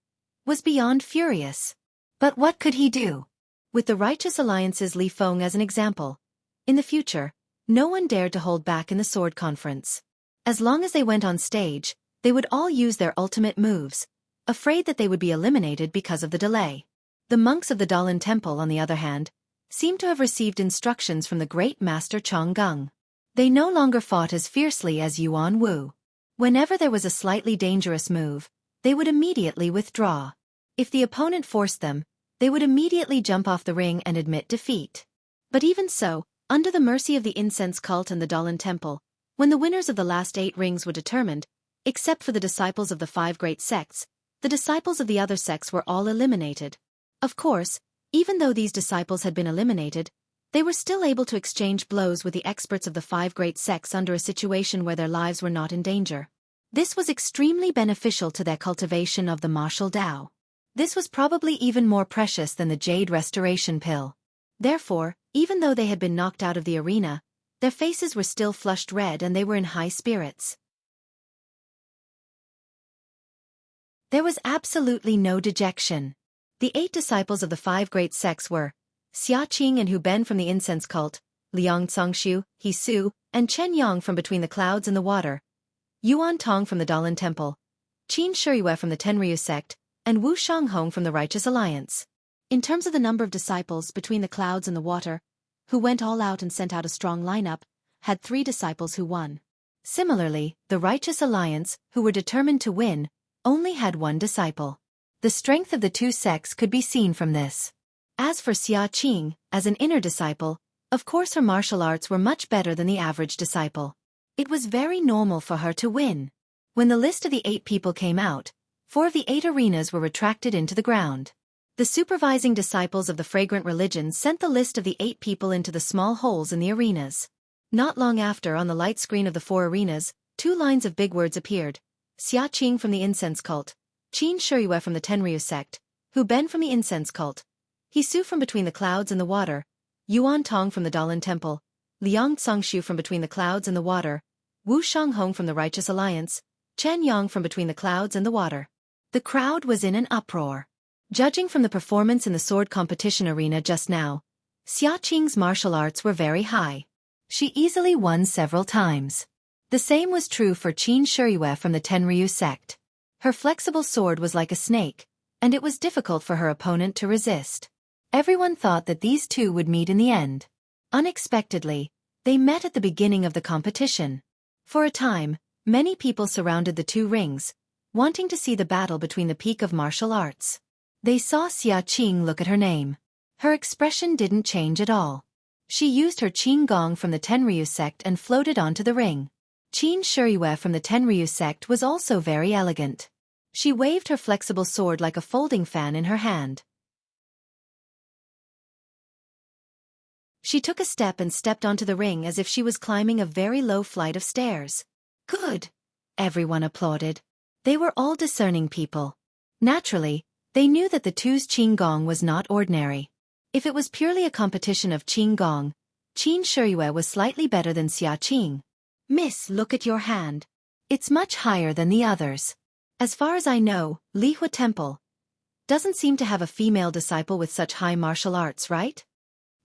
S1: was beyond furious. But what could he do? With the Righteous Alliance's Li Feng as an example, in the future, no one dared to hold back in the sword conference. As long as they went on stage, they would all use their ultimate moves, afraid that they would be eliminated because of the delay. The monks of the Dalan temple, on the other hand, seemed to have received instructions from the great master Chang'eng. They no longer fought as fiercely as Yuan Wu. Whenever there was a slightly dangerous move, they would immediately withdraw. If the opponent forced them, they would immediately jump off the ring and admit defeat. But even so, under the mercy of the incense cult and the Dalan temple, when the winners of the last 8 rings were determined, except for the disciples of the 5 great sects, the disciples of the other sects were all eliminated. Of course, even though these disciples had been eliminated, they were still able to exchange blows with the experts of the 5 great sects under a situation where their lives were not in danger. This was extremely beneficial to their cultivation of the martial Tao. This was probably even more precious than the Jade Restoration Pill. Therefore, even though they had been knocked out of the arena, their faces were still flushed red and they were in high spirits. There was absolutely no dejection. The 8 disciples of the 5 great sects were Xiaqing and Hu Ben from the incense cult, Liang Congxiu, He Su, and Chen Yang from between the clouds and the water, Yuan Tong from the Dalan Temple, Qin Shiyue from the Tenryu sect, and Wu Shanghong from the Righteous Alliance. In terms of the number of disciples between the clouds and the water, who went all out and sent out a strong lineup, had 3 disciples who won. Similarly, the Righteous Alliance, who were determined to win, only had 1 disciple. The strength of the 2 sects could be seen from this. As for Xia Qing, as an inner disciple, of course her martial arts were much better than the average disciple. It was very normal for her to win. When the list of the 8 people came out, 4 of the 8 arenas were retracted into the ground. The supervising disciples of the fragrant religion sent the list of the 8 people into the small holes in the arenas. Not long after, on the light screen of the 4 arenas, 2 lines of big words appeared. Xia Qing from the incense cult, Qin Shiyue from the Tenryu sect, Hu Ben from the incense cult, He Su from between the clouds and the water, Yuan Tong from the Dalan Temple, Liang Congxiu from between the clouds and the water, Wu Shanghong from the Righteous Alliance, Chen Yang from between the clouds and the water. The crowd was in an uproar. Judging from the performance in the sword competition arena just now, Xia Qing's martial arts were very high. She easily won several times. The same was true for Qin Shiyue from the Tenryu sect. Her flexible sword was like a snake, and it was difficult for her opponent to resist. Everyone thought that these 2 would meet in the end. Unexpectedly, they met at the beginning of the competition. For a time, many people surrounded the 2 rings, wanting to see the battle between the peak of martial arts. They saw Xia Qing look at her name. Her expression didn't change at all. She used her Qin Gong from the Tenryu sect and floated onto the ring. Qin Shiyue from the Tenryu sect was also very elegant. She waved her flexible sword like a folding fan in her hand. She took a step and stepped onto the ring as if she was climbing a very low flight of stairs. Good! Everyone applauded. They were all discerning people. Naturally, they knew that the 2's Qin Gong was not ordinary. If it was purely a competition of Qin Gong, Qin Shiyue was slightly better than Xia Qing. Miss, look at your hand. It's much higher than the others. As far as I know, Lihua Temple doesn't seem to have a female disciple with such high martial arts, right?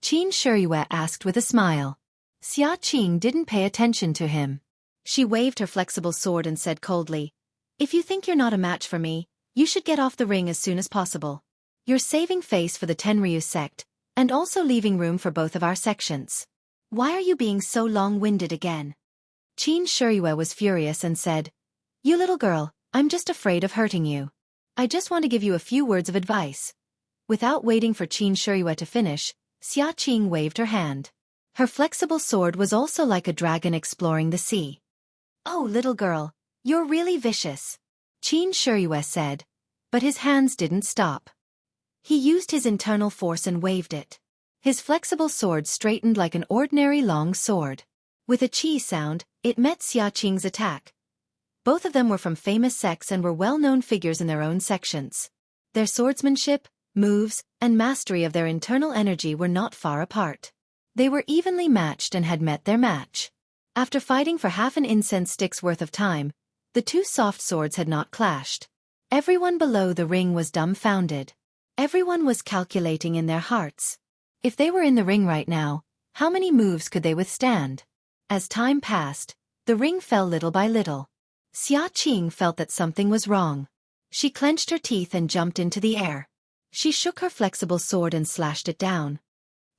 S1: Qin Shiyue asked with a smile. Xia Qing didn't pay attention to him. She waved her flexible sword and said coldly, "If you think you're not a match for me, you should get off the ring as soon as possible. You're saving face for the Tenryu sect, and also leaving room for both of our sections. Why are you being so long-winded again?" Qin Shiyue was furious and said, "You little girl, I'm just afraid of hurting you. I just want to give you a few words of advice." Without waiting for Qin Shiyue to finish, Xia Qing waved her hand. Her flexible sword was also like a dragon exploring the sea. "Oh, little girl, you're really vicious," Qin Shiyue said, but his hands didn't stop. He used his internal force and waved it. His flexible sword straightened like an ordinary long sword. With a chi sound, it met Xia Qing's attack. Both of them were from famous sects and were well-known figures in their own sections. Their swordsmanship, moves, and mastery of their internal energy were not far apart. They were evenly matched and had met their match. After fighting for half an incense stick's worth of time, the 2 soft swords had not clashed. Everyone below the ring was dumbfounded. Everyone was calculating in their hearts. If they were in the ring right now, how many moves could they withstand? As time passed, the ring fell little by little. Xia Qing felt that something was wrong. She clenched her teeth and jumped into the air. She shook her flexible sword and slashed it down.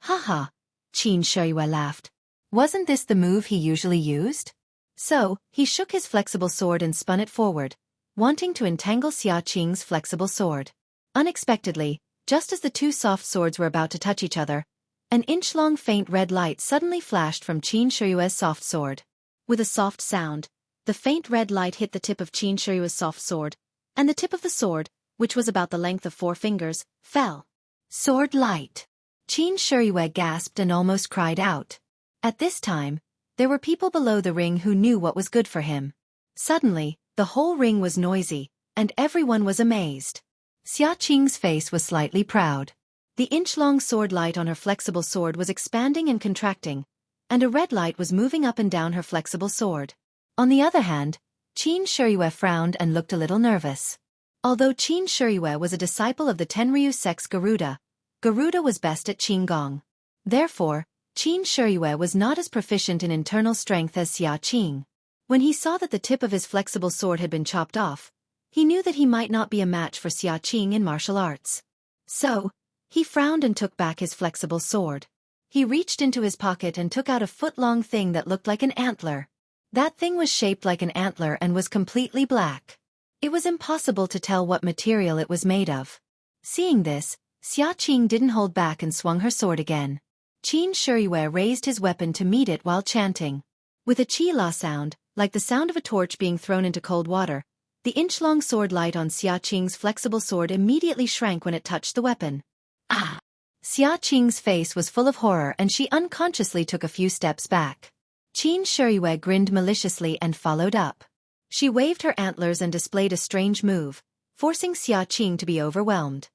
S1: "Ha!" Qin Shiyue laughed. Wasn't this the move he usually used? So, he shook his flexible sword and spun it forward, wanting to entangle Xia Qing's flexible sword. Unexpectedly, just as the 2 soft swords were about to touch each other, an inch-long faint red light suddenly flashed from Qin Shiyue's soft sword. With a soft sound, the faint red light hit the tip of Qin Shiyue's soft sword, and the tip of the sword, which was about the length of 4 fingers, fell. Sword light! Qin Shiyue gasped and almost cried out. At this time, there were people below the ring who knew what was good for him. Suddenly, the whole ring was noisy, and everyone was amazed. Xia Qing's face was slightly proud. The inch-long sword light on her flexible sword was expanding and contracting, and a red light was moving up and down her flexible sword. On the other hand, Qin Shiyue frowned and looked a little nervous. Although Qin Shiyue was a disciple of the Tenryu sect's Garuda, Garuda was best at Qinggong. Therefore, Qin Shiyue was not as proficient in internal strength as Xia Qing. When he saw that the tip of his flexible sword had been chopped off, he knew that he might not be a match for Xia Qing in martial arts. So, he frowned and took back his flexible sword. He reached into his pocket and took out a foot-long thing that looked like an antler. That thing was shaped like an antler and was completely black. It was impossible to tell what material it was made of. Seeing this, Xia Qing didn't hold back and swung her sword again. Qin Shiyue raised his weapon to meet it while chanting. With a qi-la sound, like the sound of a torch being thrown into cold water, the inch-long sword light on Xia Qing's flexible sword immediately shrank when it touched the weapon. Ah! Xia Qing's face was full of horror and she unconsciously took a few steps back. Qin Shiyue grinned maliciously and followed up. She waved her antlers and displayed a strange move, forcing Xia Qing to be overwhelmed.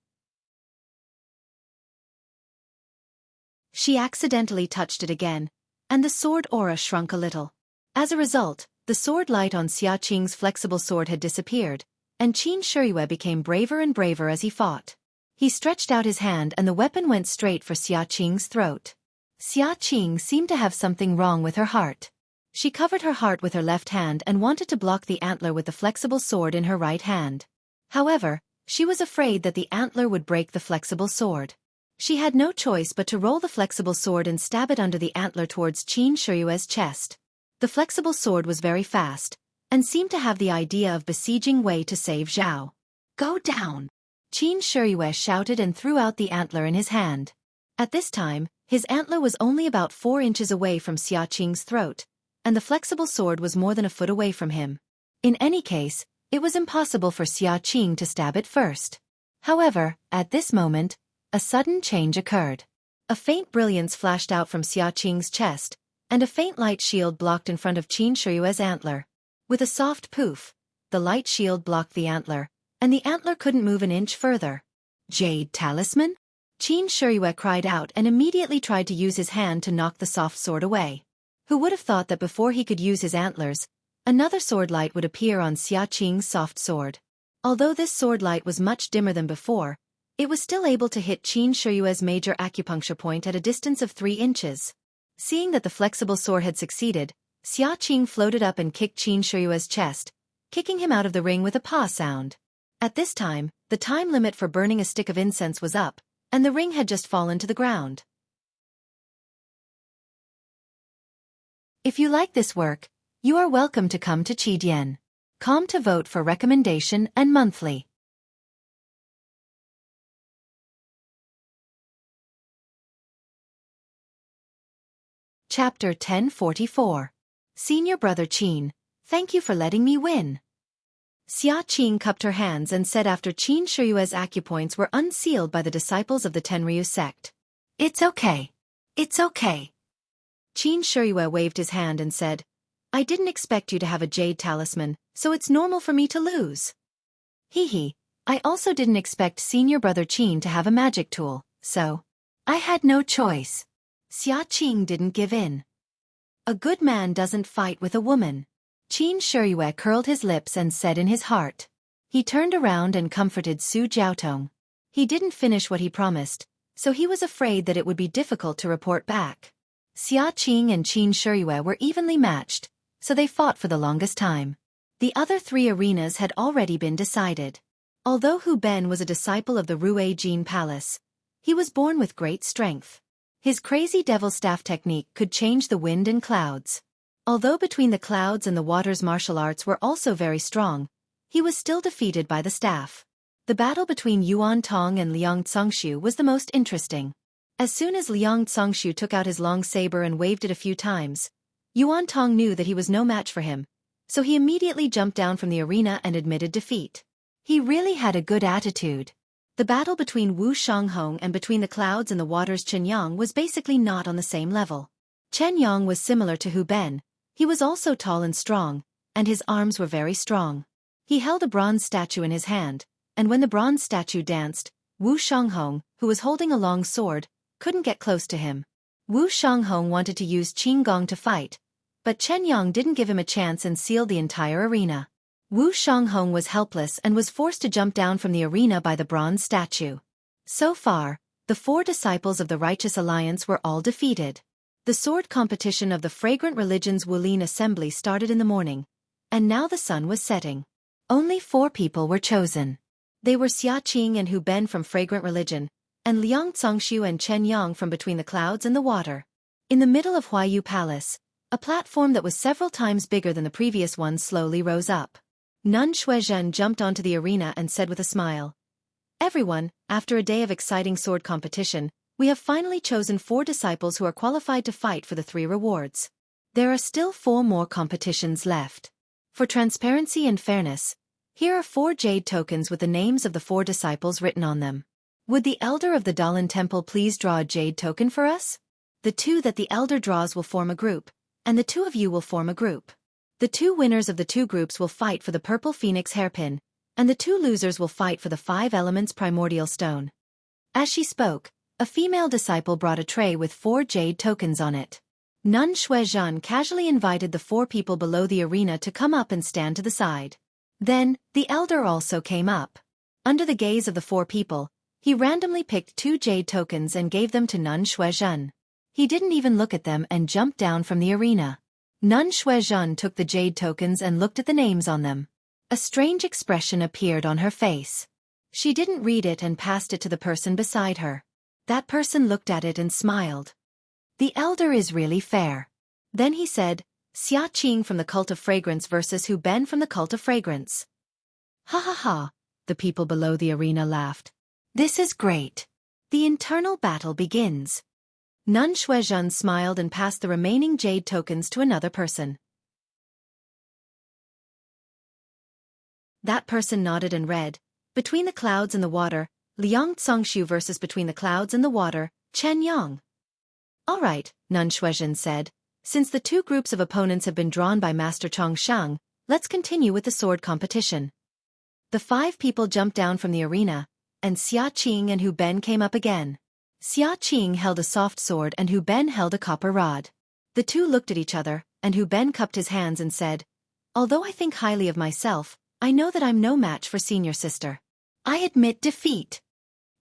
S1: She accidentally touched it again, and the sword aura shrunk a little. As a result, the sword light on Xia Qing's flexible sword had disappeared, and Qin Shiyue became braver and braver as he fought. He stretched out his hand and the weapon went straight for Xia Qing's throat. Xia Qing seemed to have something wrong with her heart. She covered her heart with her left hand and wanted to block the antler with the flexible sword in her right hand. However, she was afraid that the antler would break the flexible sword. She had no choice but to roll the flexible sword and stab it under the antler towards Qin Shiyue's chest. The flexible sword was very fast, and seemed to have the idea of besieging Wei to save Zhao. "Go down!" Qin Shiyue shouted and threw out the antler in his hand. At this time, his antler was only about 4 inches away from Xia Qing's throat, and the flexible sword was more than a foot away from him. In any case, it was impossible for Xia Qing to stab it first. However, at this moment, a sudden change occurred. A faint brilliance flashed out from Xia Qing's chest, and a faint light shield blocked in front of Qin Shiyue's antler. With a soft poof, the light shield blocked the antler, and the antler couldn't move an inch further. "Jade talisman?" Qin Shiyue cried out and immediately tried to use his hand to knock the soft sword away. Who would have thought that before he could use his antlers, another sword light would appear on Xia Qing's soft sword. Although this sword light was much dimmer than before, it was still able to hit Qin Shiyue's major acupuncture point at a distance of 3 inches. Seeing that the flexible sword had succeeded, Xia Qing floated up and kicked Qin Shiyue's chest, kicking him out of the ring with a paw sound. At this time, the time limit for burning a stick of incense was up, and the ring had just fallen to the ground. If you like this work, you are welcome to come to Qidian.com to vote for recommendation and monthly. Chapter 1044. Senior Brother Qin, thank you for letting me win. Xia Qing cupped her hands and said after Qin Shiyue's acupoints were unsealed by the disciples of the Tenryu sect. "It's okay. It's okay." Qin Shiyue waved his hand and said, "I didn't expect you to have a jade talisman, so it's normal for me to lose." Hee. I also didn't expect Senior Brother Qin to have a magic tool, so I had no choice. Xia Qing didn't give in. A good man doesn't fight with a woman. Qin Shiyue curled his lips and said in his heart. He turned around and comforted Su Jiaotong. He didn't finish what he promised, so he was afraid that it would be difficult to report back. Xia Qing and Qin Shiyue were evenly matched, so they fought for the longest time. The other 3 arenas had already been decided. Although Hu Ben was a disciple of the Rue Jin Palace, he was born with great strength. His crazy devil staff technique could change the wind and clouds. Although between the clouds and the waters martial arts were also very strong, he was still defeated by the staff. The battle between Yuan Tong and Liang Congshu was the most interesting. As soon as Liang Congshu took out his long saber and waved it a few times, Yuan Tong knew that he was no match for him, so he immediately jumped down from the arena and admitted defeat. He really had a good attitude. The battle between Wu Shanghong and between the clouds and the waters Chen Yang was basically not on the same level. Chen Yang was similar to Hu Ben. He was also tall and strong, and his arms were very strong. He held a bronze statue in his hand, and when the bronze statue danced, Wu Shanghong, who was holding a long sword, couldn't get close to him. Wu Shanghong wanted to use Qinggong to fight, but Chen Yang didn't give him a chance and sealed the entire arena. Wu Shanghong was helpless and was forced to jump down from the arena by the bronze statue. So far, the 4 disciples of the Righteous Alliance were all defeated. The sword competition of the Fragrant Religion's Wulin Assembly started in the morning, and now the sun was setting. Only 4 people were chosen. They were Xiaqing and Hu Ben from Fragrant Religion, and Liang Congshu and Chen Yang from Between the Clouds and the Water. In the middle of Huayu Palace, a platform that was several times bigger than the previous one slowly rose up. Nun Shuizhen jumped onto the arena and said with a smile, "Everyone, after a day of exciting sword competition, we have finally chosen 4 disciples who are qualified to fight for the 3 rewards. There are still 4 more competitions left. For transparency and fairness, here are 4 jade tokens with the names of the 4 disciples written on them. Would the elder of the Dalan Temple please draw a jade token for us? The 2 that the elder draws will form a group, and the 2 of you will form a group. The 2 winners of the 2 groups will fight for the Purple Phoenix hairpin, and the 2 losers will fight for the 5 Elements Primordial Stone." As she spoke, a female disciple brought a tray with 4 jade tokens on it. Nun Shuizhen casually invited the 4 people below the arena to come up and stand to the side. Then, the elder also came up. Under the gaze of the 4 people, he randomly picked 2 jade tokens and gave them to Nun Shuizhen. He didn't even look at them and jumped down from the arena. Nun Shuizhen took the jade tokens and looked at the names on them. A strange expression appeared on her face. She didn't read it and passed it to the person beside her. That person looked at it and smiled. "The elder is really fair." Then he said, "Xia Qing from the Cult of Fragrance versus Hu Ben from the Cult of Fragrance." "Ha ha ha," the people below the arena laughed. "This is great. The internal battle begins." Nun Shuizhen smiled and passed the remaining jade tokens to another person. That person nodded and read, "Between the Clouds and the Water, Liang Congshu versus Between the Clouds and the Water, Chen Yang." "All right," Nun Shuizhen said, "since the 2 groups of opponents have been drawn by Master Chongshang, let's continue with the sword competition." The 5 people jumped down from the arena, and Xia Qing and Hu Ben came up again. Xia Qing held a soft sword and Hu Ben held a copper rod. The 2 looked at each other, and Hu Ben cupped his hands and said, "Although I think highly of myself, I know that I'm no match for senior sister. I admit defeat."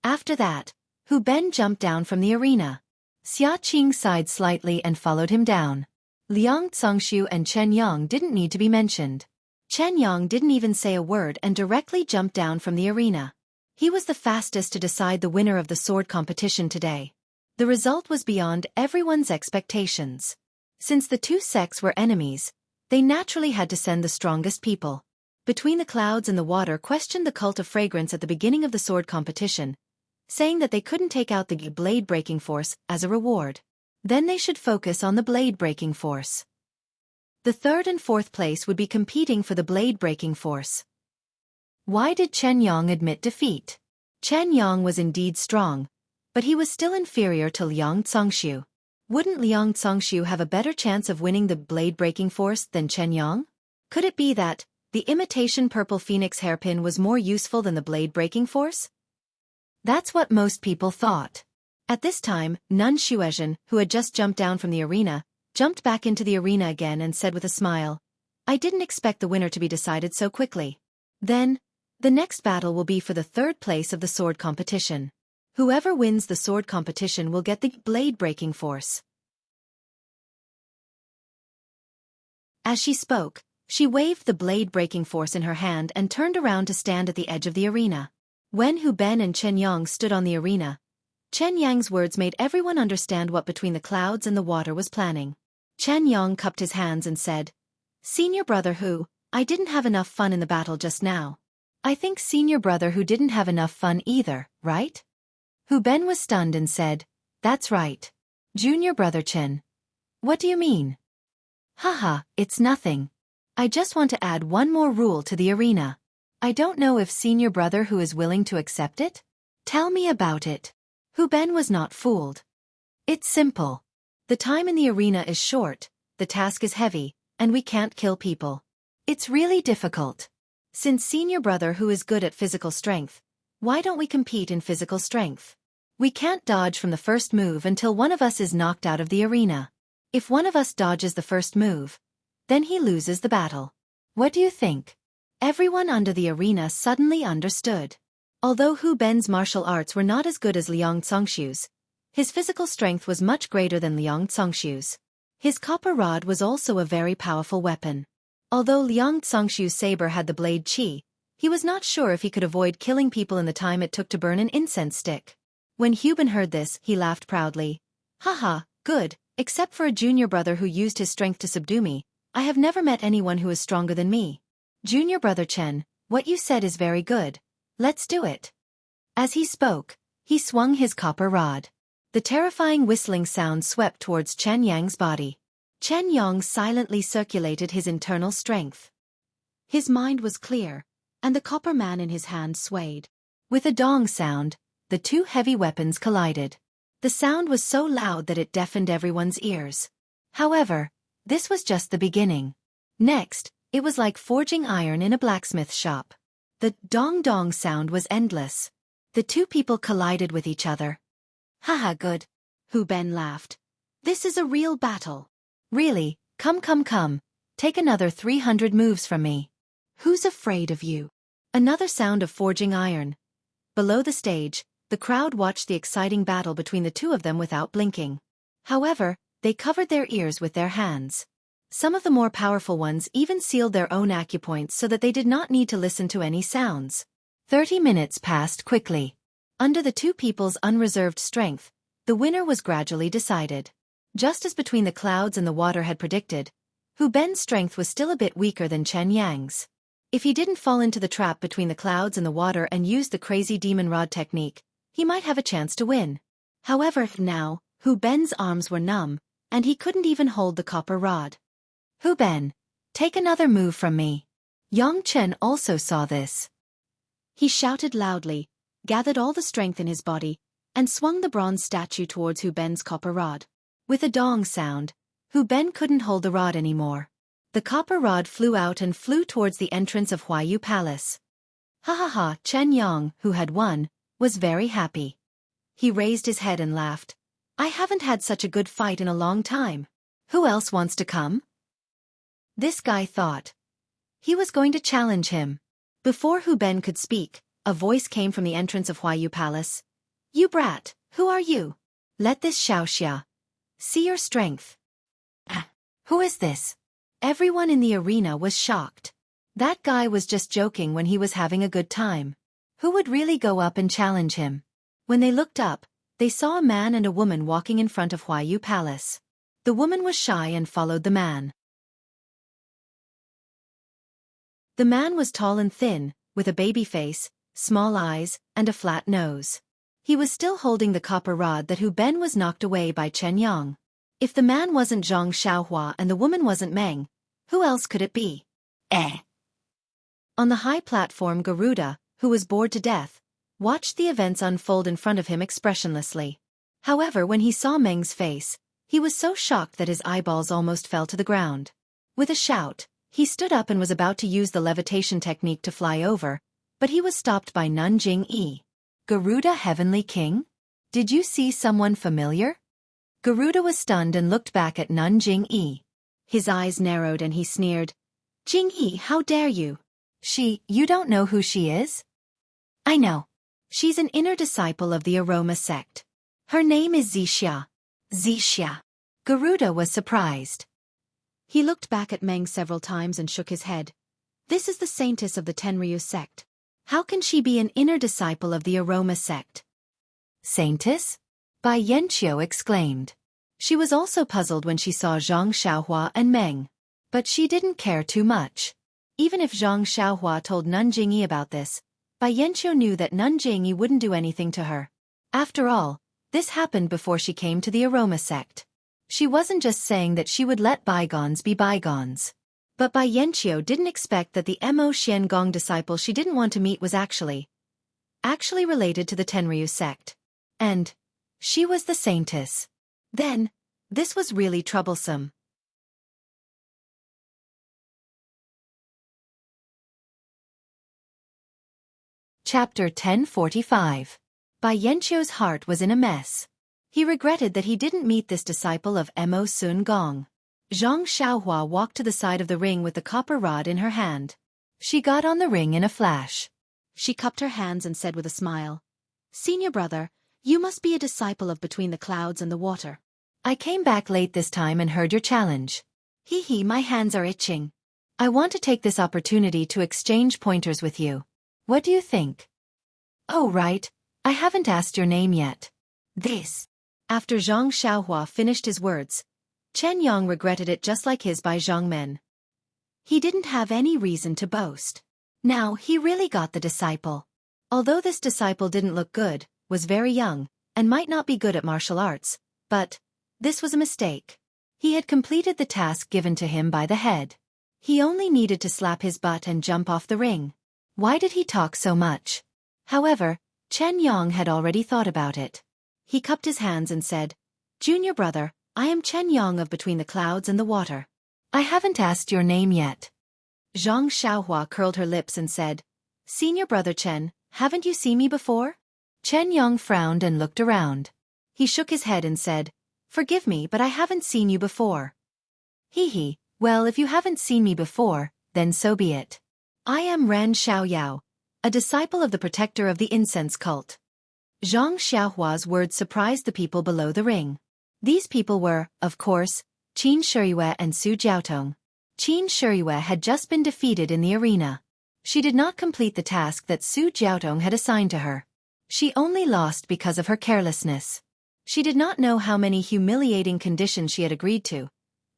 S1: After that, Hu Ben jumped down from the arena. Xia Qing sighed slightly and followed him down. Liang Congshu and Chen Yang didn't need to be mentioned. Chen Yang didn't even say a word and directly jumped down from the arena. He was the fastest to decide the winner of the sword competition today. The result was beyond everyone's expectations. Since the 2 sects were enemies, they naturally had to send the strongest people. Between the Clouds and the Water questioned the Cult of Fragrance at the beginning of the sword competition, saying that they couldn't take out the blade-breaking force as a reward. Then they should focus on the blade-breaking force. The 3rd and 4th place would be competing for the blade-breaking force. Why did Chen Yang admit defeat? Chen Yang was indeed strong, but he was still inferior to Liang Congshu. Wouldn't Liang Congshu have a better chance of winning the blade-breaking force than Chen Yang? Could it be that the imitation Purple Phoenix hairpin was more useful than the blade-breaking force? That's what most people thought. At this time, Nun Shuizhen, who had just jumped down from the arena, jumped back into the arena again and said with a smile, "I didn't expect the winner to be decided so quickly." Then, the next battle will be for the 3rd place of the sword competition. Whoever wins the sword competition will get the blade-breaking force. As she spoke, she waved the blade-breaking force in her hand and turned around to stand at the edge of the arena. When Hu Ben and Chen Yang stood on the arena, Chen Yang's words made everyone understand what Between the Clouds and the Water was planning. Chen Yang cupped his hands and said, "Senior brother Hu, I didn't have enough fun in the battle just now." "I think senior brother Hu didn't have enough fun either, right?" Hu Ben was stunned and said, "That's right. Junior brother Chen." "What do you mean?" "Haha, it's nothing. I just want to add one more rule to the arena. I don't know if senior brother Hu is willing to accept it." "Tell me about it." Hu Ben was not fooled. "It's simple. The time in the arena is short, the task is heavy, and we can't kill people. It's really difficult. Since senior brother Hu is good at physical strength, why don't we compete in physical strength? We can't dodge from the first move until one of us is knocked out of the arena. If one of us dodges the first move, then he loses the battle. What do you think?" Everyone under the arena suddenly understood. Although Hu Ben's martial arts were not as good as Liang Congshu's, his physical strength was much greater than Liang Congshu's. His copper rod was also a very powerful weapon. Although Liang Congshu's saber had the blade qi, he was not sure if he could avoid killing people in the time it took to burn an incense stick. When Hu Ben heard this, he laughed proudly. Haha, good, except for a junior brother who used his strength to subdue me, I have never met anyone who is stronger than me. Junior brother Chen, what you said is very good. Let's do it. As he spoke, he swung his copper rod. The terrifying whistling sound swept towards Chen Yang's body. Chen Yang silently circulated his internal strength. His mind was clear, and the copper man in his hand swayed. With a dong sound, the two heavy weapons collided. The sound was so loud that it deafened everyone's ears. However, this was just the beginning. Next, it was like forging iron in a blacksmith shop. The dong-dong sound was endless. The two people collided with each other. Haha, good. Hu Ben laughed. This is a real battle. Really, come. Take another 300 moves from me. Who's afraid of you? Another sound of forging iron. Below the stage, the crowd watched the exciting battle between the two of them without blinking. However, they covered their ears with their hands. Some of the more powerful ones even sealed their own acupoints so that they did not need to listen to any sounds. 30 minutes passed quickly. Under the two people's unreserved strength, the winner was gradually decided. Just as between the clouds and the water had predicted, Hu Ben's strength was still a bit weaker than Chen Yang's. If he didn't fall into the trap between the clouds and the water and used the crazy demon rod technique, he might have a chance to win. However, now, Hu Ben's arms were numb, and he couldn't even hold the copper rod. Hu Ben, take another move from me. Yang Chen also saw this. He shouted loudly, gathered all the strength in his body, and swung the bronze statue towards Hu Ben's copper rod. With a dong sound, Hu Ben couldn't hold the rod anymore. The copper rod flew out and flew towards the entrance of Huayu Palace. Ha, Chen Yang, who had won, was very happy. He raised his head and laughed. I haven't had such a good fight in a long time. Who else wants to come? This guy thought. He was going to challenge him. Before Hu Ben could speak, a voice came from the entrance of Huayu Palace. You brat, who are you? Let this Xianxia see your strength. Who is this? Everyone in the arena was shocked. That guy was just joking when he was having a good time. Who would really go up and challenge him? When they looked up, they saw a man and a woman walking in front of Huayu Palace. The woman was shy and followed the man. The man was tall and thin, with a baby face, small eyes, and a flat nose. He was still holding the copper rod that Hu Ben was knocked away by Chen Yang. If the man wasn't Zhang Xiaohua and the woman wasn't Meng, who else could it be? On the high platform, Garuda, who was bored to death, watched the events unfold in front of him expressionlessly. However, when he saw Meng's face, he was so shocked that his eyeballs almost fell to the ground. With a shout, he stood up and was about to use the levitation technique to fly over, but he was stopped by Nanjing-yi. Garuda, Heavenly King? Did you see someone familiar? Garuda was stunned and looked back at Nanjing-yi. His eyes narrowed and he sneered. Jing-yi, how dare you? You don't know who she is? I know. She's an inner disciple of the Aroma sect. Her name is Xianxia. Xianxia. Garuda was surprised. He looked back at Meng several times and shook his head. This is the saintess of the Tenryu sect. How can she be an inner disciple of the Aroma sect? Saintess? Bai Yanqiu exclaimed. She was also puzzled when she saw Zhang Xiaohua and Meng. But she didn't care too much. Even if Zhang Xiaohua told Nanjing-yi about this, Bai Yanqiu knew that Nanjing-yi wouldn't do anything to her. After all, this happened before she came to the Aroma sect. She wasn't just saying that she would let bygones be bygones. But Bai Yanqiu didn't expect that the Mo Xian Gong disciple she didn't want to meet was actually related to the Tenryu sect. And she was the saintess. Then, this was really troublesome. Chapter 1045. Bai Yanqiu's heart was in a mess. He regretted that he didn't meet this disciple of Mo Sun Gong. Zhang Xiaohua walked to the side of the ring with the copper rod in her hand. She got on the ring in a flash. She cupped her hands and said with a smile, "Senior brother, you must be a disciple of Between the Clouds and the Water. I came back late this time and heard your challenge. Hee hee, my hands are itching. I want to take this opportunity to exchange pointers with you. What do you think?" "Oh right, I haven't asked your name yet." This. After Zhang Xiaohua finished his words, Chen Yang regretted it just like his by Zhang Men. He didn't have any reason to boast. Now he really got the disciple. Although this disciple didn't look good, was very young, and might not be good at martial arts, but this was a mistake. He had completed the task given to him by the head. He only needed to slap his butt and jump off the ring. Why did he talk so much? However, Chen Yang had already thought about it. He cupped his hands and said, "Junior brother, I am Chen Yang of Between the Clouds and the Water. I haven't asked your name yet." Zhang Xiaohua curled her lips and said, "Senior brother Chen, haven't you seen me before?" Chen Yang frowned and looked around. He shook his head and said, "Forgive me, but I haven't seen you before." "Hee hee, well if you haven't seen me before, then so be it. I am Ren Xiaoyao, a disciple of the protector of the incense cult." Zhang Xiaohua's words surprised the people below the ring. These people were, of course, Qin Shiyue and Su Jiaotong. Qin Shiyue had just been defeated in the arena. She did not complete the task that Su Jiaotong had assigned to her. She only lost because of her carelessness. She did not know how many humiliating conditions she had agreed to,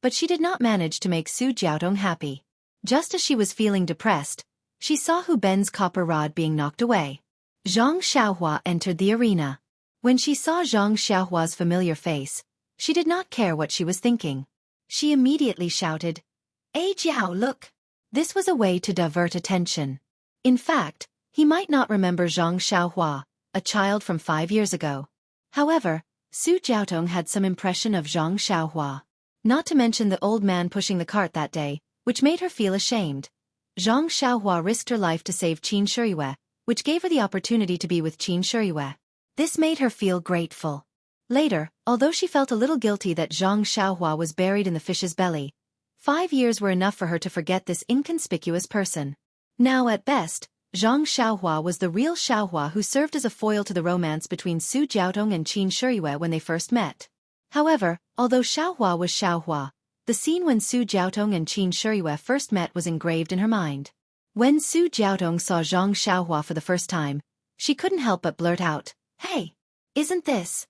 S1: but she did not manage to make Su Jiaotong happy. Just as she was feeling depressed, she saw Hu Ben's copper rod being knocked away. Zhang Xiaohua entered the arena. When she saw Zhang Xiaohua's familiar face, she did not care what she was thinking. She immediately shouted, "Hey Jiao, look!" This was a way to divert attention. In fact, he might not remember Zhang Xiaohua, a child from 5 years ago. However, Su Jiaotong had some impression of Zhang Xiaohua. Not to mention the old man pushing the cart that day, which made her feel ashamed. Zhang Xiaohua risked her life to save Qin Shiyue, which gave her the opportunity to be with Qin Shiyue. This made her feel grateful. Later, although she felt a little guilty that Zhang Xiaohua was buried in the fish's belly, 5 years were enough for her to forget this inconspicuous person. Now at best, Zhang Xiaohua was the real Xiaohua who served as a foil to the romance between Su Jiaotong and Qin Shiyue when they first met. However, although Xiaohua was Xiaohua, the scene when Su Jiaotong and Qin Shiyue first met was engraved in her mind. When Su Jiaotong saw Zhang Xiaohua for the first time, she couldn't help but blurt out, "Hey! Isn't this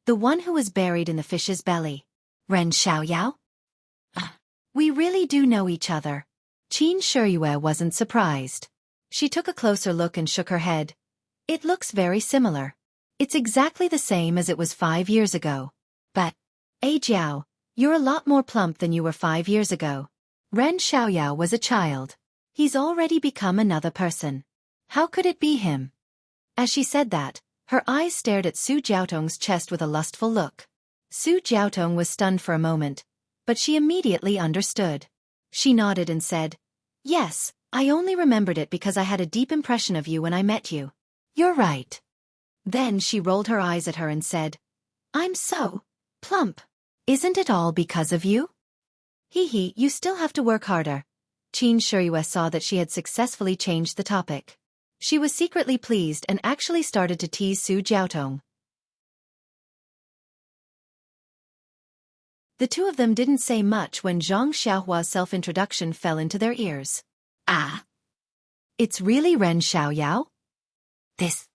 S1: the one who was buried in the fish's belly? Ren Xiaoyao? We really do know each other." Qin Shiyue wasn't surprised. She took a closer look and shook her head. "It looks very similar. It's exactly the same as it was 5 years ago. But, Jiao, you're a lot more plump than you were 5 years ago. Ren Xiaoyao was a child. He's already become another person. How could it be him?" As she said that, her eyes stared at Su Jiaotong's chest with a lustful look. Su Jiaotong was stunned for a moment, but she immediately understood. She nodded and said, "Yes, I only remembered it because I had a deep impression of you when I met you. You're right." Then she rolled her eyes at her and said, "I'm so plump. Isn't it all because of you?" "Hee hee, you still have to work harder." Qin Shiyue saw that she had successfully changed the topic. She was secretly pleased and actually started to tease Su Jiaotong. The two of them didn't say much when Zhang Xiaohua's self-introduction fell into their ears. "Ah! It's really Ren Xiaoyao? This,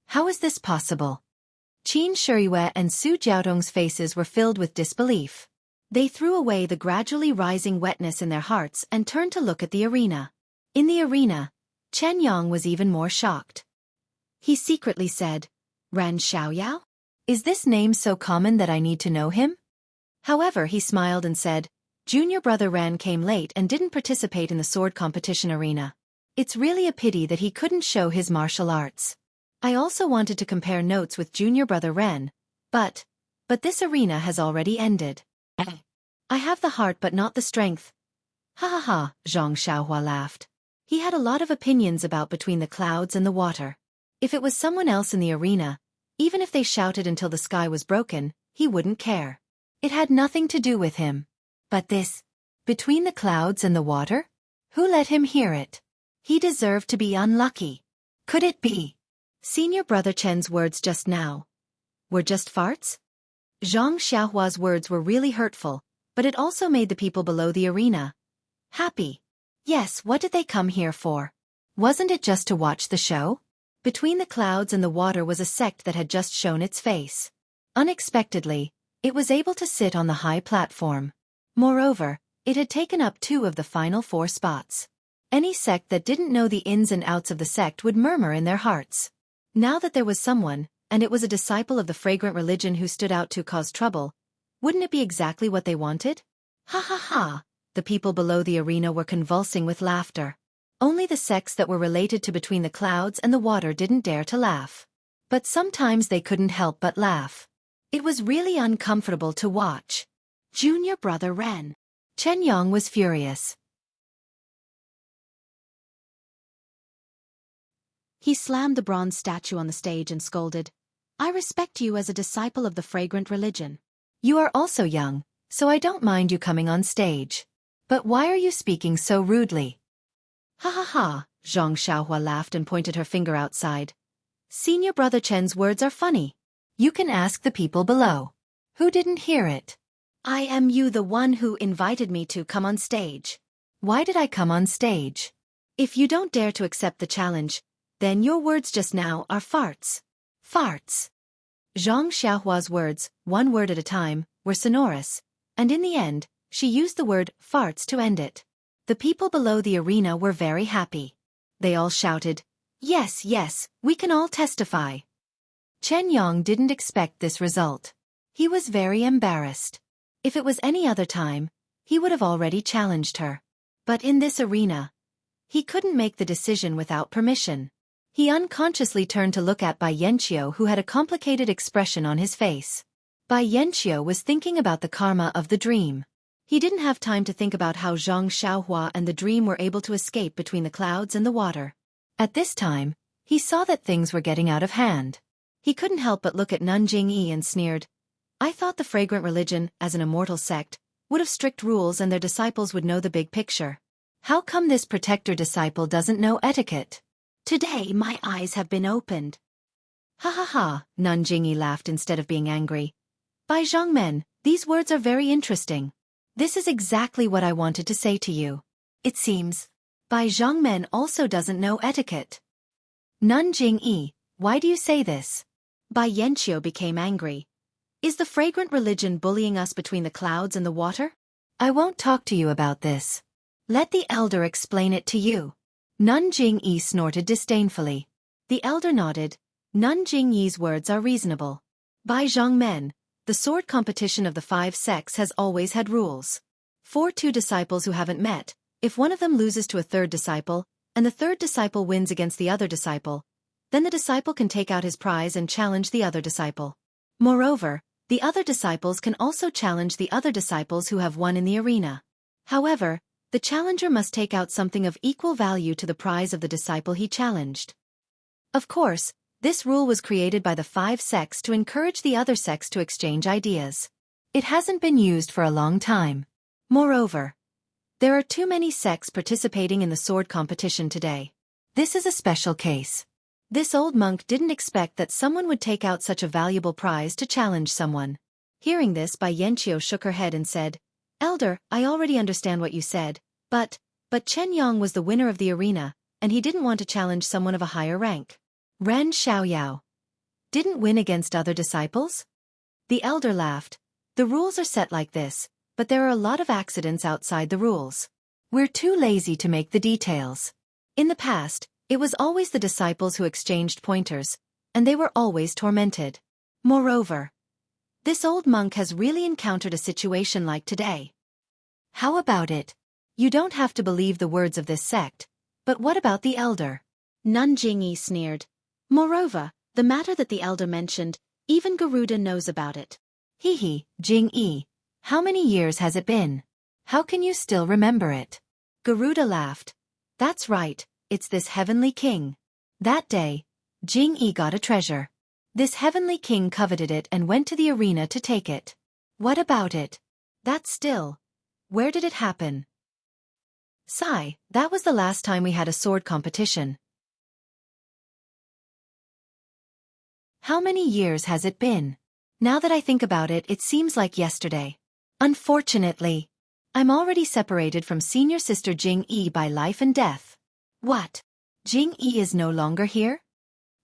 S1: how is this possible?" Qin Shiyue and Su Jiaotong's faces were filled with disbelief. They threw away the gradually rising wetness in their hearts and turned to look at the arena. In the arena, Chen Yang was even more shocked. He secretly said, "Ren Xiaoyao? Is this name so common that I need to know him?" However, he smiled and said, "Junior brother Ren came late and didn't participate in the sword competition arena. It's really a pity that he couldn't show his martial arts. I also wanted to compare notes with junior brother Ren, but this arena has already ended. I have the heart but not the strength." "Ha ha ha," Zhang Xiaohua laughed. He had a lot of opinions about Between the Clouds and the Water. If it was someone else in the arena, even if they shouted until the sky was broken, he wouldn't care. It had nothing to do with him. But this, Between the Clouds and the Water? Who let him hear it? He deserved to be unlucky. Could it be? Senior brother Chen's words just now were just farts? Zhang Xiaohua's words were really hurtful, but it also made the people below the arena happy. Yes, what did they come here for? Wasn't it just to watch the show? Between the clouds and the water was a sect that had just shown its face. Unexpectedly, it was able to sit on the high platform. Moreover, it had taken up 2 of the final 4 spots. Any sect that didn't know the ins and outs of the sect would murmur in their hearts. Now that there was someone, and it was a disciple of the fragrant religion who stood out to cause trouble, wouldn't it be exactly what they wanted? Ha ha ha! The people below the arena were convulsing with laughter. Only the sects that were related to between the clouds and the water didn't dare to laugh. But sometimes they couldn't help but laugh. It was really uncomfortable to watch. Junior brother Ren. Chen Yang was furious. He slammed the bronze statue on the stage and scolded, "I respect you as a disciple of the fragrant religion. You are also young, so I don't mind you coming on stage. But why are you speaking so rudely?" Ha ha ha, Zhang Xiaohua laughed and pointed her finger outside. Senior brother Chen's words are funny. You can ask the people below. Who didn't hear it? I am you, the one who invited me to come on stage. Why did I come on stage? If you don't dare to accept the challenge, then your words just now are farts. Farts. Zhang Xiaohua's words, one word at a time, were sonorous, and in the end, she used the word farts to end it. The people below the arena were very happy. They all shouted, "Yes, yes, we can all testify." Chen Yang didn't expect this result. He was very embarrassed. If it was any other time, he would have already challenged her. But in this arena, he couldn't make the decision without permission. He unconsciously turned to look at Bai Yanqiu, who had a complicated expression on his face. Bai Yanqiu was thinking about the karma of the dream. He didn't have time to think about how Zhang Xiaohua and the dream were able to escape between the clouds and the water. At this time, he saw that things were getting out of hand. He couldn't help but look at Nanjing and sneered, "I thought the fragrant religion, as an immortal sect, would have strict rules and their disciples would know the big picture. How come this protector disciple doesn't know etiquette? Today my eyes have been opened." Ha ha ha, Nanjing laughed instead of being angry. "Bai Zhangmen, these words are very interesting. This is exactly what I wanted to say to you. It seems Bai Zhangmen also doesn't know etiquette." "Nanjing, why do you say this?" Bai Yanqiu became angry. "Is the fragrant religion bullying us between the clouds and the water? I won't talk to you about this. Let the elder explain it to you." Nanjing snorted disdainfully. The elder nodded. Nanjing words are reasonable. Bai Zhangmen, the sword competition of the 5 sects has always had rules. For 2 disciples who haven't met, if one of them loses to a 3rd disciple, and the 3rd disciple wins against the other disciple, then the disciple can take out his prize and challenge the other disciple. Moreover, the other disciples can also challenge the other disciples who have won in the arena. However, the challenger must take out something of equal value to the prize of the disciple he challenged. Of course, this rule was created by the 5 sects to encourage the other sects to exchange ideas. It hasn't been used for a long time. Moreover, there are too many sects participating in the sword competition today. This is a special case. This old monk didn't expect that someone would take out such a valuable prize to challenge someone. Hearing this, Bai Yanqiu shook her head and said, "Elder, I already understand what you said, but Chen Yang was the winner of the arena, and he didn't want to challenge someone of a higher rank. Ren Xiaoyao didn't win against other disciples?" The elder laughed. "The rules are set like this, but there are a lot of accidents outside the rules. We're too lazy to make the details. In the past, it was always the disciples who exchanged pointers, and they were always tormented. Moreover, this old monk has really encountered a situation like today. How about it? You don't have to believe the words of this sect, but what about the elder?" Nanjing sneered. "Moreover, the matter that the elder mentioned, even Garuda knows about it." Jing, how many years has it been? How can you still remember it?" Garuda laughed. "That's right, it's this heavenly king. That day, Jing got a treasure. This heavenly king coveted it and went to the arena to take it." "What about it?" "That still. Where did it happen?" "Sigh, that was the last time we had a sword competition." How many years has it been? Now that I think about it, it seems like yesterday. Unfortunately, I'm already separated from senior sister Jingyi by life and death. What? Jingyi is no longer here?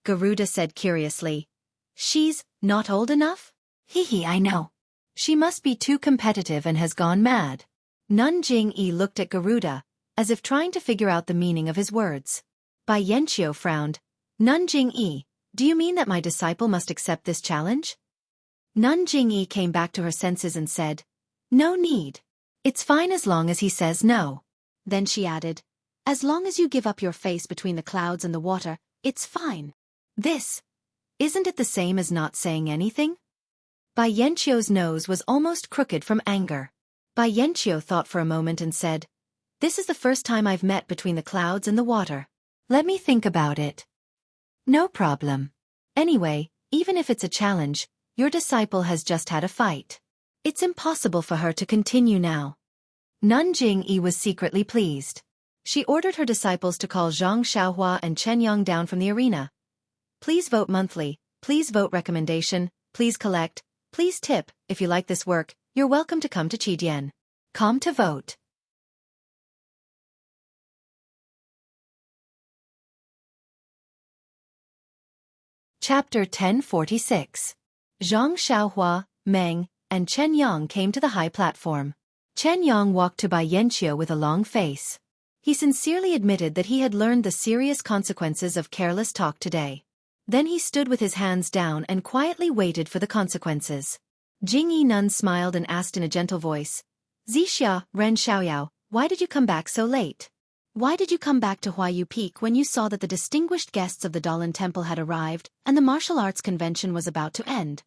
S1: Garuda said curiously. She's not old enough? Hee, I know. She must be too competitive and has gone mad. Nun Jingyi looked at Garuda, as if trying to figure out the meaning of his words. Bai Yanqiu frowned. Nun Jingyi, do you mean that my disciple must accept this challenge? Nun Jingyi came back to her senses and said, No need. It's fine as long as he says no. Then she added, As long as you give up your face between the clouds and the water, it's fine. Isn't it the same as not saying anything? Bai Yanqiu's nose was almost crooked from anger. Bai Yanqiu thought for a moment and said, This is the first time I've met between the clouds and the water. Let me think about it. No problem. Anyway, even if it's a challenge, your disciple has just had a fight. It's impossible for her to continue now. Nun Jingyi was secretly pleased. She ordered her disciples to call Zhang Xiaohua and Chen Yang down from the arena. Please vote monthly, please vote recommendation, please collect, please tip. If you like this work, you're welcome to come to Qidian. Come to vote. Chapter 1046. Zhang Xiaohua, Meng, and Chen Yang came to the high platform. Chen Yang walked to Bai Yanqiu with a long face. He sincerely admitted that he had learned the serious consequences of careless talk today. Then he stood with his hands down and quietly waited for the consequences. Jingyi Nun smiled and asked in a gentle voice, Xianxia, Ren Xiaoyao, why did you come back so late? Why did you come back to Huayu Peak when you saw that the distinguished guests of the Dalan Temple had arrived and the martial arts convention was about to end?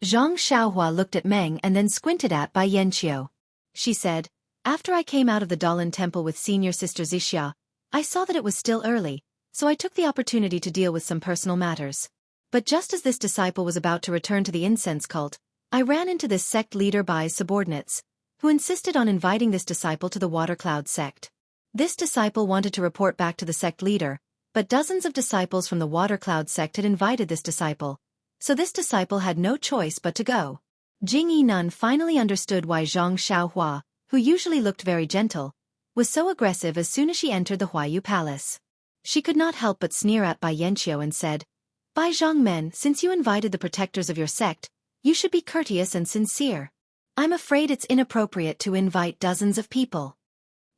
S1: Zhang Xiaohua looked at Meng and then squinted at Bai Yanqiu. She said, After I came out of the Dalan Temple with senior sister Xianxia, I saw that it was still early, so I took the opportunity to deal with some personal matters. But just as this disciple was about to return to the incense cult, I ran into this sect leader Bai's subordinates, who insisted on inviting this disciple to the Water Cloud sect. This disciple wanted to report back to the sect leader, but dozens of disciples from the Water Cloud sect had invited this disciple, so this disciple had no choice but to go. Jingyi Nun finally understood why Zhang Xiaohua, who usually looked very gentle, was so aggressive as soon as she entered the Huayu Palace. She could not help but sneer at Bai Yanqiu and said, Bai Zhangmen, since you invited the protectors of your sect, you should be courteous and sincere. I'm afraid it's inappropriate to invite dozens of people.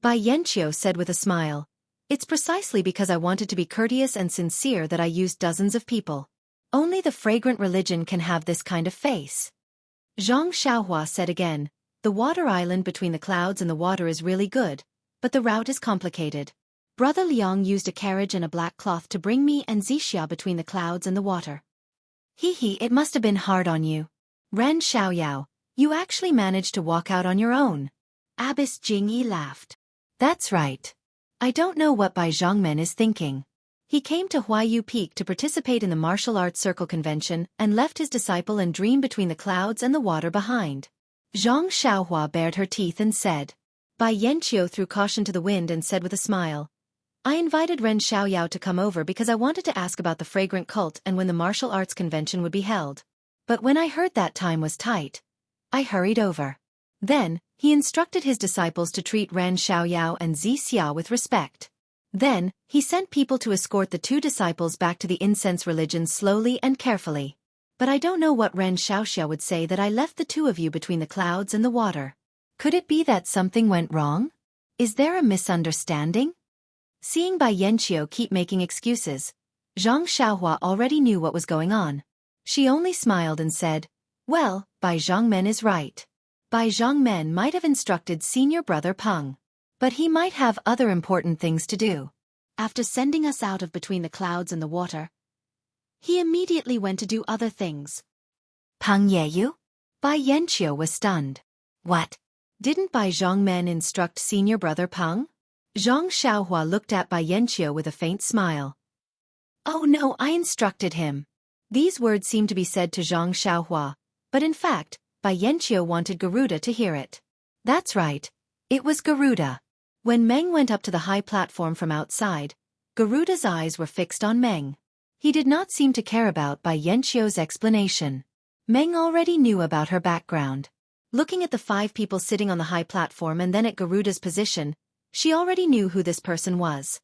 S1: Bai Yanqiu said with a smile, It's precisely because I wanted to be courteous and sincere that I used dozens of people. Only the fragrant religion can have this kind of face. Zhang Xiaohua said again, The water island between the clouds and the water is really good, but the route is complicated. Brother Liang used a carriage and a black cloth to bring me and Xianxia between the clouds and the water. It must have been hard on you. Ren Xiaoyao, you actually managed to walk out on your own. Abbess Jingyi laughed. That's right. I don't know what Bai Zhangmen is thinking. He came to Huayu Peak to participate in the martial arts circle convention and left his disciple and dream between the clouds and the water behind. Zhang Xiaohua bared her teeth and said. Bai Yanqiu threw caution to the wind and said with a smile, I invited Ren Xiaoyao to come over because I wanted to ask about the fragrant cult and when the martial arts convention would be held. But when I heard that time was tight, I hurried over. Then, he instructed his disciples to treat Ren Xiaoyao and Xianxia with respect. Then, he sent people to escort the two disciples back to the incense religion slowly and carefully. But I don't know what Ren Xiaoxia would say that I left the two of you between the clouds and the water. Could it be that something went wrong? Is there a misunderstanding? Seeing Bai Yanqiu keep making excuses, Zhang Xiaohua already knew what was going on. She only smiled and said, Well, Bai Zhangmen is right. Bai Zhangmen might have instructed senior brother Peng. But he might have other important things to do. After sending us out of between the clouds and the water, he immediately went to do other things. Peng Yeyu? Bai Yanqiu was stunned. What? Didn't Bai Zhangmen instruct senior brother Peng? Zhang Xiaohua looked at Bai Yanqiu with a faint smile. Oh no, I instructed him. These words seemed to be said to Zhang Xiaohua, but in fact, Bai Yanqiu wanted Garuda to hear it. That's right. It was Garuda. When Meng went up to the high platform from outside, Garuda's eyes were fixed on Meng. He did not seem to care about by Xianxia's explanation. Meng already knew about her background. Looking at the 5 people sitting on the high platform and then at Garuda's position, she already knew who this person was.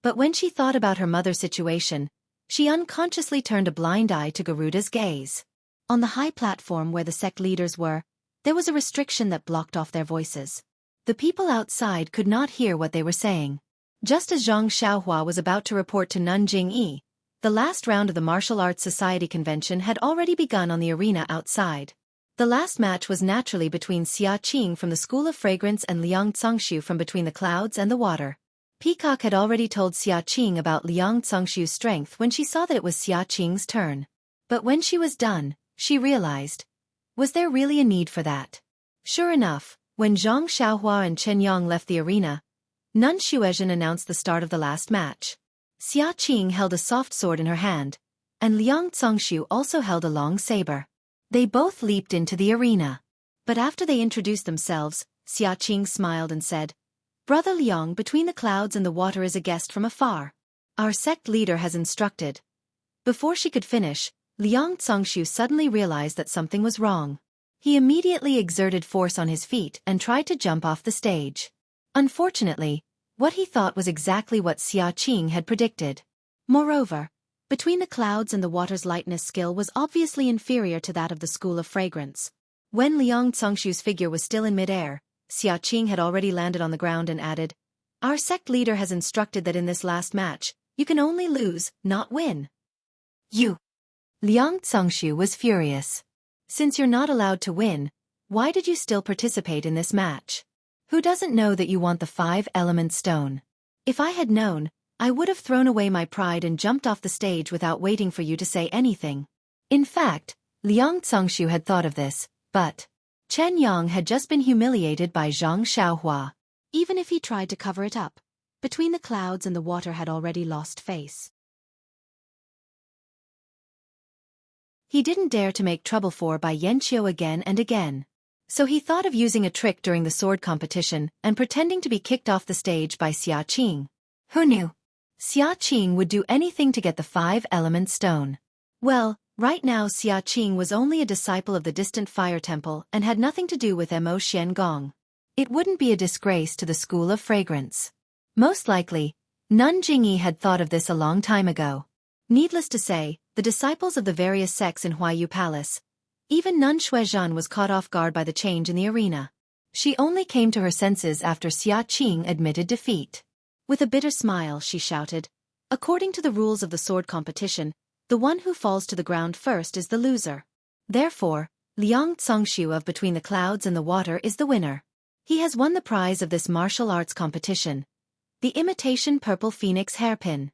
S1: But when she thought about her mother's situation, she unconsciously turned a blind eye to Garuda's gaze. On the high platform where the sect leaders were, there was a restriction that blocked off their voices. The people outside could not hear what they were saying. Just as Zhang Xiaohua was about to report to Nanjing, the last round of the Martial Arts Society convention had already begun on the arena outside. The last match was naturally between Xia Qing from the School of Fragrance and Liang Cangxiu from Between the Clouds and the Water. Peacock had already told Xia Qing about Liang Cangxiu's strength when she saw that it was Xia Qing's turn. But when she was done, she realized, was there really a need for that? Sure enough, when Zhang Xiaohua and Chen Yang left the arena, Nun Xuezhen announced the start of the last match. Xia Qing held a soft sword in her hand, and Liang Cangxiu also held a long saber. They both leaped into the arena. But after they introduced themselves, Xia Qing smiled and said, "Brother Liang, Between the Clouds and the Water is a guest from afar. Our sect leader has instructed." Before she could finish, Liang Cangxiu suddenly realized that something was wrong. He immediately exerted force on his feet and tried to jump off the stage. Unfortunately, what he thought was exactly what Xia Qing had predicted. Moreover, Between the Clouds and the Water's lightness skill was obviously inferior to that of the School of Fragrance. When Liang Cangxiu's figure was still in midair, Xia Qing had already landed on the ground and added, "Our sect leader has instructed that in this last match, you can only lose, not win." "You!" Liang Cangxiu was furious. "Since you're not allowed to win, why did you still participate in this match? Who doesn't know that you want the 5-element stone? If I had known, I would have thrown away my pride and jumped off the stage without waiting for you to say anything." In fact, Liang Cangxiu had thought of this, but Chen Yang had just been humiliated by Zhang Xiaohua. Even if he tried to cover it up, Between the Clouds and the Water had already lost face. He didn't dare to make trouble for by Xianxia again and again. So he thought of using a trick during the sword competition and pretending to be kicked off the stage by Xia Qing. Who knew? Xia Qing would do anything to get the 5-element stone. Well, right now Xia Qing was only a disciple of the distant fire temple and had nothing to do with Mo Xiangong. It wouldn't be a disgrace to the School of Fragrance. Most likely, Nun Jingyi had thought of this a long time ago. Needless to say, the disciples of the various sects in Huayu Palace, even Nun Xuezhen was caught off guard by the change in the arena. She only came to her senses after Xia Qing admitted defeat. With a bitter smile, she shouted, "According to the rules of the sword competition, the one who falls to the ground first is the loser. Therefore, Liang Cangxiu of Between the Clouds and the Water is the winner. He has won the prize of this martial arts competition, the imitation purple phoenix hairpin."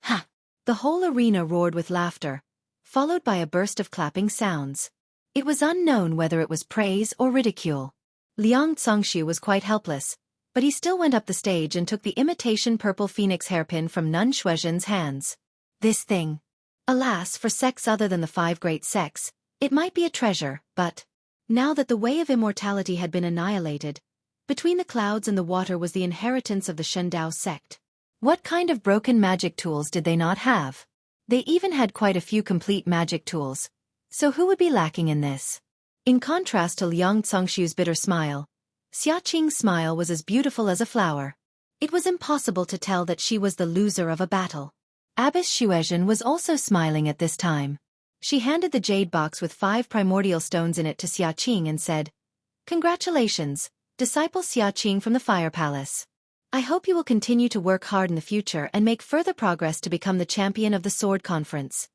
S1: Ha! The whole arena roared with laughter, followed by a burst of clapping sounds. It was unknown whether it was praise or ridicule. Liang Cangxiu was quite helpless, but he still went up the stage and took the imitation purple phoenix hairpin from Nun Xuezhen's hands. This thing. Alas, for sects other than the 5 great sects, it might be a treasure, but now that the way of immortality had been annihilated, Between the Clouds and the Water was the inheritance of the Shendao sect. What kind of broken magic tools did they not have? They even had quite a few complete magic tools. So who would be lacking in this? In contrast to Liang Cangxiu's bitter smile, Xia Qing's smile was as beautiful as a flower. It was impossible to tell that she was the loser of a battle. Abbess Xuezhen was also smiling at this time. She handed the jade box with 5 primordial stones in it to Xia Qing and said, "Congratulations, disciple Xia Qing from the Fire Palace. I hope you will continue to work hard in the future and make further progress to become the champion of the Sword Conference."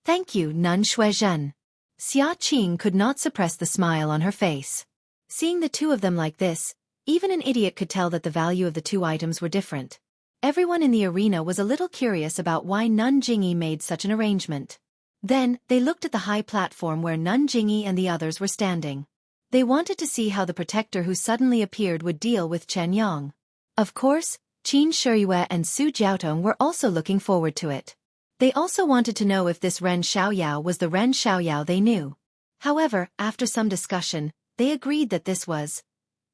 S1: "Thank you, Nun Xuezhen." Xia Qing could not suppress the smile on her face. Seeing the two of them like this, even an idiot could tell that the value of the 2 items were different. Everyone in the arena was a little curious about why Nun Jingyi made such an arrangement. Then, they looked at the high platform where Nun Jingyi and the others were standing. They wanted to see how the protector who suddenly appeared would deal with Chen Yang. Of course, Qin Shiyue and Su Jiaotong were also looking forward to it. They also wanted to know if this Ren Xiaoyao was the Ren Xiaoyao they knew. However, after some discussion, they agreed that this was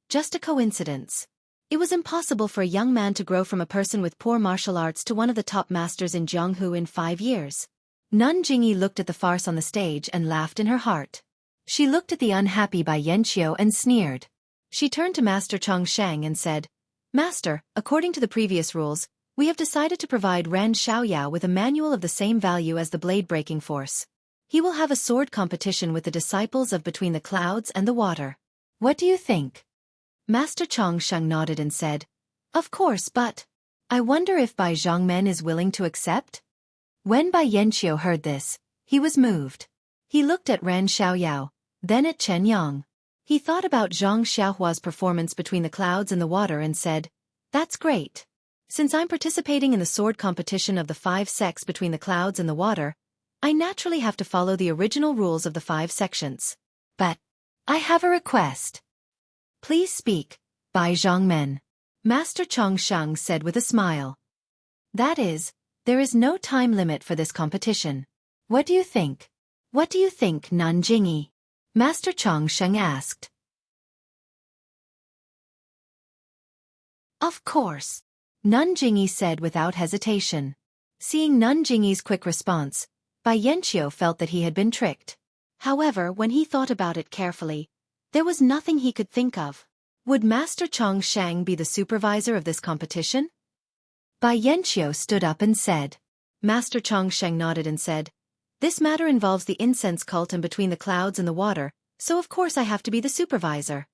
S1: just a coincidence. It was impossible for a young man to grow from a person with poor martial arts to one of the top masters in Jianghu in 5 years. Nun Jingyi looked at the farce on the stage and laughed in her heart. She looked at the unhappy Bai Yanqiu and sneered. She turned to Master Chongsheng and said, "Master, according to the previous rules, we have decided to provide Ran Xiaoyao with a manual of the same value as the blade-breaking force. He will have a sword competition with the disciples of Between the Clouds and the Water. What do you think?" Master Chongsheng nodded and said, "Of course, but I wonder if Bai Zhongmen is willing to accept?" When Bai Yanqiu heard this, he was moved. He looked at Ran Xiaoyao, then at Chen Yang. He thought about Zhang Xiaohua's performance Between the Clouds and the Water and said, "That's great. Since I'm participating in the sword competition of the 5 sects Between the Clouds and the Water, I naturally have to follow the original rules of the 5 sections. But I have a request." "Please speak, Bai Zhongmen," Master Chongsheng said with a smile. "That is, there is no time limit for this competition. What do you think?" "What do you think, Nun Jingyi?" Master Chongsheng asked. "Of course," Nun Jingyi said without hesitation. Seeing Nun Jingyi's quick response, Bai Yanqiu felt that he had been tricked. However, when he thought about it carefully, there was nothing he could think of. Would Master Chongsheng be the supervisor of this competition? Bai Yanqiu stood up and said. Master Chongsheng nodded and said, "This matter involves the incense cult and Between the Clouds and the Water, so of course I have to be the supervisor."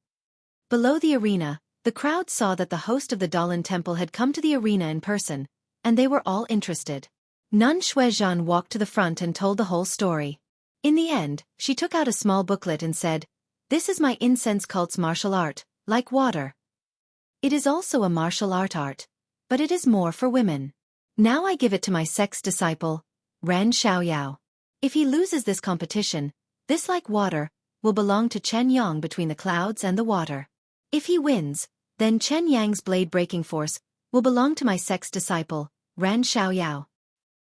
S1: Below the arena, the crowd saw that the host of the Dalan Temple had come to the arena in person, and they were all interested. Nun Shuizhan walked to the front and told the whole story. In the end, she took out a small booklet and said, "This is my incense cult's martial art, like water. It is also a martial art, but it is more for women. Now I give it to my sect's disciple, Ran Xiaoyao. If he loses this competition, this like water will belong to Chen Yang Between the Clouds and the Water. If he wins, then Chen Yang's blade-breaking force will belong to my sect's disciple, Ran Xiaoyao."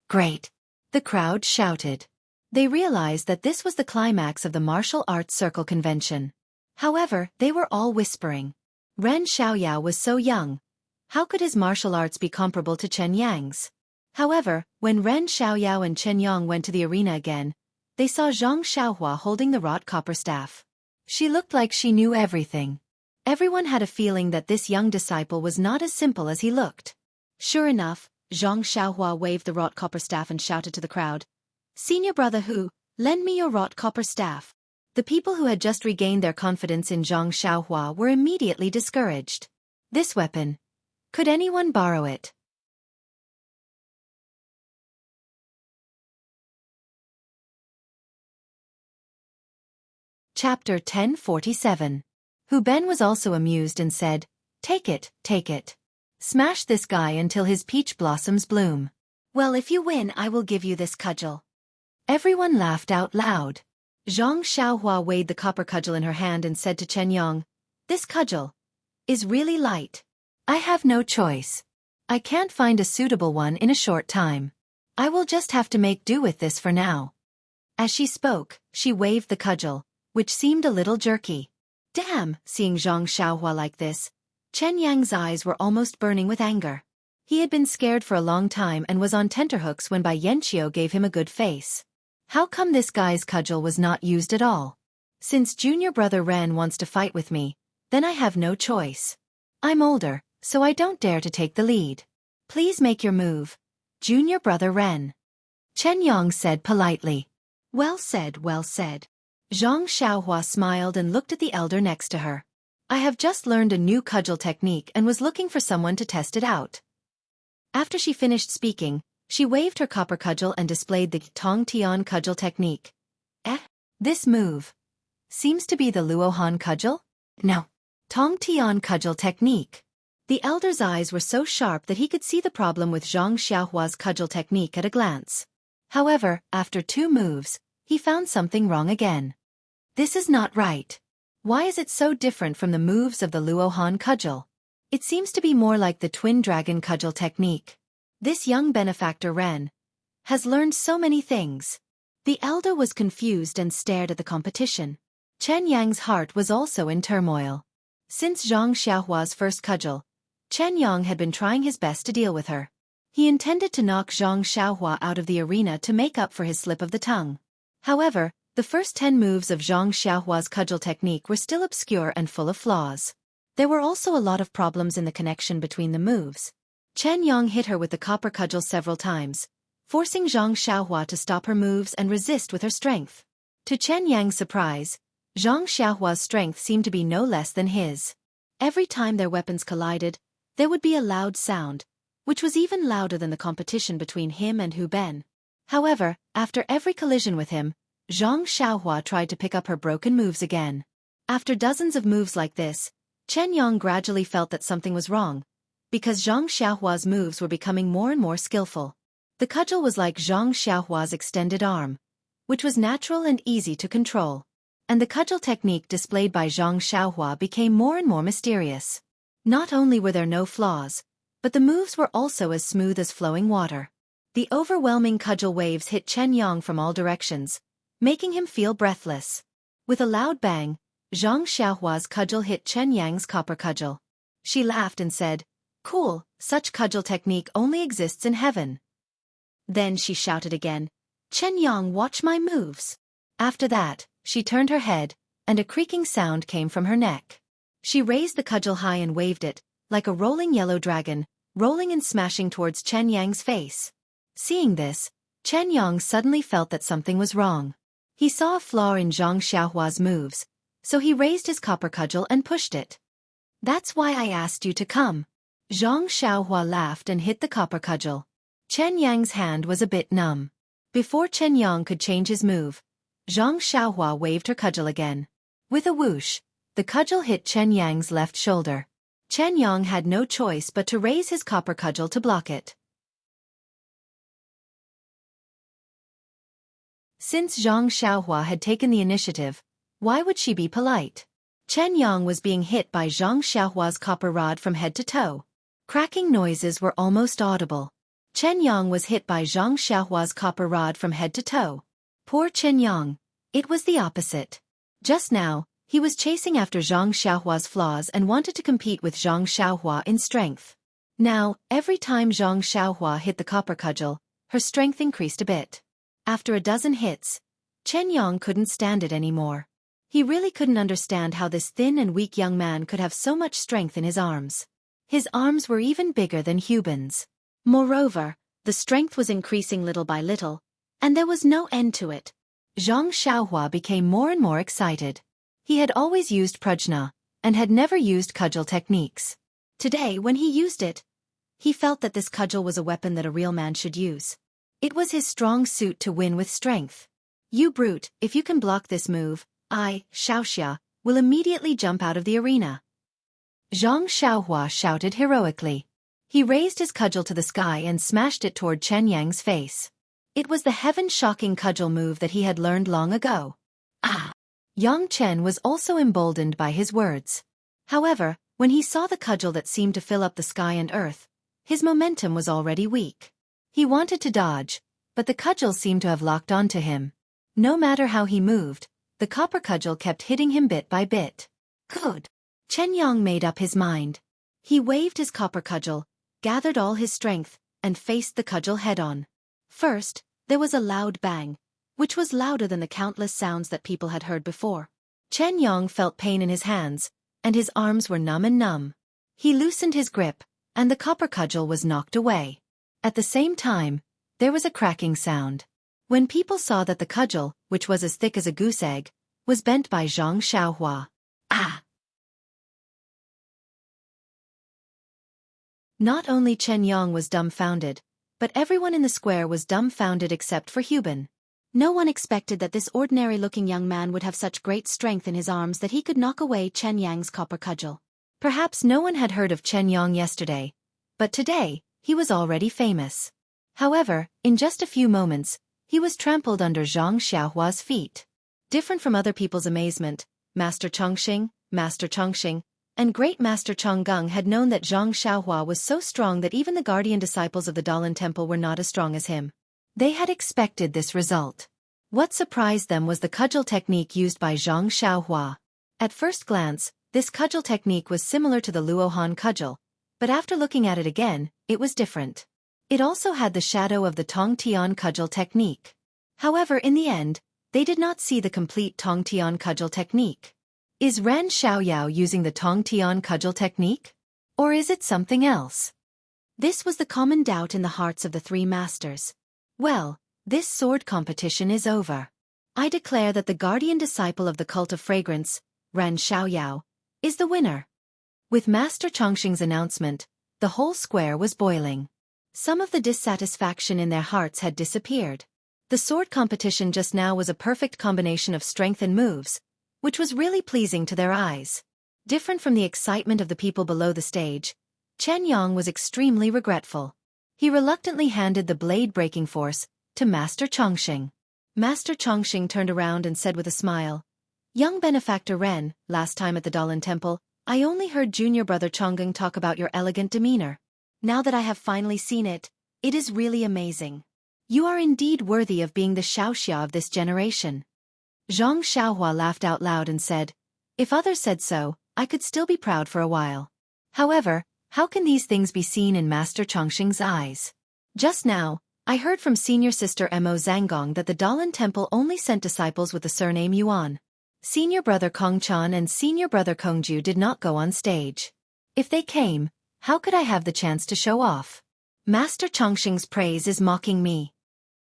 S1: "Great!" the crowd shouted. They realized that this was the climax of the martial arts circle convention. However, they were all whispering. Ran Xiaoyao was so young. How could his martial arts be comparable to Chen Yang's? However, when Ran Xiaoyao and Chen Yang went to the arena again, they saw Zhang Xiaohua holding the wrought copper staff. She looked like she knew everything. Everyone had a feeling that this young disciple was not as simple as he looked. Sure enough, Zhang Xiaohua waved the wrought copper staff and shouted to the crowd, "Senior brother Hu, lend me your wrought copper staff." The people who had just regained their confidence in Zhang Xiaohua were immediately discouraged. This weapon. Could anyone borrow it? Chapter 1047. Hu Ben was also amused and said, take it. Smash this guy until his peach blossoms bloom. Well, if you win, I will give you this cudgel." Everyone laughed out loud. Zhang Xiaohua weighed the copper cudgel in her hand and said to Chen Yang, "This cudgel is really light. I have no choice. I can't find a suitable one in a short time. I will just have to make do with this for now." As she spoke, she waved the cudgel, which seemed a little jerky. Damn, seeing Zhang Xiaohua like this, Chen Yang's eyes were almost burning with anger. He had been scared for a long time and was on tenterhooks when Bai Yanqiu gave him a good face. How come this guy's cudgel was not used at all? Since junior brother Ren wants to fight with me, then I have no choice. I'm older, so I don't dare to take the lead. Please make your move, junior brother Ren." Chen Yang said politely. Well said. Zhang Xiaohua smiled and looked at the elder next to her. "I have just learned a new cudgel technique and was looking for someone to test it out." After she finished speaking, she waved her copper cudgel and displayed the Tong Tian cudgel technique. This move seems to be the Luohan cudgel? No. Tong Tian cudgel technique. The elder's eyes were so sharp that he could see the problem with Zhang Xiaohua's cudgel technique at a glance. However, after 2 moves, he found something wrong again. This is not right. Why is it so different from the moves of the Luohan cudgel? It seems to be more like the twin dragon cudgel technique. This young benefactor Ren has learned so many things. The elder was confused and stared at the competition. Chen Yang's heart was also in turmoil. Since Zhang Xiaohua's first cudgel, Chen Yang had been trying his best to deal with her. He intended to knock Zhang Xiaohua out of the arena to make up for his slip of the tongue. However, the first 10 moves of Zhang Xiaohua's cudgel technique were still obscure and full of flaws. There were also a lot of problems in the connection between the moves. Chen Yang hit her with the copper cudgel several times, forcing Zhang Xiaohua to stop her moves and resist with her strength. To Chen Yang's surprise, Zhang Xiaohua's strength seemed to be no less than his. Every time their weapons collided, there would be a loud sound, which was even louder than the competition between him and Hu Ben. However, after every collision with him, Zhang Xiaohua tried to pick up her broken moves again. After dozens of moves like this, Chen Yang gradually felt that something was wrong, because Zhang Xiaohua's moves were becoming more and more skillful. The cudgel was like Zhang Xiaohua's extended arm, which was natural and easy to control. And the cudgel technique displayed by Zhang Xiaohua became more and more mysterious. Not only were there no flaws, but the moves were also as smooth as flowing water. The overwhelming cudgel waves hit Chen Yang from all directions, making him feel breathless. With a loud bang, Zhang Xiaohua's cudgel hit Chen Yang's copper cudgel. She laughed and said, "Cool, such cudgel technique only exists in heaven." Then she shouted again, "Chen Yang, watch my moves." After that, she turned her head, and a creaking sound came from her neck. She raised the cudgel high and waved it, like a rolling yellow dragon, rolling and smashing towards Chen Yang's face. Seeing this, Chen Yang suddenly felt that something was wrong. He saw a flaw in Zhang Xiaohua's moves, so he raised his copper cudgel and pushed it. "That's why I asked you to come." Zhang Xiaohua laughed and hit the copper cudgel. Chen Yang's hand was a bit numb. Before Chen Yang could change his move, Zhang Xiaohua waved her cudgel again. With a whoosh, the cudgel hit Chen Yang's left shoulder. Chen Yang had no choice but to raise his copper cudgel to block it. Since Zhang Xiaohua had taken the initiative, why would she be polite? Chen Yang was being hit by Zhang Xiaohua's copper rod from head to toe. Cracking noises were almost audible. Chen Yang was hit by Zhang Xiaohua's copper rod from head to toe. Poor Chen Yang. It was the opposite. Just now, he was chasing after Zhang Xiaohua's flaws and wanted to compete with Zhang Xiaohua in strength. Now, every time Zhang Xiaohua hit the copper cudgel, her strength increased a bit. After a dozen hits, Chen Yang couldn't stand it anymore. He really couldn't understand how this thin and weak young man could have so much strength in his arms. His arms were even bigger than Hu Ben's. Moreover, the strength was increasing little by little, and there was no end to it. Zhang Xiaohua became more and more excited. He had always used prajna, and had never used cudgel techniques. Today, when he used it, he felt that this cudgel was a weapon that a real man should use. It was his strong suit to win with strength. "You brute, if you can block this move, I, Xianxia, will immediately jump out of the arena." Zhang Xiaohua shouted heroically. He raised his cudgel to the sky and smashed it toward Chen Yang's face. It was the heaven-shocking cudgel move that he had learned long ago. Ah! Yang Chen was also emboldened by his words. However, when he saw the cudgel that seemed to fill up the sky and earth, his momentum was already weak. He wanted to dodge, but the cudgel seemed to have locked onto him. No matter how he moved, the copper cudgel kept hitting him bit by bit. Good. Chen Yang made up his mind. He waved his copper cudgel, gathered all his strength, and faced the cudgel head-on. First, there was a loud bang, which was louder than the countless sounds that people had heard before. Chen Yang felt pain in his hands, and his arms were numb. He loosened his grip, and the copper cudgel was knocked away. At the same time, there was a cracking sound. When people saw that the cudgel, which was as thick as a goose egg, was bent by Zhang Xiaohua. Ah! Not only Chen Yang was dumbfounded, but everyone in the square was dumbfounded except for Hu Ben. No one expected that this ordinary-looking young man would have such great strength in his arms that he could knock away Chen Yang's copper cudgel. Perhaps no one had heard of Chen Yang yesterday, but today, he was already famous. However, in just a few moments, he was trampled under Zhang Xiaohua's feet. Different from other people's amazement, Master Chongqing, and Great Master Chonggung had known that Zhang Xiaohua was so strong that even the guardian disciples of the Dalan Temple were not as strong as him. They had expected this result. What surprised them was the cudgel technique used by Zhang Xiaohua. At first glance, This cudgel technique was similar to the Luohan cudgel, but after looking at it again, it was different. It also had the shadow of the Tongtian cudgel technique. However, in the end, they did not see the complete Tongtian cudgel technique. Is Ren Xiaoyao using the Tongtian cudgel technique? Or is it something else? This was the common doubt in the hearts of the three masters. Well, this sword competition is over. I declare that the guardian disciple of the cult of fragrance, Ren Xiaoyao, is the winner. With Master Chongqing's announcement, the whole square was boiling. Some of the dissatisfaction in their hearts had disappeared. The sword competition just now was a perfect combination of strength and moves, which was really pleasing to their eyes. Different from the excitement of the people below the stage, Chen Yang was extremely regretful. He reluctantly handed the blade-breaking force to Master Chongqing. Master Chongqing turned around and said with a smile, "Young benefactor Ren, last time at the Dalan Temple, I only heard junior brother Chongqing talk about your elegant demeanor. Now that I have finally seen it, it is really amazing. You are indeed worthy of being the Xiaoxia of this generation." Zhang Xiaohua laughed out loud and said, "If others said so, I could still be proud for a while. However, how can these things be seen in Master Chongqing's eyes? Just now, I heard from senior sister Mo Zhanggong that the Dalan Temple only sent disciples with the surname Yuan. Senior brother Kongchan and senior brother Kongju did not go on stage. If they came, how could I have the chance to show off? Master Chongqing's praise is mocking me."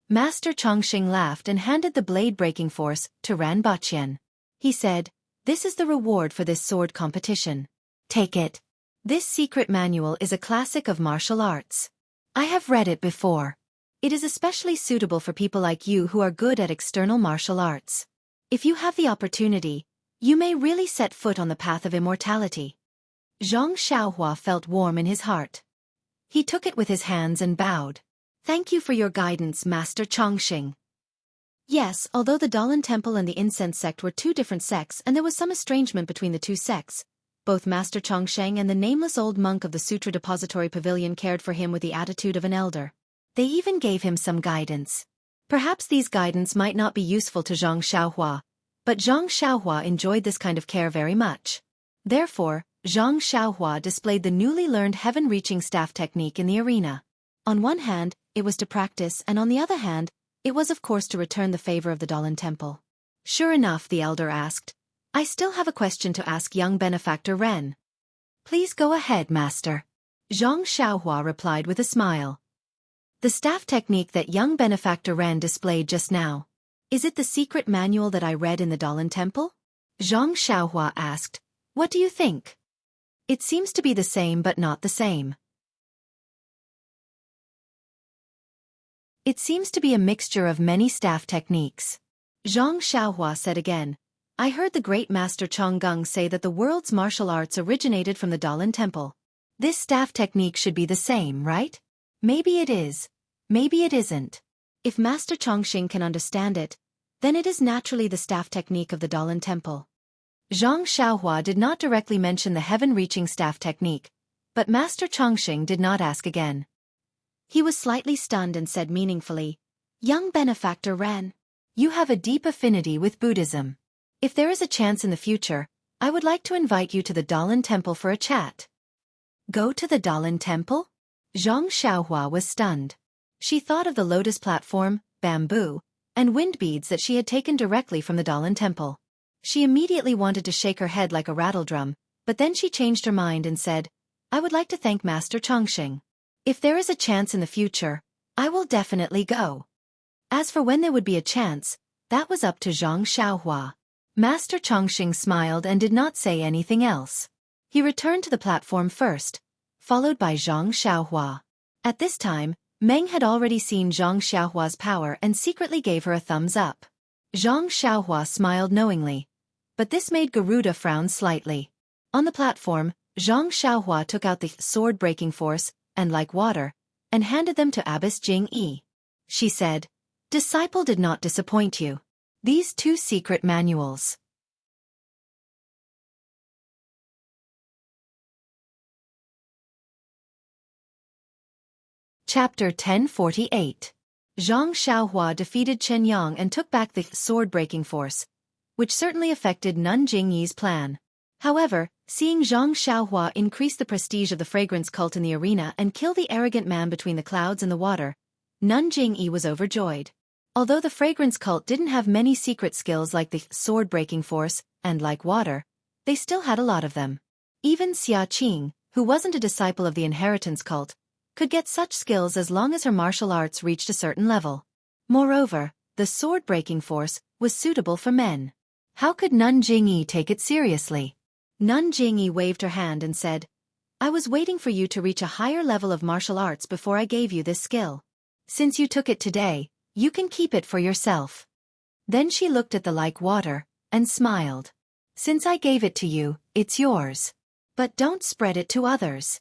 S1: Master Chongqing laughed and handed the blade-breaking force to Ran Baqian. He said, "This is the reward for this sword competition. Take it. This secret manual is a classic of martial arts. I have read it before. It is especially suitable for people like you who are good at external martial arts. If you have the opportunity, you may really set foot on the path of immortality." Zhang Xiaohua felt warm in his heart. He took it with his hands and bowed. "Thank you for your guidance, Master Chongqing." Yes, although the Dalan Temple and the incense sect were two different sects and there was some estrangement between the two sects, both Master Chongqing and the nameless old monk of the Sutra Depository Pavilion cared for him with the attitude of an elder. They even gave him some guidance. Perhaps these guidance might not be useful to Zhang Xiaohua, but Zhang Xiaohua enjoyed this kind of care very much. Therefore, Zhang Xiaohua displayed the newly learned heaven-reaching staff technique in the arena. On one hand, it was to practice, and on the other hand, it was of course to return the favor of the Dalan Temple. Sure enough, the elder asked, "I still have a question to ask young benefactor Ren." "Please go ahead, master." Zhang Xiaohua replied with a smile. "The staff technique that young benefactor Ren displayed just now, is it the secret manual that I read in the Dalan Temple?" Zhang Xiaohua asked, "What do you think?" "It seems to be the same but not the same. It seems to be a mixture of many staff techniques." Zhang Xiaohua said again, "I heard the great master Chonggung say that the world's martial arts originated from the Dalan Temple. This staff technique should be the same, right? Maybe it is. Maybe it isn't. If Master Chongqing can understand it, then it is naturally the staff technique of the Dalan Temple." Zhang Xiaohua did not directly mention the heaven-reaching staff technique, but Master Chongqing did not ask again. He was slightly stunned and said meaningfully, "Young benefactor Ren, you have a deep affinity with Buddhism. If there is a chance in the future, I would like to invite you to the Dalan Temple for a chat." "Go to the Dalan Temple?" Zhang Xiaohua was stunned. She thought of the lotus platform, bamboo, and wind beads that she had taken directly from the Dalan Temple. She immediately wanted to shake her head like a rattledrum, but then she changed her mind and said, "I would like to thank Master Chongqing. If there is a chance in the future, I will definitely go." As for when there would be a chance, that was up to Zhang Xiaohua. Master Chongqing smiled and did not say anything else. He returned to the platform first, followed by Zhang Xiaohua. At this time, Meng had already seen Zhang Xiaohua's power and secretly gave her a thumbs up. Zhang Xiaohua smiled knowingly, but this made Garuda frown slightly. On the platform, Zhang Xiaohua took out the sword-breaking force, and like water, and handed them to Abbess Jing Yi. She said, "Disciple did not disappoint you. These two secret manuals." Chapter 1048. Zhang Xiaohua defeated Chen Yang and took back the sword-breaking force, which certainly affected Nun Jingyi's plan. However, seeing Zhang Xiaohua increase the prestige of the fragrance cult in the arena and kill the arrogant man between the clouds and the water, Nun Jingyi was overjoyed. Although the fragrance cult didn't have many secret skills like the sword-breaking force, and like water, they still had a lot of them. Even Xia Qing, who wasn't a disciple of the inheritance cult, could get such skills as long as her martial arts reached a certain level. Moreover, the sword-breaking force was suitable for men. How could Nun Jingyi take it seriously? Nun Jingyi waved her hand and said, "I was waiting for you to reach a higher level of martial arts before I gave you this skill. Since you took it today, you can keep it for yourself." Then she looked at the like water, and smiled. "Since I gave it to you, it's yours. But don't spread it to others."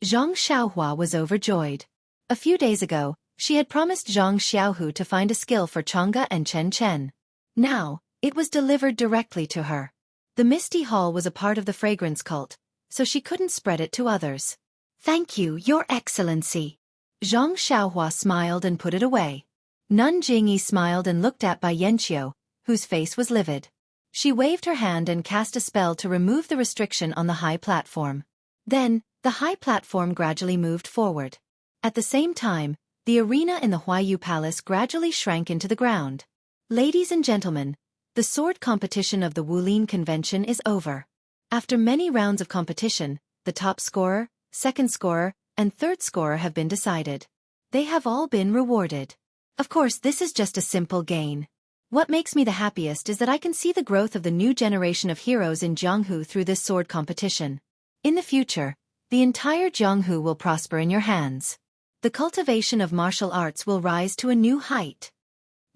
S1: Zhang Xiaohua was overjoyed. A few days ago, she had promised Zhang Xiaohu to find a skill for Chang'e and Chen Chen. Now, it was delivered directly to her. The Misty Hall was a part of the fragrance cult, so she couldn't spread it to others. "Thank you, Your Excellency." Zhang Xiaohua smiled and put it away. Nun Jingyi smiled and looked at Bai Yanqiu, whose face was livid. She waved her hand and cast a spell to remove the restriction on the high platform. Then, the high platform gradually moved forward. At the same time, the arena in the Huayu Palace gradually shrank into the ground. Ladies and gentlemen, the sword competition of the Wulin Convention is over. After many rounds of competition, the top scorer, second scorer, and third scorer have been decided. They have all been rewarded. Of course, this is just a simple gain. What makes me the happiest is that I can see the growth of the new generation of heroes in Jianghu through this sword competition. In the future, the entire Jianghu will prosper in your hands. The cultivation of martial arts will rise to a new height.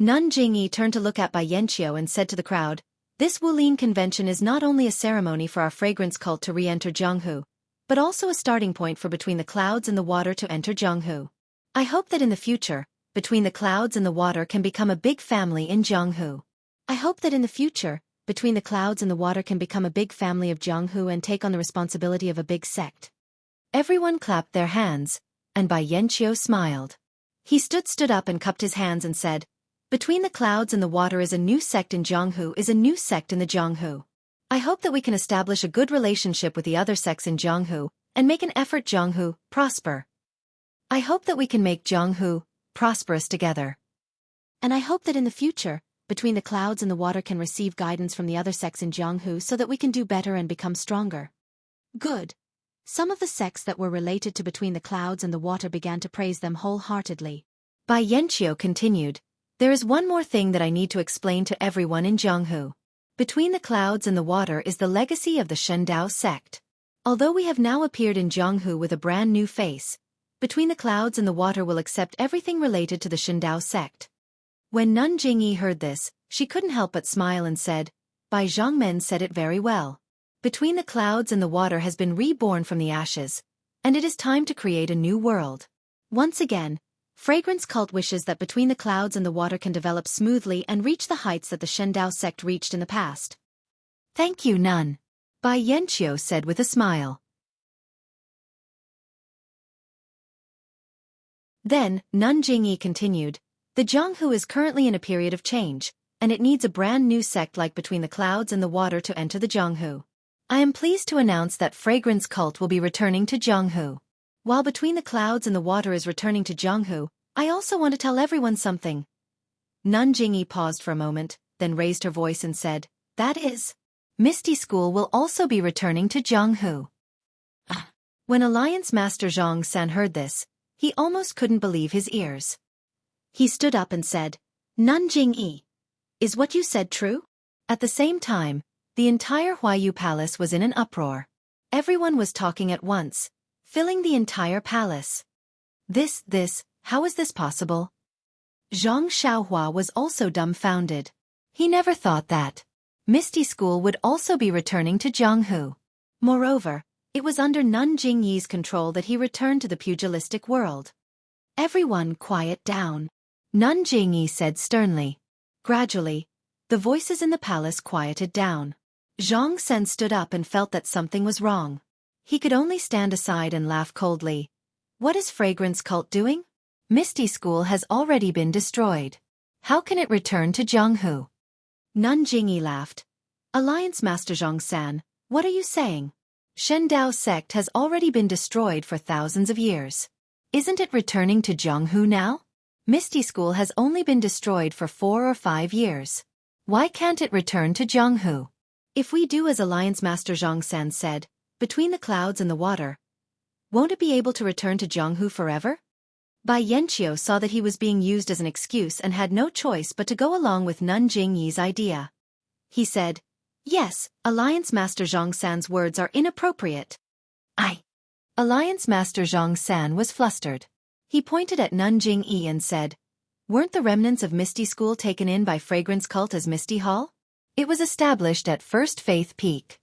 S1: Nun Jingyi turned to look at Bai Yanqiu and said to the crowd, "This Wulin Convention is not only a ceremony for our fragrance cult to re-enter Jianghu, but also a starting point for Between the Clouds and the Water to enter Jianghu. I hope that in the future, Between the Clouds and the Water can become a big family in Jianghu. I hope that in the future, Between the Clouds and the Water can become a big family of Jianghu and take on the responsibility of a big sect." Everyone clapped their hands, and Bai Yanqiu smiled. He stood up and cupped his hands and said, "Between the Clouds and the Water is a new sect in Jianghu is a new sect in the Jianghu. I hope that we can establish a good relationship with the other sects in Jianghu, and make an effort Jianghu prosper. I hope that we can make Jianghu prosperous together. And I hope that in the future, Between the Clouds and the Water can receive guidance from the other sects in Jianghu so that we can do better and become stronger." Good. Some of the sects that were related to Between the Clouds and the Water began to praise them wholeheartedly. Bai Yanqiu continued, "There is one more thing that I need to explain to everyone in Jianghu. Between the Clouds and the Water is the legacy of the Shendao sect. Although we have now appeared in Jianghu with a brand new face, Between the Clouds and the Water will accept everything related to the Shendao sect." When Nun Jingyi heard this, she couldn't help but smile and said, "Bai Zhangmen said it very well. Between the Clouds and the Water has been reborn from the ashes, and it is time to create a new world. Once again, Fragrance Cult wishes that Between the Clouds and the Water can develop smoothly and reach the heights that the Shendao sect reached in the past." "Thank you, Nun," Bai Yanqiu said with a smile. Then, Nun Jingyi continued, "The Jianghu is currently in a period of change, and it needs a brand new sect like Between the Clouds and the Water to enter the Jianghu. I am pleased to announce that Fragrance Cult will be returning to Jianghu. While Between the Clouds and the Water is returning to Jianghu, I also want to tell everyone something." Nun Jingyi paused for a moment, then raised her voice and said, "That is, Misty School will also be returning to Jianghu." When Alliance Master Zhang San heard this, he almost couldn't believe his ears. He stood up and said, "Nun Jingyi, is what you said true?" At the same time, the entire Huayu Palace was in an uproar. Everyone was talking at once, filling the entire palace. How is this possible? Zhang Xiaohua was also dumbfounded. He never thought that Misty School would also be returning to Jianghu. Moreover, it was under Nun Jingyi's control that he returned to the pugilistic world. "Everyone quiet down," Nun Jingyi said sternly. Gradually, the voices in the palace quieted down. Zhang Sen stood up and felt that something was wrong. He could only stand aside and laugh coldly. What is Fragrance Cult doing? Misty School has already been destroyed. How can it return to Jianghu? Nun Jingyi laughed. Alliance Master Zhang San, What are you saying? Shendao sect has already been destroyed for thousands of years. Isn't it returning to Jianghu now? Misty School has only been destroyed for 4 or 5 years. Why can't it return to Jianghu? If we do as Alliance Master Zhang San said, between the clouds and the water, won't it be able to return to Jianghu forever? Bai Yanqiu saw that he was being used as an excuse and had no choice but to go along with Nun Jingyi's idea. He said, "Yes, Alliance Master Zhang San's words are inappropriate." Alliance Master Zhang San was flustered. He pointed at Nun Jingyi and said, "Weren't the remnants of Misty School taken in by Fragrance Cult as Misty Hall? It was established at First Faith Peak.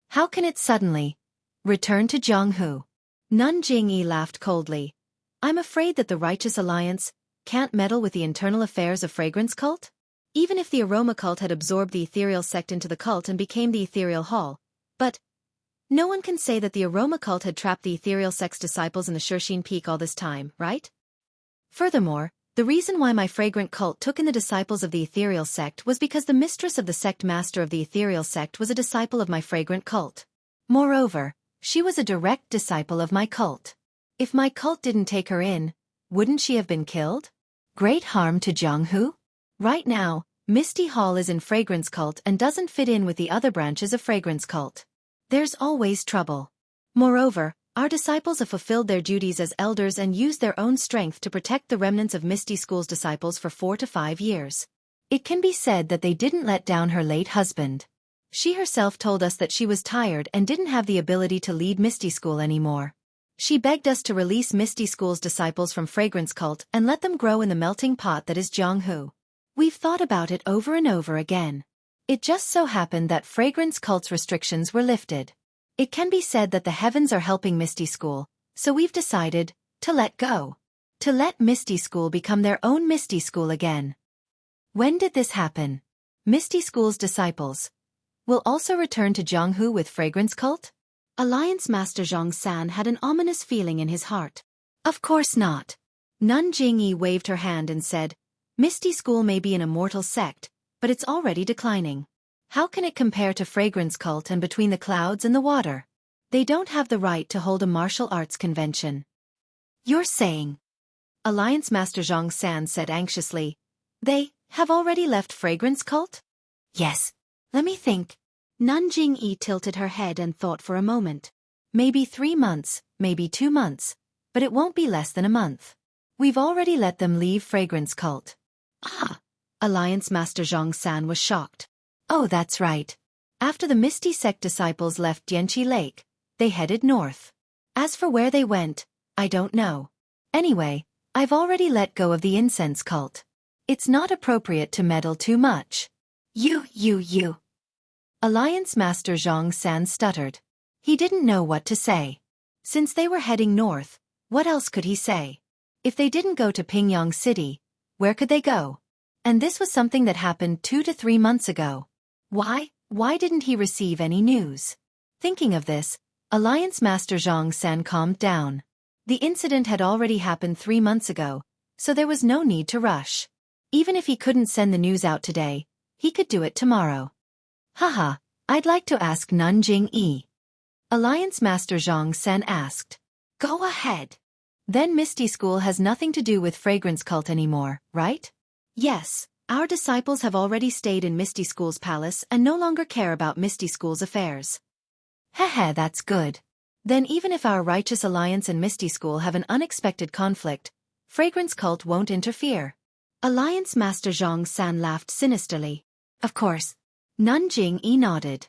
S1: How can it suddenly return to Jianghu?" Nun Jingyi laughed coldly. "I'm afraid that the Righteous Alliance can't meddle with the internal affairs of Fragrance Cult? Even if the Aroma Cult had absorbed the Ethereal Sect into the cult and became the Ethereal Hall. But no one can say that the Aroma Cult had trapped the Ethereal Sect's disciples in the Shurxin Peak all this time, right? Furthermore, the reason why my Fragrant Cult took in the disciples of the Ethereal Sect was because the mistress of the sect master of the Ethereal Sect was a disciple of my Fragrant Cult. Moreover, she was a direct disciple of my cult. If my cult didn't take her in, wouldn't she have been killed? Great harm to Jianghu? Right now, Misty Hall is in Fragrance Cult and doesn't fit in with the other branches of Fragrance Cult. There's always trouble. Moreover, our disciples have fulfilled their duties as elders and used their own strength to protect the remnants of Misty School's disciples for 4 to 5 years. It can be said that they didn't let down her late husband. She herself told us that she was tired and didn't have the ability to lead Misty School anymore. She begged us to release Misty School's disciples from Fragrance Cult and let them grow in the melting pot that is Jianghu. We've thought about it over and over again. It just so happened that Fragrance Cult's restrictions were lifted. It can be said that the heavens are helping Misty School, so we've decided to let go. To let Misty School become their own Misty School again. When did this happen? Misty School's disciples will also return to Jianghu with Fragrance Cult? Alliance Master Zhang San had an ominous feeling in his heart. Of course not. Nun Jingyi waved her hand and said, "Misty School may be an immortal sect, but it's already declining. How can it compare to Fragrance Cult and Between the Clouds and the Water? They don't have the right to hold a martial arts convention." "You're saying?" Alliance Master Zhang San said anxiously. "They have already left Fragrance Cult?" "Yes. Let me think." Nun Jingyi tilted her head and thought for a moment. "Maybe 3 months, maybe 2 months, but it won't be less than a month. We've already let them leave Fragrance Cult." "Ah!" Alliance Master Zhang San was shocked. "Oh, that's right. After the Misty Sect disciples left Dianqi Lake, they headed north. As for where they went, I don't know. Anyway, I've already let go of the Incense Cult. It's not appropriate to meddle too much." You. Alliance Master Zhang San stuttered. He didn't know what to say. Since they were heading north, what else could he say? If they didn't go to Pingyang City, where could they go? And this was something that happened 2 to 3 months ago. Why didn't he receive any news? Thinking of this, Alliance Master Zhang San calmed down. The incident had already happened 3 months ago, so there was no need to rush. Even if he couldn't send the news out today, he could do it tomorrow. "Haha, I'd like to ask Nun Jingyi." Alliance Master Zhang San asked. "Go ahead." "Then Misty School has nothing to do with Fragrance Cult anymore, right?" "Yes, our disciples have already stayed in Misty School's palace and no longer care about Misty School's affairs." "Heh, that's good. Then even if our Righteous Alliance and Misty School have an unexpected conflict, Fragrance Cult won't interfere." Alliance Master Zhang San laughed sinisterly. "Of course." Nun Jingyi nodded.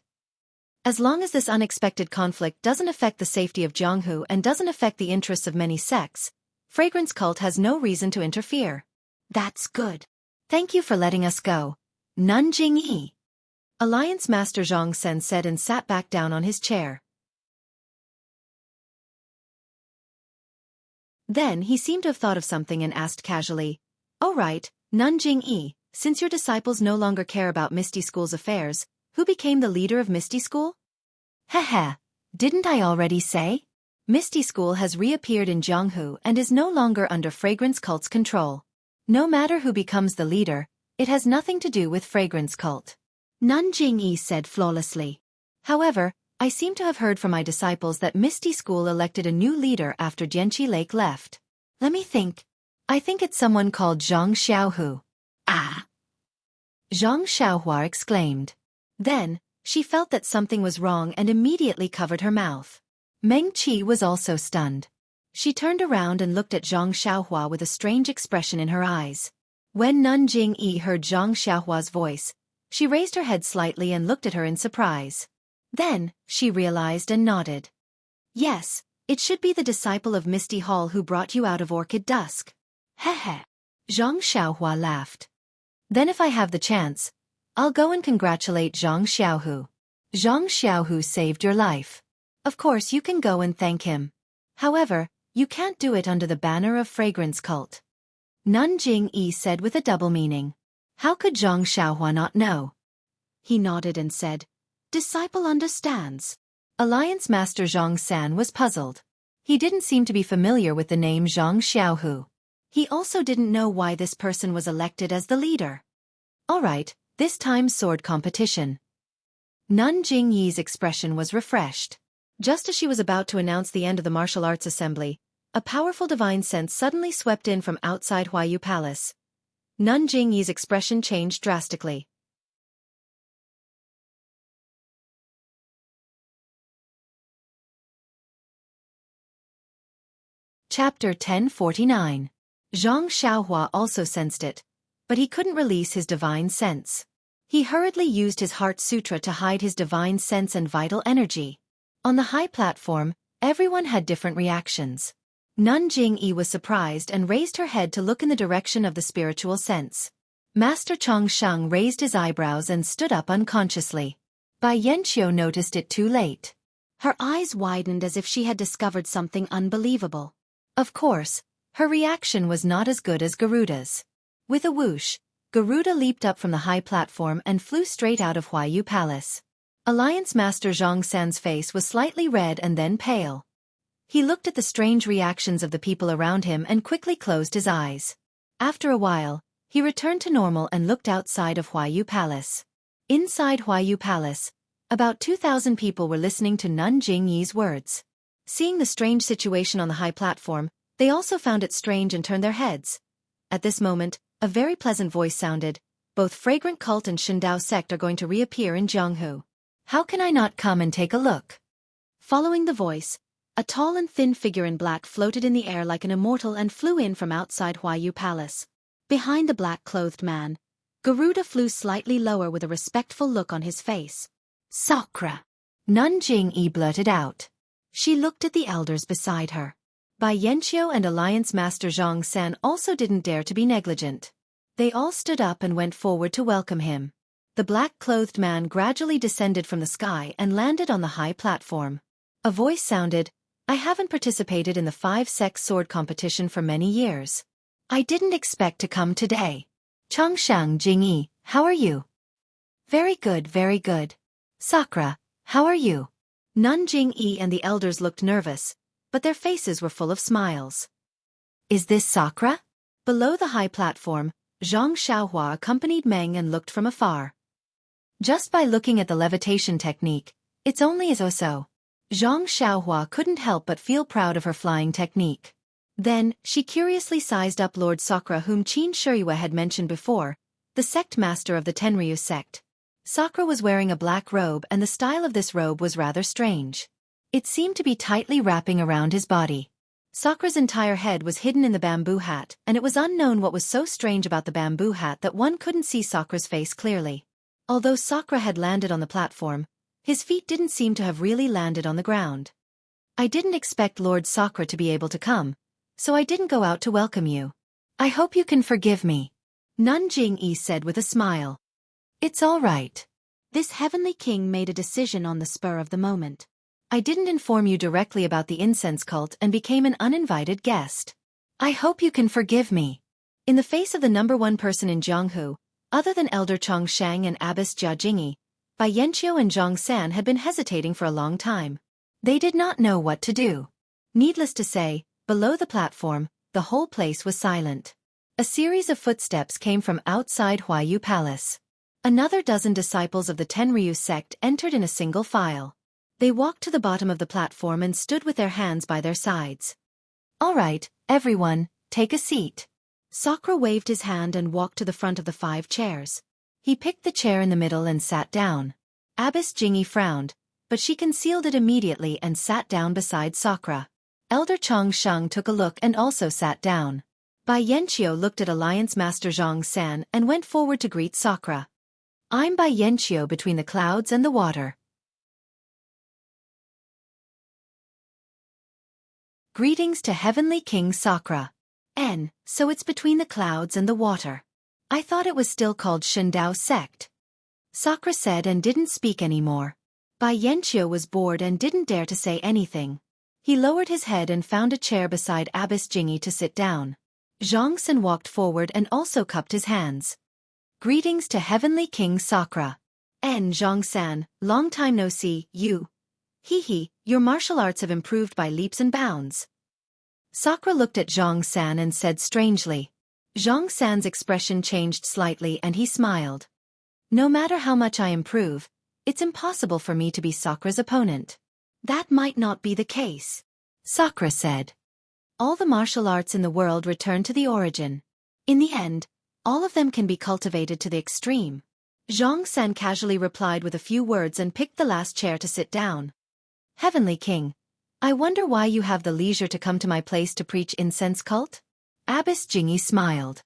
S1: "As long as this unexpected conflict doesn't affect the safety of Jianghu and doesn't affect the interests of many sects, Fragrance Cult has no reason to interfere." "That's good. Thank you for letting us go, Nun Jingyi." Alliance Master Zhang San said and sat back down on his chair. Then he seemed to have thought of something and asked casually, "Oh right, Nun Jingyi, since your disciples no longer care about Misty School's affairs, who became the leader of Misty School?" "Heh, didn't I already say? Misty School has reappeared in Jianghu and is no longer under Fragrance Cult's control. No matter who becomes the leader, It has nothing to do with fragrance cult. Nanjing-yi said flawlessly. However, I seem to have heard from my disciples that Misty School elected a new leader after Jianqi Lake left. Let me think. I think it's someone called Zhang Xiaohu. Ah! Zhang Xiaohua exclaimed. Then, she felt that something was wrong and immediately covered her mouth. Meng Qi was also stunned. She turned around and looked at Zhang Xiaohua with a strange expression in her eyes. When Nanjing-yi heard Zhang Xiaohua's voice, she raised her head slightly and looked at her in surprise. Then, she realized and nodded. Yes, it should be the disciple of Misty Hall who brought you out of Orchid Dusk. Heh. Zhang Xiaohua laughed. Then if I have the chance, I'll go and congratulate Zhang Xiaohu. Zhang Xiaohu saved your life. Of course you can go and thank him. However, you can't do it under the banner of fragrance cult. Nanjing-yi said with a double meaning. How could Zhang Xiaohua not know? He nodded and said, Disciple understands. Alliance Master Zhang San was puzzled. He didn't seem to be familiar with the name Zhang Xiaohu. He also didn't know why this person was elected as the leader. Alright, this time's sword competition. Nanjing-yi's expression was refreshed. Just as she was about to announce the end of the martial arts assembly, a powerful divine sense suddenly swept in from outside Huayu Palace. Nanjing-yi's expression changed drastically. Chapter 1049. Zhang Xiaohua also sensed it, but he couldn't release his divine sense. He hurriedly used his heart sutra to hide his divine sense and vital energy. On the high platform, everyone had different reactions. Nanjing-yi was surprised and raised her head to look in the direction of the spiritual sense. Master Changsheng raised his eyebrows and stood up unconsciously. Bai Yanqiu noticed it too late. Her eyes widened as if she had discovered something unbelievable. Of course, her reaction was not as good as Garuda's. With a whoosh, Garuda leaped up from the high platform and flew straight out of Huayu Palace. Alliance Master Zhang San's face was slightly red and then pale. He looked at the strange reactions of the people around him and quickly closed his eyes. After a while, he returned to normal and looked outside of Huayu Palace. Inside Huayu Palace, about 2,000 people were listening to Nanjing-yi's words. Seeing the strange situation on the high platform, they also found it strange and turned their heads. At this moment, a very pleasant voice sounded. Both Fragrant Cult and Shindao Sect are going to reappear in Jianghu. How can I not come and take a look? Following the voice, a tall and thin figure in black floated in the air like an immortal and flew in from outside Huayu Palace. Behind the black-clothed man, Garuda flew slightly lower with a respectful look on his face. Sakra! Nanjing-yi blurted out. She looked at the elders beside her. Bai Yanqiu and Alliance Master Zhang San also didn't dare to be negligent. They all stood up and went forward to welcome him. The black-clothed man gradually descended from the sky and landed on the high platform. A voice sounded, I haven't participated in the 5-sect sword competition for many years. I didn't expect to come today. Changsheng Jingyi, how are you? Very good, very good. Sakura, how are you? Nanjing-yi and the elders looked nervous, but their faces were full of smiles. Is this Sakura? Below the high platform, Zhang Xiaohua accompanied Meng and looked from afar. Just by looking at the levitation technique, it's only as so. Zhang Xiaohua couldn't help but feel proud of her flying technique. Then, she curiously sized up Lord Sakura whom Qin Shiyue had mentioned before, the sect master of the Tenryu sect. Sakura was wearing a black robe and the style of this robe was rather strange. It seemed to be tightly wrapping around his body. Sakura's entire head was hidden in the bamboo hat, and it was unknown what was so strange about the bamboo hat that one couldn't see Sakura's face clearly. Although Sakura had landed on the platform, his feet didn't seem to have really landed on the ground. I didn't expect Lord Sakura to be able to come, so I didn't go out to welcome you. I hope you can forgive me. Nanjing-yi said with a smile. It's all right. This heavenly king made a decision on the spur of the moment. I didn't inform you directly about the incense cult and became an uninvited guest. I hope you can forgive me. In the face of the #1 person in Jianghu, other than Elder Changsheng and Abbess Jia Jingyi, Bai Yanqiu and Zhang San had been hesitating for a long time. They did not know what to do. Needless to say, below the platform, the whole place was silent. A series of footsteps came from outside Huayu Palace. Another dozen disciples of the Tenryu sect entered in a single file. They walked to the bottom of the platform and stood with their hands by their sides. "All right, everyone, take a seat." Sakura waved his hand and walked to the front of the 5 chairs. He picked the chair in the middle and sat down. Abbess Jingi frowned, but she concealed it immediately and sat down beside Sakura. Elder Chong Sheng took a look and also sat down. Bai Yanqiu looked at Alliance Master Zhang San and went forward to greet Sakura. "I'm Bai Yanqiu between the clouds and the water." Greetings to Heavenly King Sakura. So it's between the clouds and the water. I thought it was still called Shindao sect. Sakura said and didn't speak anymore. Bai Yanqiu was bored and didn't dare to say anything. He lowered his head and found a chair beside Abbess Jingi to sit down. Zhang San walked forward and also cupped his hands. "Greetings to Heavenly King Sakura. Zhang San, long time no see, you. Your martial arts have improved by leaps and bounds." Sakura looked at Zhang San and said strangely. Zhang San's expression changed slightly and he smiled. "No matter how much I improve, it's impossible for me to be Sakura's opponent." "That might not be the case," Sakura said. "All the martial arts in the world return to the origin. In the end, all of them can be cultivated to the extreme." Zhang San casually replied with a few words and picked the last chair to sit down. "Heavenly King, I wonder why you have the leisure to come to my place to preach incense cult?" Abbess Jingi smiled.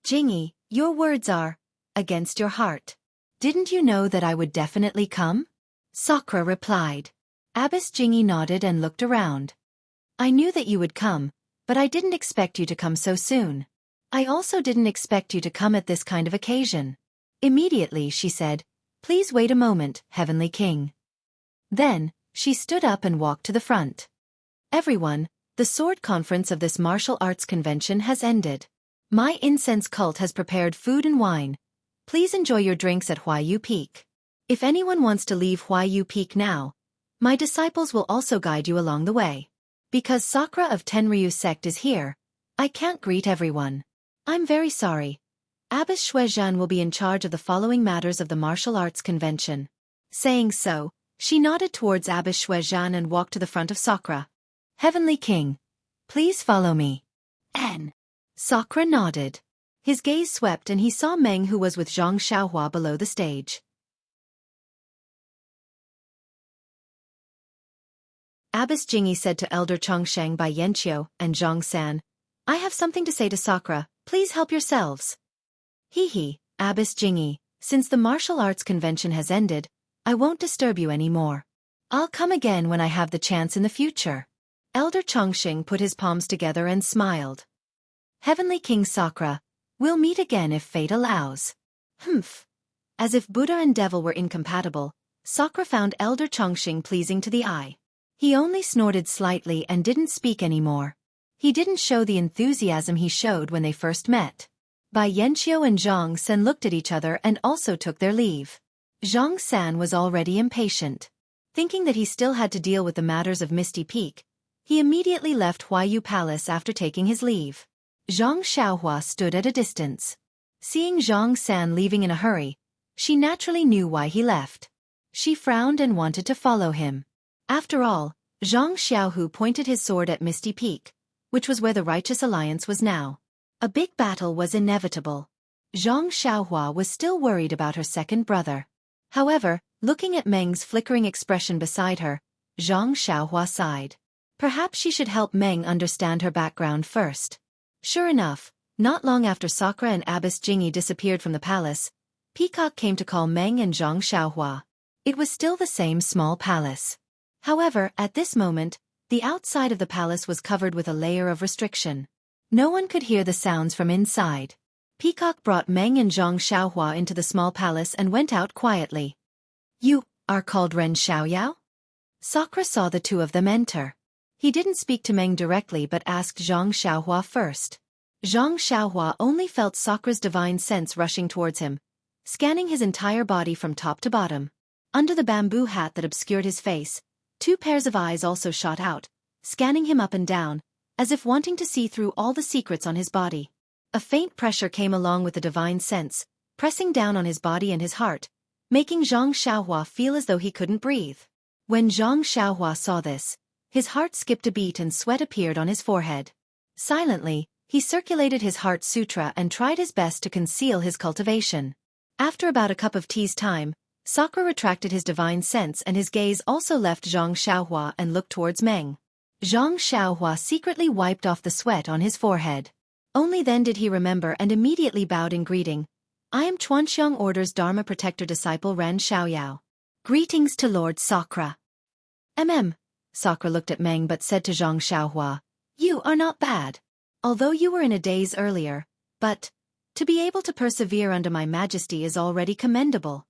S1: "Jingi, your words are against your heart. Didn't you know that I would definitely come?" Sakura replied. Abbess Jingi nodded and looked around. "I knew that you would come, but I didn't expect you to come so soon. I also didn't expect you to come at this kind of occasion." Immediately she said, "Please wait a moment, Heavenly King." Then, she stood up and walked to the front. "Everyone, the sword conference of this martial arts convention has ended. My incense cult has prepared food and wine. Please enjoy your drinks at Huayu Peak. If anyone wants to leave Huayu Peak now, my disciples will also guide you along the way. Because Sakura of Tenryu sect is here, I can't greet everyone. I'm very sorry. Abbess Shuizhan will be in charge of the following matters of the martial arts convention." Saying so, she nodded towards Abbess Shuizhan and walked to the front of Sakura. "Heavenly King, please follow me." Sakura nodded. His gaze swept and he saw Meng, who was with Zhang Xiaohua, below the stage. Abbess Jingi said to Elder Chongsheng Bai Yanqiu and Zhang San, "I have something to say to Sakura, please help yourselves." Abbess Jingi, since the martial arts convention has ended, I won't disturb you anymore. I'll come again when I have the chance in the future." Elder Chongsheng put his palms together and smiled. "Heavenly King Sakura, we'll meet again if fate allows." As if Buddha and devil were incompatible, Sakura found Elder Chongsheng pleasing to the eye. He only snorted slightly and didn't speak anymore. He didn't show the enthusiasm he showed when they first met. Bai Yanqiu and Zhang San looked at each other and also took their leave. Zhang San was already impatient. Thinking that he still had to deal with the matters of Misty Peak, he immediately left Huayu Palace after taking his leave. Zhang Xiaohua stood at a distance. Seeing Zhang San leaving in a hurry, she naturally knew why he left. She frowned and wanted to follow him. After all, Zhang Xiaohu pointed his sword at Misty Peak, which was where the Righteous Alliance was now. A big battle was inevitable. Zhang Xiaohua was still worried about her second brother. However, looking at Meng's flickering expression beside her, Zhang Xiaohua sighed. Perhaps she should help Meng understand her background first. Sure enough, not long after Sakura and Abbess Jingi disappeared from the palace, Peacock came to call Meng and Zhang Xiaohua. It was still the same small palace. However, at this moment, the outside of the palace was covered with a layer of restriction. No one could hear the sounds from inside. Peacock brought Meng and Zhang Xiaohua into the small palace and went out quietly. "You are called Ren Xiaoyao?" Sakura saw the two of them enter. He didn't speak to Meng directly but asked Zhang Xiaohua first. Zhang Xiaohua only felt Sakura's divine sense rushing towards him, scanning his entire body from top to bottom. Under the bamboo hat that obscured his face, 2 pairs of eyes also shot out, scanning him up and down, as if wanting to see through all the secrets on his body. A faint pressure came along with the divine sense, pressing down on his body and his heart, making Zhang Xiaohua feel as though he couldn't breathe. When Zhang Xiaohua saw this, his heart skipped a beat and sweat appeared on his forehead. Silently, he circulated his heart sutra and tried his best to conceal his cultivation. After about a cup of tea's time, Sakura retracted his divine sense and his gaze also left Zhang Xiaohua and looked towards Meng. Zhang Xiaohua secretly wiped off the sweat on his forehead. Only then did he remember and immediately bowed in greeting. I am Chuanxiang Order's Dharma Protector disciple Ren Xiaoyao. Greetings to Lord Sakura. Sakura looked at Meng but said to Zhang Xiaohua, You are not bad. Although you were in a daze earlier, but to be able to persevere under my majesty is already commendable.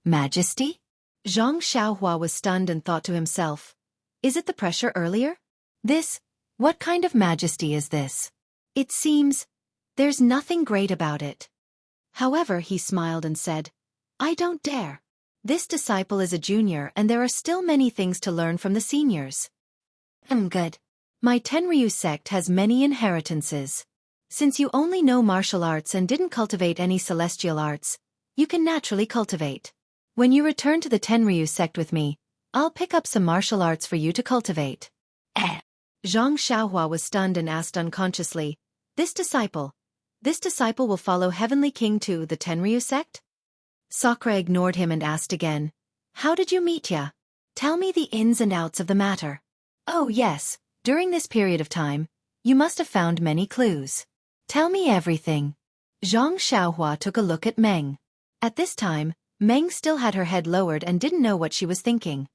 S1: Majesty? Zhang Xiaohua was stunned and thought to himself, Is it the pressure earlier? What kind of majesty is this? It seems, there's nothing great about it. However, he smiled and said, I don't dare. This disciple is a junior and there are still many things to learn from the seniors. Good. My Tenryu sect has many inheritances. Since you only know martial arts and didn't cultivate any celestial arts, you can naturally cultivate. When you return to the Tenryu sect with me, I'll pick up some martial arts for you to cultivate. Zhang Xiaohua was stunned and asked unconsciously, This disciple will follow Heavenly King to the Tenryu sect? Sakura ignored him and asked again, How did you meet ya? Tell me the ins and outs of the matter. Oh yes, during this period of time, you must have found many clues. Tell me everything. Zhang Xiaohua took a look at Meng. At this time, Meng still had her head lowered and didn't know what she was thinking.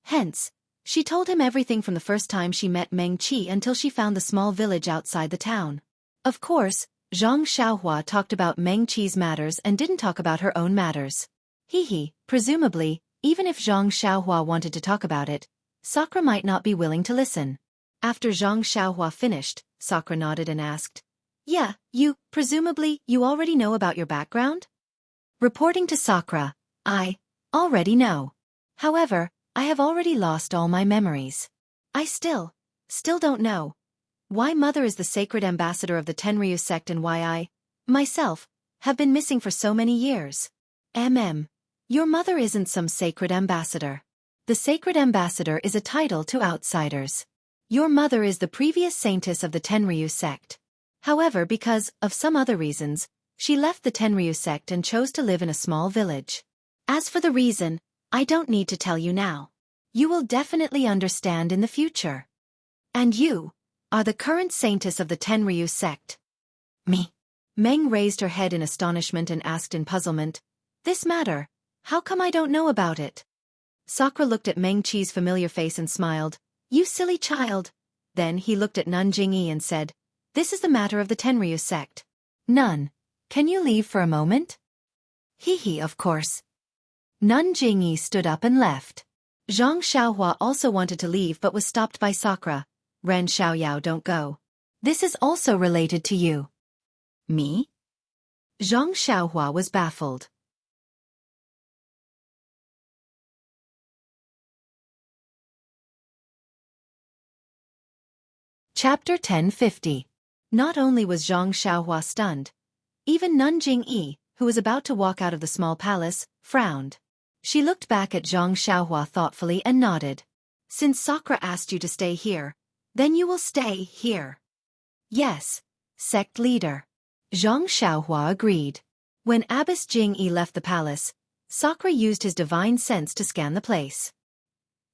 S1: Hence, she told him everything from the first time she met Meng Qi until she found the small village outside the town. Of course, Zhang Xiaohua talked about Meng Qi's matters and didn't talk about her own matters. Presumably, even if Zhang Xiaohua wanted to talk about it, Sakura might not be willing to listen. After Zhang Xiaohua finished, Sakura nodded and asked, Yeah, presumably, you already know about your background? Reporting to Sakura, I already know. However, I have already lost all my memories. I still don't know why Mother is the sacred ambassador of the Tenryu sect and why I, myself, have been missing for so many years. Your mother isn't some sacred ambassador. The sacred ambassador is a title to outsiders. Your mother is the previous saintess of the Tenryu sect. However, because of some other reasons, she left the Tenryu sect and chose to live in a small village. As for the reason, I don't need to tell you now. You will definitely understand in the future. And you are the current saintess of the Tenryu sect. Me? Meng raised her head in astonishment and asked in puzzlement, This matter, how come I don't know about it? Sakura looked at Meng Qi's familiar face and smiled, You silly child. Then he looked at Nun Jingyi and said, This is the matter of the Tenryu sect. Nun, can you leave for a moment? Of course. Nun Jingyi stood up and left. Zhang Xiaohua also wanted to leave but was stopped by Sakura. Ren Xiaoyao, don't go. This is also related to you. Me? Zhang Xiaohua was baffled. Chapter 1050. Not only was Zhang Xiaohua stunned, even Nun Jingyi, who was about to walk out of the small palace, frowned. She looked back at Zhang Xiaohua thoughtfully and nodded. Since Sakura asked you to stay here, then you will stay here. Yes, sect leader. Zhang Xiaohua agreed. When Abbess Jingyi left the palace, Sakura used his divine sense to scan the place.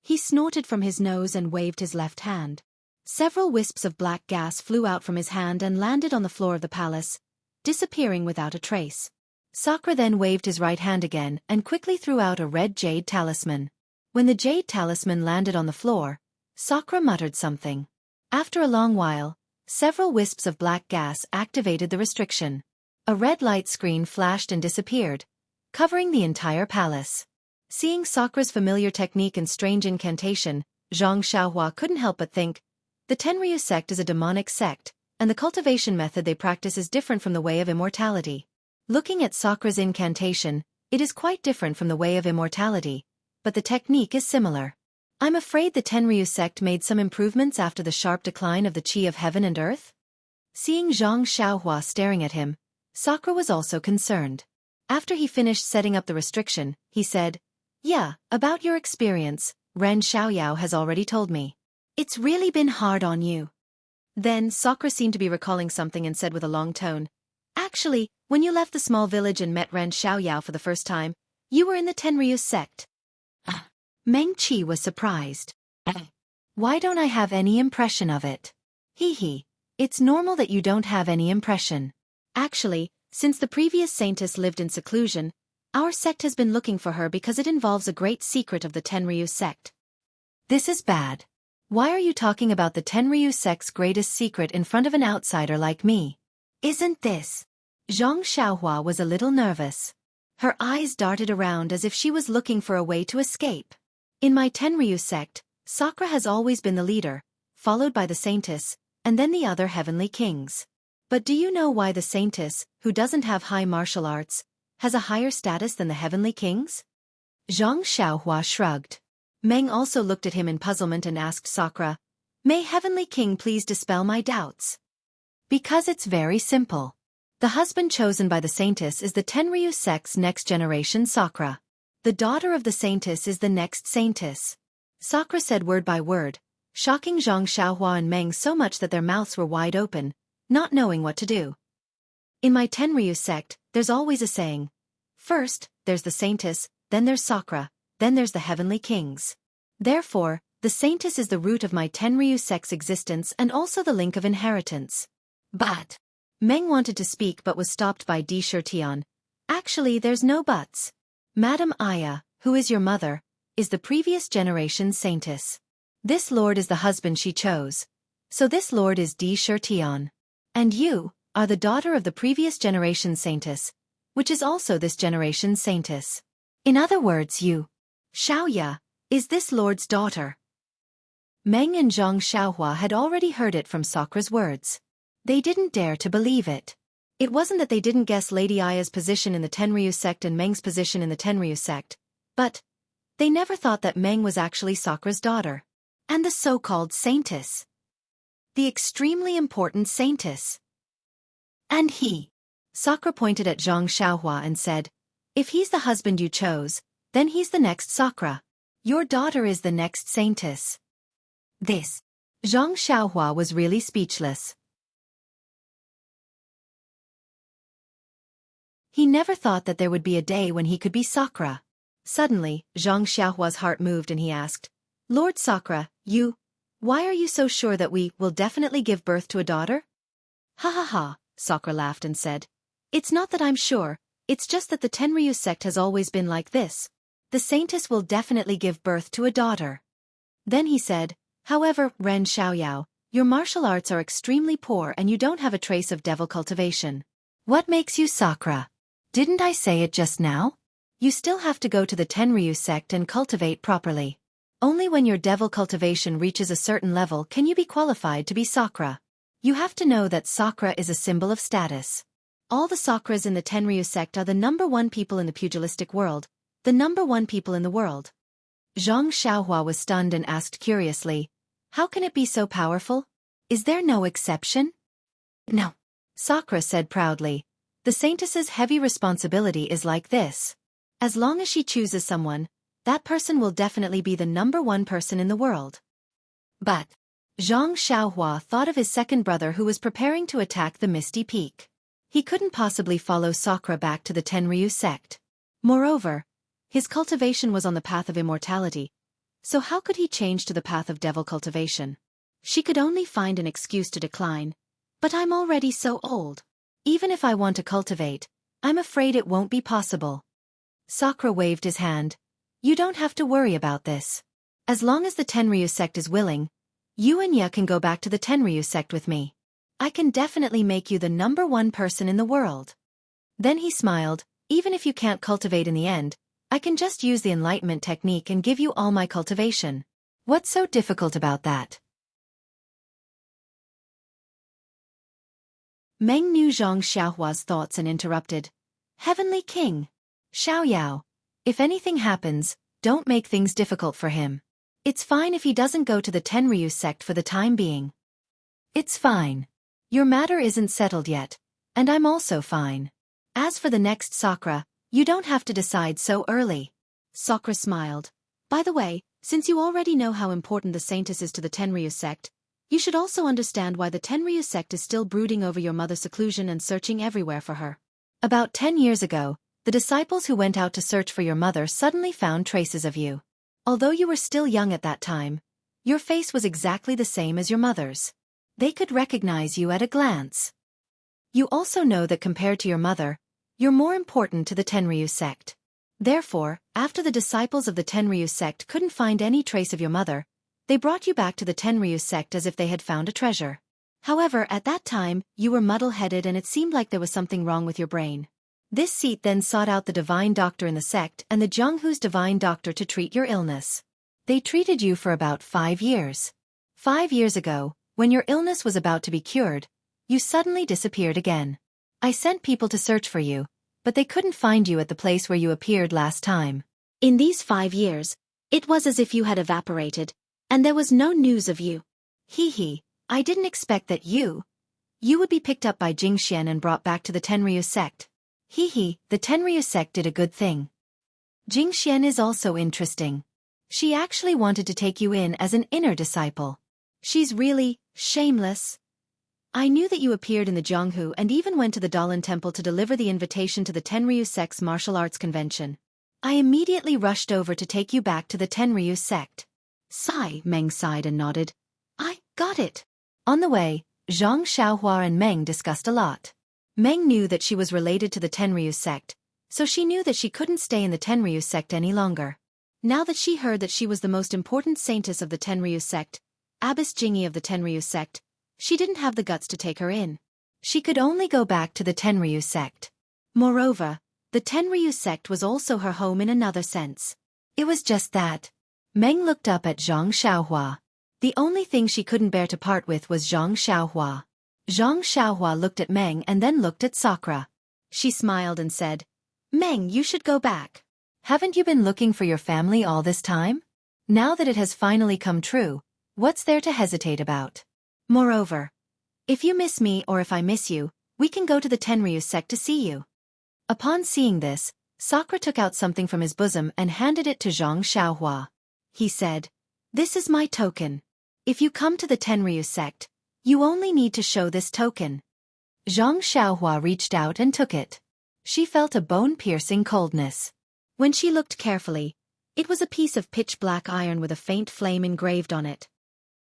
S1: He snorted from his nose and waved his left hand. Several wisps of black gas flew out from his hand and landed on the floor of the palace, disappearing without a trace. Sakura then waved his right hand again and quickly threw out a red jade talisman. When the jade talisman landed on the floor, Sakura muttered something. After a long while, several wisps of black gas activated the restriction. A red light screen flashed and disappeared, covering the entire palace. Seeing Sakura's familiar technique and strange incantation, Zhang Xiaohua couldn't help but think, the Tenryu sect is a demonic sect, and the cultivation method they practice is different from the way of immortality. Looking at Sakura's incantation, it is quite different from the way of immortality, but the technique is similar. I'm afraid the Tenryu sect made some improvements after the sharp decline of the qi of heaven and earth? Seeing Zhang Xiaohua staring at him, Sakura was also concerned. After he finished setting up the restriction, he said, "Yeah, about your experience, Ren Xiaoyao has already told me. It's really been hard on you." Then Sakura seemed to be recalling something and said with a long tone, "Actually, when you left the small village and met Ren Xiaoyao for the first time, you were in the Tenryu sect." Meng Qi was surprised. "Why don't I have any impression of it?" Hee. It's normal that you don't have any impression. Actually, since the previous saintess lived in seclusion, our sect has been looking for her because it involves a great secret of the Tenryu sect. This is bad. Why are you talking about the Tenryu sect's greatest secret in front of an outsider like me? Isn't this? Zhang Xiaohua was a little nervous. Her eyes darted around as if she was looking for a way to escape. In my Tenryu sect, Sakura has always been the leader, followed by the saintess, and then the other heavenly kings. But do you know why the saintess, who doesn't have high martial arts, has a higher status than the heavenly kings? Zhang Xiaohua shrugged. Meng also looked at him in puzzlement and asked Sakura, "May Heavenly King please dispel my doubts?" Because it's very simple. The husband chosen by the saintess is the Tenryu sect's next generation Sakura. The daughter of the saintess is the next saintess. Sakura said word by word, shocking Zhang Xiaohua and Meng so much that their mouths were wide open, not knowing what to do. In my Tenryu sect, there's always a saying. First, there's the saintess, then there's Sakura, then there's the heavenly kings. Therefore, the saintess is the root of my Tenryu sect's existence and also the link of inheritance. But Meng wanted to speak but was stopped by Di Shirtian. Actually, there's no buts. Madam Aya, who is your mother, is the previous generation saintess. This lord is the husband she chose. So this lord is Di Shirtian. And you are the daughter of the previous generation saintess, which is also this generation's saintess. In other words, you, Xiaoya, is this lord's daughter. Meng and Zhang Xiaohua had already heard it from Sakura's words. They didn't dare to believe it. It wasn't that they didn't guess Lady Aya's position in the Tenryu sect and Meng's position in the Tenryu sect, but they never thought that Meng was actually Sakura's daughter. And the so-called saintess. The extremely important saintess. And he. Sakura pointed at Zhang Xiaohua and said, "If he's the husband you chose, then he's the next Sakura. Your daughter is the next saintess." This. Zhang Xiaohua was really speechless. He never thought that there would be a day when he could be Sakura. Suddenly, Zhang Xiaohua's heart moved and he asked, "Lord Sakura, why are you so sure that we will definitely give birth to a daughter?" "Ha ha ha," Sakura laughed and said, "It's not that I'm sure, it's just that the Tenryu sect has always been like this. The saintess will definitely give birth to a daughter." Then he said, "However, Ren Xiaoyao, your martial arts are extremely poor and you don't have a trace of devil cultivation. What makes you Sakura? Didn't I say it just now? You still have to go to the Tenryu sect and cultivate properly. Only when your devil cultivation reaches a certain level can you be qualified to be Sakura. You have to know that Sakura is a symbol of status. All the Sakuras in the Tenryu sect are the #1 people in the pugilistic world, the #1 people in the world." Zhang Xiaohua was stunned and asked curiously, "How can it be so powerful? Is there no exception?" "No," Sakura said proudly. "The saintess's heavy responsibility is like this. As long as she chooses someone, that person will definitely be the #1 person in the world." But Zhang Xiaohua thought of his second brother who was preparing to attack the Misty Peak. He couldn't possibly follow Sakura back to the Tenryu sect. Moreover, his cultivation was on the path of immortality, so how could he change to the path of devil cultivation? She could only find an excuse to decline. "But I'm already so old. Even if I want to cultivate, I'm afraid it won't be possible." Sakura waved his hand. "You don't have to worry about this. As long as the Tenryu sect is willing, you and Ya can go back to the Tenryu sect with me. I can definitely make you the #1 person in the world." Then he smiled, "Even if you can't cultivate in the end, I can just use the enlightenment technique and give you all my cultivation. What's so difficult about that?" Meng knew Zhang Xiaohua's thoughts and interrupted. "Heavenly King. Xiaoyao. If anything happens, don't make things difficult for him. It's fine if he doesn't go to the Tenryu sect for the time being. It's fine. Your matter isn't settled yet, and I'm also fine. As for the next Sakura, you don't have to decide so early. Sakura smiled. By the way, since you already know how important the saintess is to the Tenryu sect, you should also understand why the Tenryu sect is still brooding over your mother's seclusion and searching everywhere for her. About 10 years ago, the disciples who went out to search for your mother suddenly found traces of you. Although you were still young at that time, your face was exactly the same as your mother's. They could recognize you at a glance. You also know that compared to your mother, you're more important to the Tenryu sect. Therefore, after the disciples of the Tenryu sect couldn't find any trace of your mother, they brought you back to the Tenryu sect as if they had found a treasure. However, at that time, you were muddle-headed and it seemed like there was something wrong with your brain. This seat then sought out the divine doctor in the sect and the Jianghu's divine doctor to treat your illness. They treated you for about 5 years. 5 years ago, when your illness was about to be cured, you suddenly disappeared again. I sent people to search for you, but they couldn't find you at the place where you appeared last time. In these 5 years, it was as if you had evaporated, and there was no news of you. Hee, I didn't expect that you would be picked up by Xianxia and brought back to the Tenryu sect. Hee, the Tenryu sect did a good thing. Xianxia is also interesting. She actually wanted to take you in as an inner disciple. She's really shameless. I knew that you appeared in the Jianghu and even went to the Dalan temple to deliver the invitation to the Tenryu sect's martial arts convention. I immediately rushed over to take you back to the Tenryu sect. Sigh, Meng sighed and nodded. I got it. On the way, Zhang Xiaohua and Meng discussed a lot. Meng knew that she was related to the Tenryu sect, so she knew that she couldn't stay in the Tenryu sect any longer. Now that she heard that she was the most important saintess of the Tenryu sect, Abbess Jingi of the Tenryu sect, she didn't have the guts to take her in. She could only go back to the Tenryu sect. Moreover, the Tenryu sect was also her home in another sense. It was just that. Meng looked up at Zhang Xiaohua. The only thing she couldn't bear to part with was Zhang Xiaohua. Zhang Xiaohua looked at Meng and then looked at Sakura. She smiled and said, Meng, you should go back. Haven't you been looking for your family all this time? Now that it has finally come true, what's there to hesitate about? Moreover, if you miss me or if I miss you, we can go to the Tenryu sect to see you. Upon seeing this, Sakura took out something from his bosom and handed it to Zhang Xiaohua. He said, This is my token. If you come to the Tenryu sect, you only need to show this token. Zhang Xiaohua reached out and took it. She felt a bone-piercing coldness. When she looked carefully, it was a piece of pitch-black iron with a faint flame engraved on it.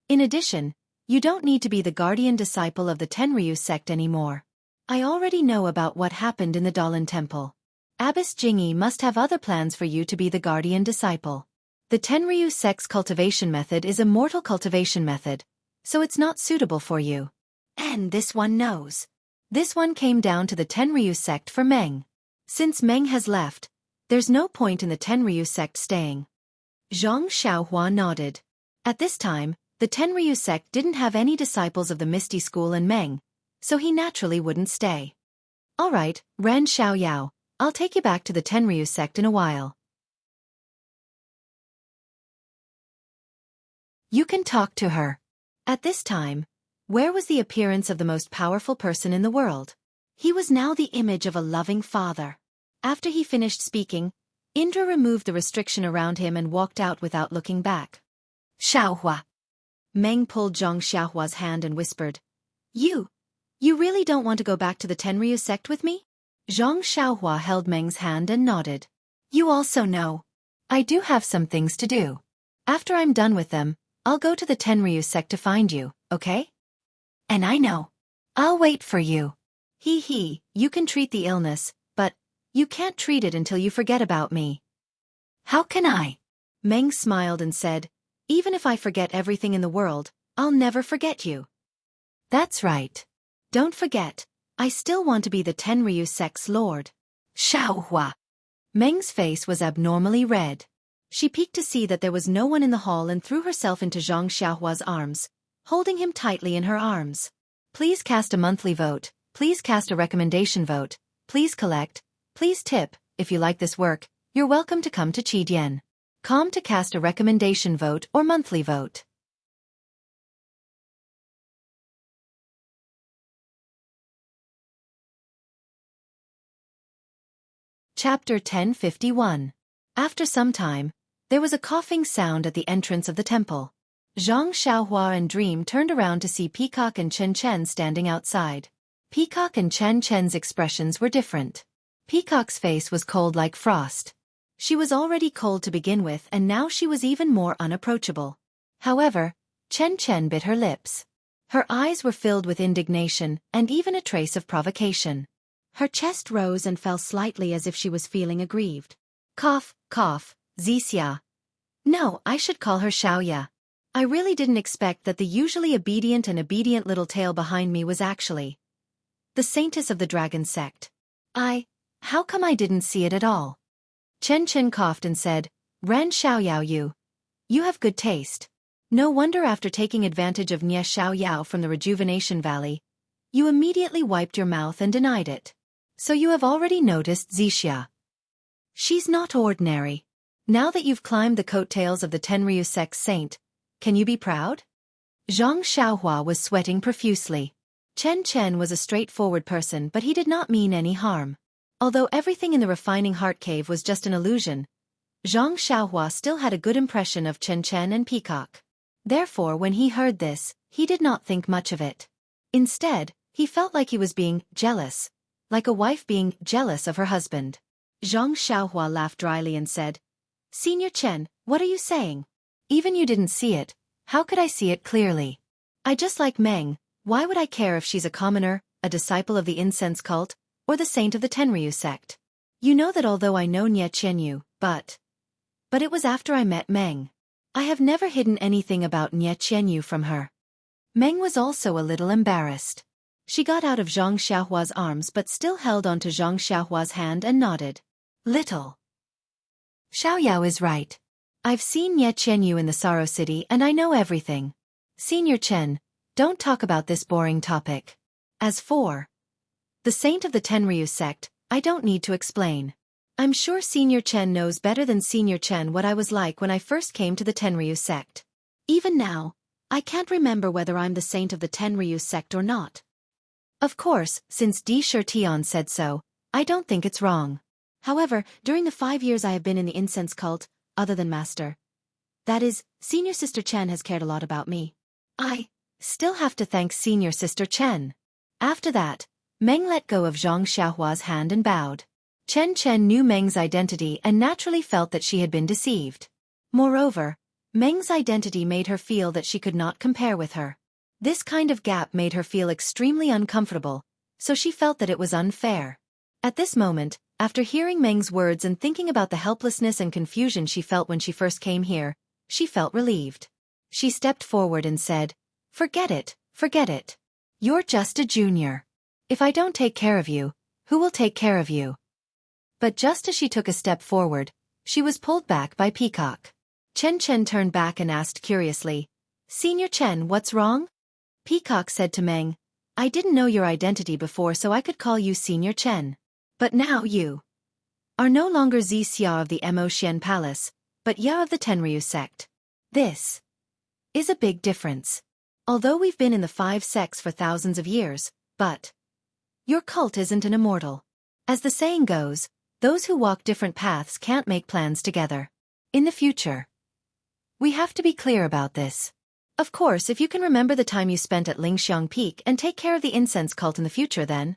S1: In addition, you don't need to be the guardian disciple of the Tenryu sect anymore. I already know about what happened in the Dalan temple. Abbess Jingi must have other plans for you to be the guardian disciple. The Tenryu sect's cultivation method is a mortal cultivation method, so it's not suitable for you. And this one knows. This one came down to the Tenryu sect for Meng. Since Meng has left, there's no point in the Tenryu sect staying. Zhang Xiaohua nodded. At this time, the Tenryu sect didn't have any disciples of the Misty School and Meng, so he naturally wouldn't stay. Alright, Ren Xiaoyao, I'll take you back to the Tenryu sect in a while. You can talk to her. At this time, where was the appearance of the most powerful person in the world? He was now the image of a loving father. After he finished speaking, Indra removed the restriction around him and walked out without looking back. Xiaohua. Meng pulled Zhang Xiaohua's hand and whispered, You really don't want to go back to the Tenryu sect with me? Zhang Xiaohua held Meng's hand and nodded. You also know. I do have some things to do. After I'm done with them, I'll go to the Tenryu sect to find you, okay? And I know. I'll wait for you. Hee, you can treat the illness, but you can't treat it until you forget about me. How can I? Meng smiled and said, Even if I forget everything in the world, I'll never forget you. That's right. Don't forget, I still want to be the Tenryu sect's lord. Xiaohua. Meng's face was abnormally red. She peeked to see that there was no one in the hall and threw herself into Zhang Xiaohua's arms, holding him tightly in her arms. Please cast a monthly vote, please cast a recommendation vote, please collect, please tip. If you like this work, you're welcome to come to Chidian. to cast a recommendation vote or monthly vote. Chapter 1051. After some time, there was a coughing sound at the entrance of the temple. Zhang Xiaohua and Dream turned around to see Peacock and Chen Chen standing outside. Peacock and Chen Chen's expressions were different. Peacock's face was cold like frost. She was already cold to begin with, and now she was even more unapproachable. However, Chen Chen bit her lips. Her eyes were filled with indignation and even a trace of provocation. Her chest rose and fell slightly as if she was feeling aggrieved. Cough, cough, Xianxia. No, I should call her Xiaoya. I really didn't expect that the usually obedient little tail behind me was actually the saintess of the dragon sect. How come I didn't see it at all? Chen Chen coughed and said, Ran Xiaoyao, you have good taste. No wonder after taking advantage of Nye Xiaoyao from the Rejuvenation Valley, you immediately wiped your mouth and denied it. So you have already noticed Xianxia. She's not ordinary. Now that you've climbed the coattails of the Tenryu sect saint, can you be proud? Zhang Xiaohua was sweating profusely. Chen Chen was a straightforward person, but he did not mean any harm. Although everything in the refining heart cave was just an illusion, Zhang Xiaohua still had a good impression of Chen Chen and Peacock. Therefore, when he heard this, he did not think much of it. Instead, he felt like he was being jealous, like a wife being jealous of her husband. Zhang Xiaohua laughed dryly and said, Senior Chen, what are you saying? Even you didn't see it, how could I see it clearly? I just like Meng, why would I care if she's a commoner, a disciple of the incense cult, or the saint of the Tenryu sect? You know that although I know Nye Qianyu, but it was after I met Meng. I have never hidden anything about Nye Qianyu from her. Meng was also a little embarrassed. She got out of Zhang Xiaohua's arms but still held onto Zhang Xiaohua's hand and nodded. Little. Xiaoyao is right. I've seen Nye Qianyu in the Sorrow City and I know everything. Senior Chen, don't talk about this boring topic. As for the saint of the Tenryu sect, I don't need to explain. I'm sure Senior Chen knows better than Senior Chen what I was like when I first came to the Tenryu sect. Even now, I can't remember whether I'm the saint of the Tenryu sect or not. Of course, since Di Shirtian said so, I don't think it's wrong. However, during the 5 years I have been in the incense cult, other than Master, that is, Senior Sister Chen has cared a lot about me. I still have to thank Senior Sister Chen. After that, Meng let go of Zhang Xiaohua's hand and bowed. Chen Chen knew Meng's identity and naturally felt that she had been deceived. Moreover, Meng's identity made her feel that she could not compare with her. This kind of gap made her feel extremely uncomfortable, so she felt that it was unfair. At this moment, after hearing Meng's words and thinking about the helplessness and confusion she felt when she first came here, she felt relieved. She stepped forward and said, Forget it, forget it. You're just a junior. If I don't take care of you, who will take care of you? But just as she took a step forward, she was pulled back by Peacock. Chen Chen turned back and asked curiously, Senior Chen, what's wrong? Peacock said to Meng, I didn't know your identity before so I could call you Senior Chen. But now you are no longer Xianxia of the Mo Xian Palace, but Ya of the Tenryu sect. This is a big difference. Although we've been in the 5 sects for thousands of years, but your cult isn't an immortal. As the saying goes, those who walk different paths can't make plans together. In the future, we have to be clear about this. Of course, if you can remember the time you spent at Lingxiang Peak and take care of the incense cult in the future, then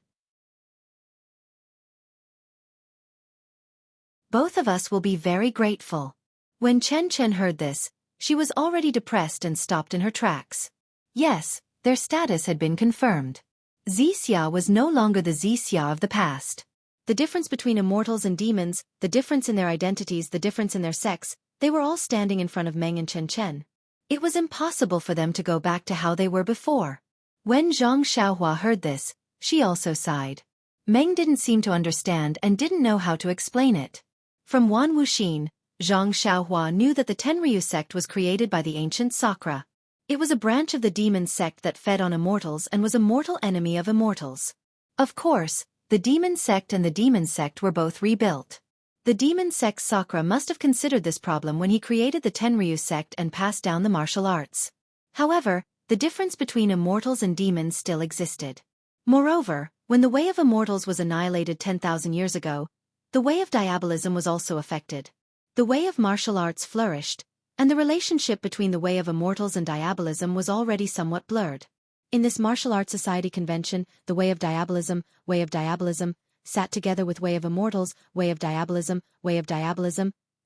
S1: both of us will be very grateful. When Chen Chen heard this, she was already depressed and stopped in her tracks. Yes, their status had been confirmed. Xianxia was no longer the Xianxia of the past. The difference between immortals and demons, the difference in their identities, the difference in their sex, they were all standing in front of Meng and Chen Chen. It was impossible for them to go back to how they were before. When Zhang Xiaohua heard this, she also sighed. Meng didn't seem to understand and didn't know how to explain it. From Wan Wuxin, Zhang Xiaohua knew that the Tenryu sect was created by the ancient Sakra. It was a branch of the demon sect that fed on immortals and was a mortal enemy of immortals. Of course, the demon sect and the demon sect were both rebuilt. The demon sect Sakura must have considered this problem when he created the Tenryu sect and passed down the martial arts. However, the difference between immortals and demons still existed. Moreover, when the way of immortals was annihilated 10,000 years ago, the way of diabolism was also affected. The way of martial arts flourished, and the relationship between the way of immortals and diabolism was already somewhat blurred. In this martial arts society convention, the way of diabolism, sat together with way of immortals, way of diabolism,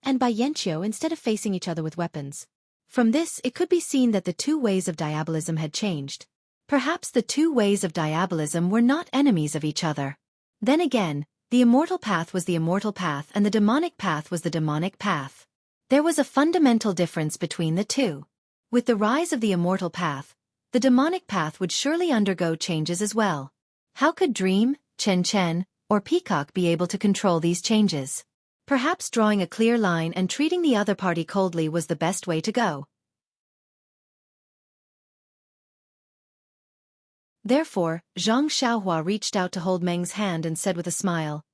S1: and by Xianxia instead of facing each other with weapons. From this, it could be seen that the two ways of diabolism had changed. Perhaps the two ways of diabolism were not enemies of each other. Then again, the immortal path was the immortal path and the demonic path was the demonic path. There was a fundamental difference between the two. With the rise of the immortal path, the demonic path would surely undergo changes as well. How could Dream, Chen, or Peacock be able to control these changes? Perhaps drawing a clear line and treating the other party coldly was the best way to go. Therefore, Xianxia reached out to hold Meng's hand and said with a smile,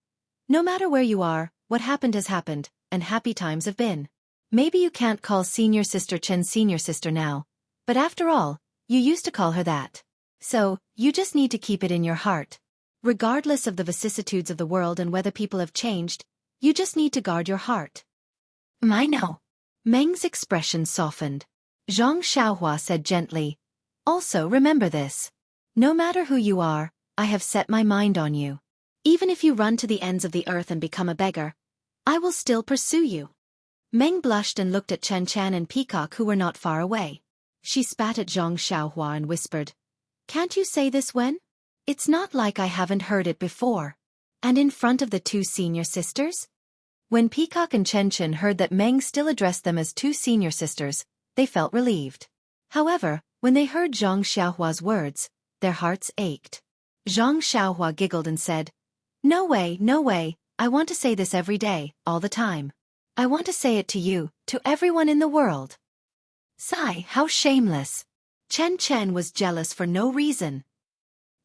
S1: "No matter where you are, what happened has happened, and happy times have been. Maybe you can't call senior sister Chen senior sister now, but after all, you used to call her that. So, you just need to keep it in your heart. Regardless of the vicissitudes of the world and whether people have changed, you just need to guard your heart." "I know." Meng's expression softened. Xianxia said gently, "Also remember this. No matter who you are, I have set my mind on you. Even if you run to the ends of the earth and become a beggar, I will still pursue you." Meng blushed and looked at Chen and Peacock who were not far away. She spat at Xianxia and whispered, "Can't you say this when? It's not like I haven't heard it before." "And in front of the two senior sisters?" When Peacock and Chen heard that Meng still addressed them as two senior sisters, they felt relieved. However, when they heard Xiao's words, their hearts ached. Xiao giggled and said, no way, I want to say this every day, all the time. I want to say it to you, to everyone in the world." Sigh, how shameless. Chen was jealous for no reason.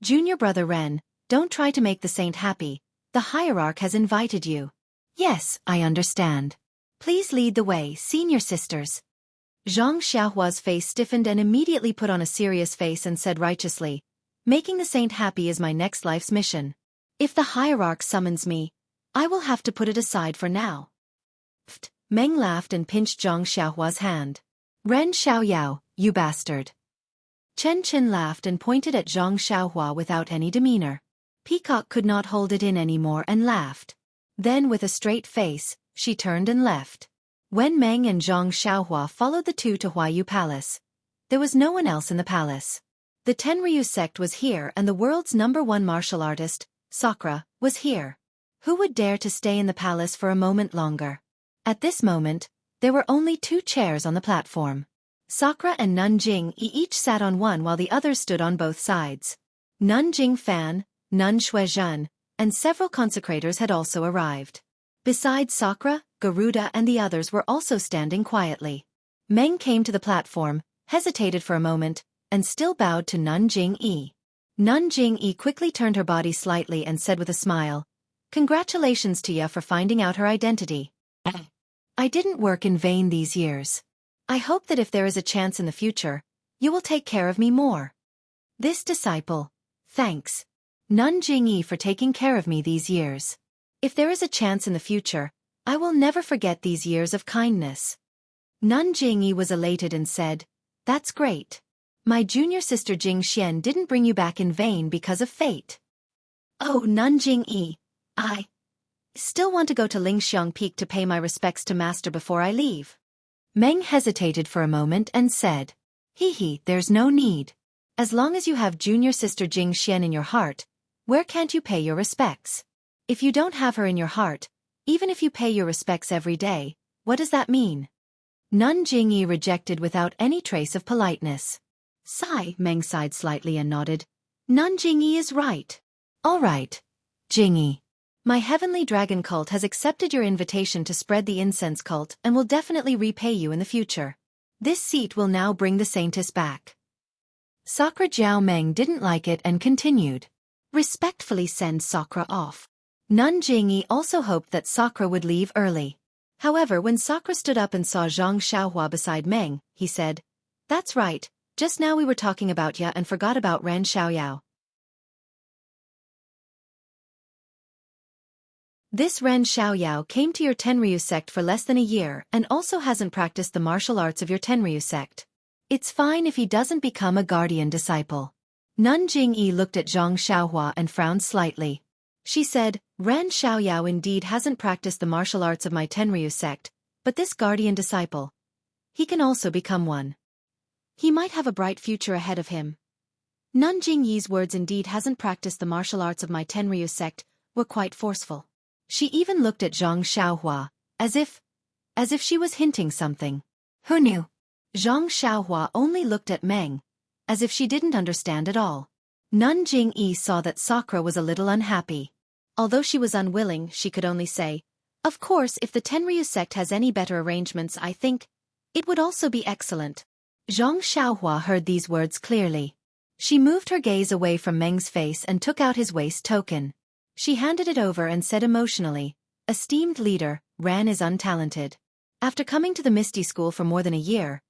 S1: "Junior brother Ren, don't try to make the saint happy, the hierarch has invited you." "Yes, I understand. Please lead the way, senior sisters." Xiao's face stiffened and immediately put on a serious face and said righteously, "Making the saint happy is my next life's mission. If the hierarch summons me, I will have to put it aside for now." Pfft, Meng laughed and pinched Xiao's hand. "Ren Xiaoyao, you bastard." Chen laughed and pointed at Xiao without any demeanor. Peacock could not hold it in anymore and laughed. Then with a straight face, she turned and left. When Meng and Xiao followed the two to Huayu Palace, there was no one else in the palace. The Tenryu sect was here and the world's #1 martial artist, Sakura, was here. Who would dare to stay in the palace for a moment longer? At this moment, there were only 2 chairs on the platform. Sakura and Nanjing each sat on one while the others stood on both sides. Nanjing Fan, Nun Shuizhen, and several consecrators had also arrived. Besides Sakura, Garuda and the others were also standing quietly. Meng came to the platform, hesitated for a moment, and still bowed to Nanjing Yi. Nanjing Yi quickly turned her body slightly and said with a smile, "Congratulations to ya for finding out her identity. I didn't work in vain these years. I hope that if there is a chance in the future, you will take care of me more." This disciple, "Thanks, Nanjing Yi, for taking care of me these years. If there is a chance in the future, I will never forget these years of kindness." Nanjing Yi was elated and said, "That's great. My junior sister Jingxian didn't bring you back in vain because of fate." "Oh, Nanjing Yi, I still want to go to Lingxiang Peak to pay my respects to master before I leave." Meng hesitated for a moment and said, There's no need. As long as you have junior sister Jingxian in your heart, where can't you pay your respects? If you don't have her in your heart, even if you pay your respects every day, what does that mean?" Nanjing Yi rejected without any trace of politeness. Sigh, Meng sighed slightly and nodded. "Nanjing Yi is right. All right, Jingyi. My heavenly dragon cult has accepted your invitation to spread the incense cult and will definitely repay you in the future. This seat will now bring the saintess back." Sakura Jiao Meng didn't like it and continued, "Respectfully send Sakura off. Nun Jingyi also hoped that Sakura would leave early. However, when Sakura stood up and saw Zhang Xiaohua beside Meng, he said, "That's right, just now we were talking about ya and forgot about Ren Xiaoyao. This Ren Xiaoyao came to your Tenryu sect for less than a year and also hasn't practiced the martial arts of your Tenryu sect. It's fine if he doesn't become a guardian disciple." Nun Jingyi looked at Zhang Xiaohua and frowned slightly. She said, "Ren Xiaoyao indeed hasn't practiced the martial arts of my Tenryu sect, but this guardian disciple, he can also become one. He might have a bright future ahead of him." Nun Jingyi's words "indeed hasn't practiced the martial arts of my Tenryu sect" were quite forceful. She even looked at Zhang Xiaohua, as if she was hinting something. Who knew? Zhang Xiaohua only looked at Meng, as if she didn't understand at all. Nun Jingyi saw that Sakura was a little unhappy. Although she was unwilling, she could only say, "Of course, if the Tenryu sect has any better arrangements, I think it would also be excellent." Zhang Xiaohua heard these words clearly. She moved her gaze away from Meng's face and took out his waist token. She handed it over and said emotionally, "Esteemed leader, Ran is untalented. After coming to the Misty School for more than a year,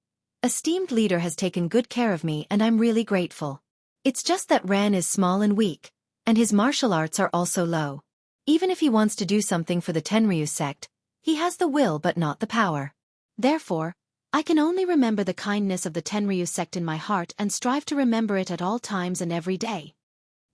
S1: esteemed leader has taken good care of me and I'm really grateful. It's just that Ran is small and weak, and his martial arts are also low. Even if he wants to do something for the Tenryu sect, he has the will but not the power. Therefore, I can only remember the kindness of the Tenryu sect in my heart and strive to remember it at all times and every day."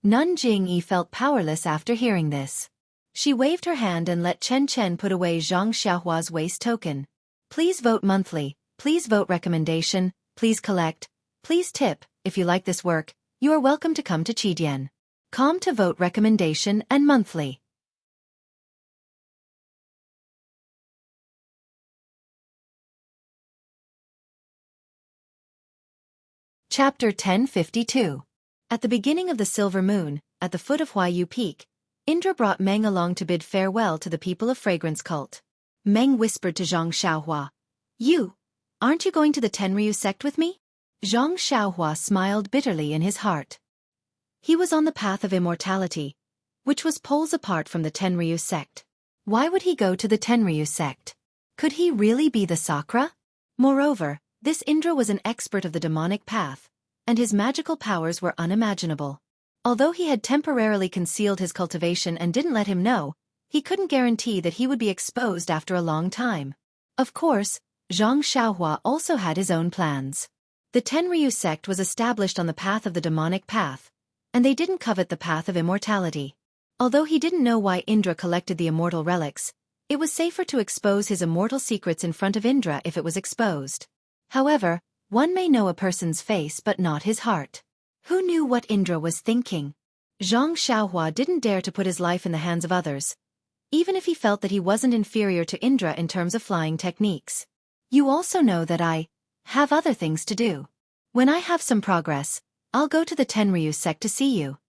S1: Nun Jingyi felt powerless after hearing this. She waved her hand and let Chen Chen put away Zhang Xiaohua's waist token. "Please vote monthly, please vote recommendation, please collect, please tip. If you like this work, you are welcome to come to Qidian.com to vote recommendation and monthly." Chapter 1052. At the beginning of the silver moon, at the foot of Huayu Peak, Indra brought Meng along to bid farewell to the people of Fragrance Cult. Meng whispered to Zhang Xiaohua, Aren't you going to the Tenryu sect with me?" Zhang Xiaohua smiled bitterly in his heart. He was on the path of immortality, which was poles apart from the Tenryu sect. Why would he go to the Tenryu sect? Could he really be the Sakura? Moreover, this Indra was an expert of the demonic path, and his magical powers were unimaginable. Although he had temporarily concealed his cultivation and didn't let him know, he couldn't guarantee that he would be exposed after a long time. Of course, Zhang Xiaohua also had his own plans. The Tenryu sect was established on the path of the demonic path, and they didn't covet the path of immortality. Although he didn't know why Indra collected the immortal relics, it was safer to expose his immortal secrets in front of Indra if it was exposed. However, one may know a person's face but not his heart. Who knew what Indra was thinking? Zhang Xiaohua didn't dare to put his life in the hands of others, even if he felt that he wasn't inferior to Indra in terms of flying techniques. "You also know that I have other things to do. When I have some progress, I'll go to the Tenryu sect to see you."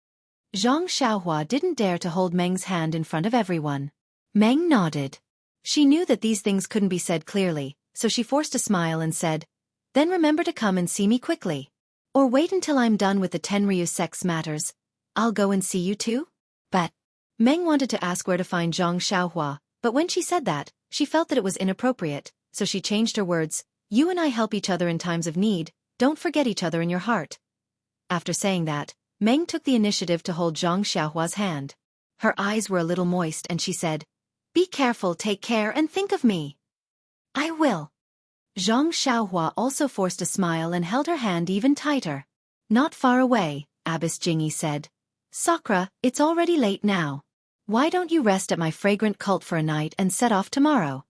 S1: Zhang Xiaohua didn't dare to hold Meng's hand in front of everyone. Meng nodded. She knew that these things couldn't be said clearly, so she forced a smile and said, "Then remember to come and see me quickly. Or wait until I'm done with the Tenryu sect's matters. I'll go and see you too?" But Meng wanted to ask where to find Zhang Xiaohua, but when she said that, she felt that it was inappropriate, so she changed her words. "You and I help each other in times of need, don't forget each other in your heart." After saying that, Meng took the initiative to hold Zhang Xiaohua's hand. Her eyes were a little moist and she said, "Be careful, take care and think of me." "I will." Zhang Xiaohua also forced a smile and held her hand even tighter. "Not far away," Abbess Jingyi said. "Sakura, it's already late now. Why don't you rest at my fragrant cult for a night and set off tomorrow?"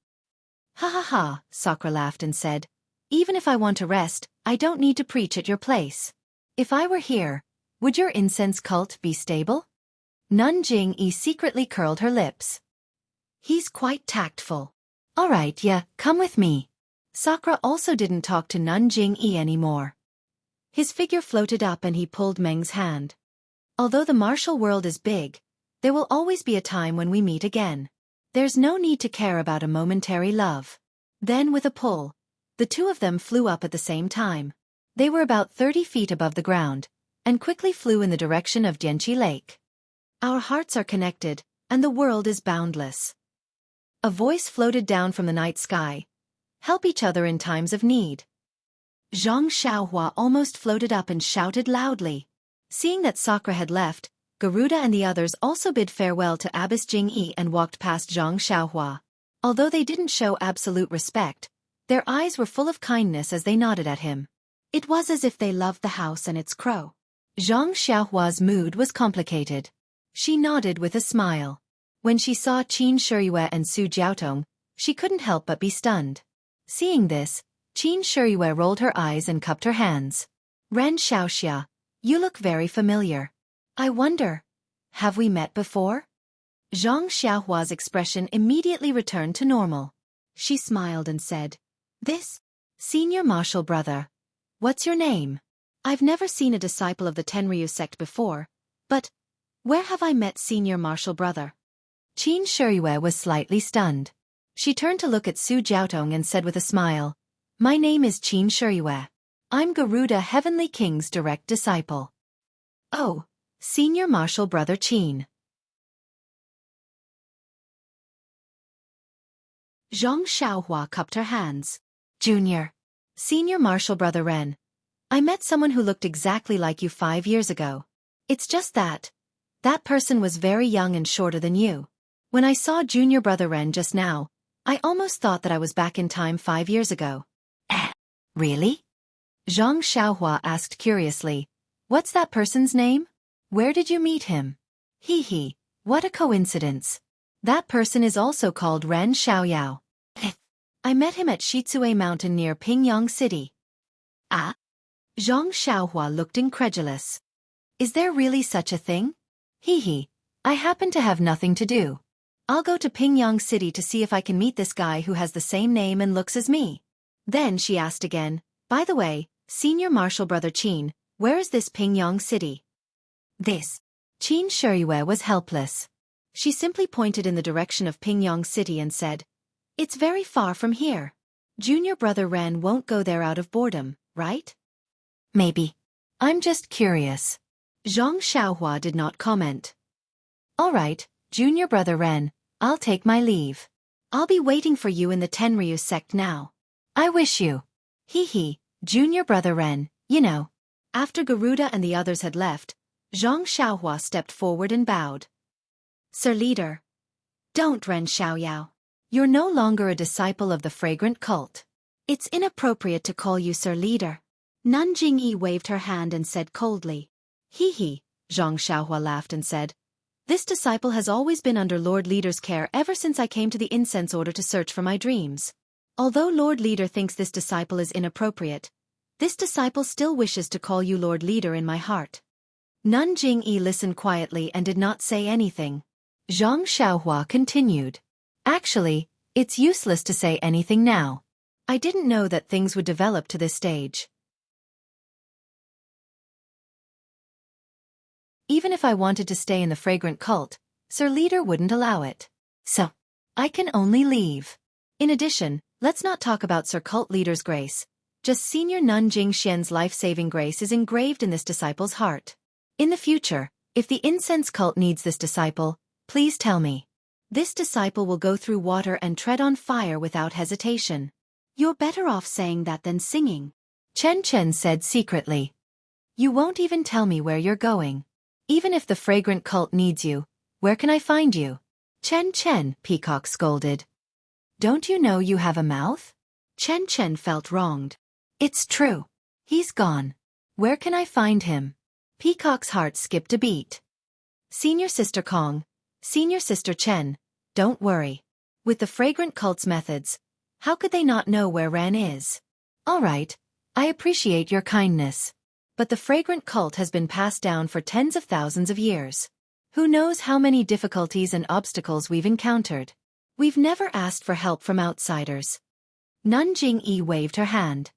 S1: "Ha ha ha," Sakura laughed and said, "Even if I want to rest, I don't need to preach at your place. If I were here, would your incense cult be stable?" Nun Jingyi secretly curled her lips. He's quite tactful. "All right, yeah, come with me." Sakura also didn't talk to Nun Jingyi anymore. His figure floated up and he pulled Meng's hand. "Although the martial world is big, there will always be a time when we meet again. There's no need to care about a momentary love." Then with a pull, the two of them flew up at the same time. They were about 30 feet above the ground, and quickly flew in the direction of Dianqi Lake. "Our hearts are connected, and the world is boundless. A voice floated down from the night sky. Help each other in times of need. Zhang Xiaohua almost floated up and shouted loudly. Seeing that Sakura had left, Garuda and the others also bid farewell to Abbess Jingyi and walked past Zhang Xiaohua. Although they didn't show absolute respect, their eyes were full of kindness as they nodded at him. It was as if they loved the house and its crow. Zhang Xiaohua's mood was complicated. She nodded with a smile. When she saw Qin Shiyue and Su Jiaotong, she couldn't help but be stunned. Seeing this, Qin Shiyue rolled her eyes and cupped her hands. Ren Xiaoxia, you look very familiar. I wonder, have we met before? Zhang Xiaohua's expression immediately returned to normal. She smiled and said, This? Senior martial brother. What's your name? I've never seen a disciple of the Tenryu sect before, but where have I met senior martial brother? Qin Shiyue was slightly stunned. She turned to look at Su Jiaotong and said with a smile, My name is Qin Shiyue. I'm Garuda Heavenly King's direct disciple. Oh, senior martial brother Qin. Zhang Xiaohua cupped her hands. Junior. Senior martial brother Ren. I met someone who looked exactly like you 5 years ago. It's just that person was very young and shorter than you. When I saw junior brother Ren just now, I almost thought that I was back in time 5 years ago. Really? Zhang Xiaohua asked curiously. What's that person's name? Where did you meet him? Hee, what a coincidence. That person is also called Ren Xiaoyao. I met him at Shitsue Mountain near Pingyang City. Ah? Zhang Xiaohua looked incredulous. Is there really such a thing? Hee, I happen to have nothing to do. I'll go to Pingyang City to see if I can meet this guy who has the same name and looks as me. Then she asked again, By the way, senior martial brother Qin, where is this Pingyang City? This. Qin Shiyue was helpless. She simply pointed in the direction of Pingyang City and said, It's very far from here. Junior brother Ren won't go there out of boredom, right? Maybe. I'm just curious. Zhang Xiaohua did not comment. All right, junior brother Ren, I'll take my leave. I'll be waiting for you in the Tenryu sect now. I wish you. Hee, junior brother Ren, you know. After Garuda and the others had left, Zhang Xiaohua stepped forward and bowed. Sir Leader. Don't, Ren Xiaoyao. You're no longer a disciple of the fragrant cult. It's inappropriate to call you Sir Leader. Nun Jingyi waved her hand and said coldly. Hee, Zhang Xiaohua laughed and said, This disciple has always been under Lord Leader's care ever since I came to the incense order to search for my dreams. Although Lord Leader thinks this disciple is inappropriate, this disciple still wishes to call you Lord Leader in my heart. Nun Jingyi listened quietly and did not say anything. Zhang Xiaohua continued. Actually, it's useless to say anything now. I didn't know that things would develop to this stage. Even if I wanted to stay in the fragrant cult, Sir Leader wouldn't allow it. So, I can only leave. In addition, let's not talk about Sir Cult Leader's grace. Just Senior Nun Jingxian's life-saving grace is engraved in this disciple's heart. In the future, if the incense cult needs this disciple, please tell me. This disciple will go through water and tread on fire without hesitation. You're better off saying that than singing. Chen said secretly. You won't even tell me where you're going. Even if the fragrant cult needs you, where can I find you? Chen, Peacock scolded. Don't you know you have a mouth? Chen felt wronged. It's true. He's gone. Where can I find him? Peacock's heart skipped a beat. Senior Sister Kong, Senior Sister Chen, don't worry. With the fragrant cult's methods, how could they not know where Ren is? All right, I appreciate your kindness. But the fragrant cult has been passed down for tens of thousands of years. Who knows how many difficulties and obstacles we've encountered. We've never asked for help from outsiders. Nun Jingyi waved her hand.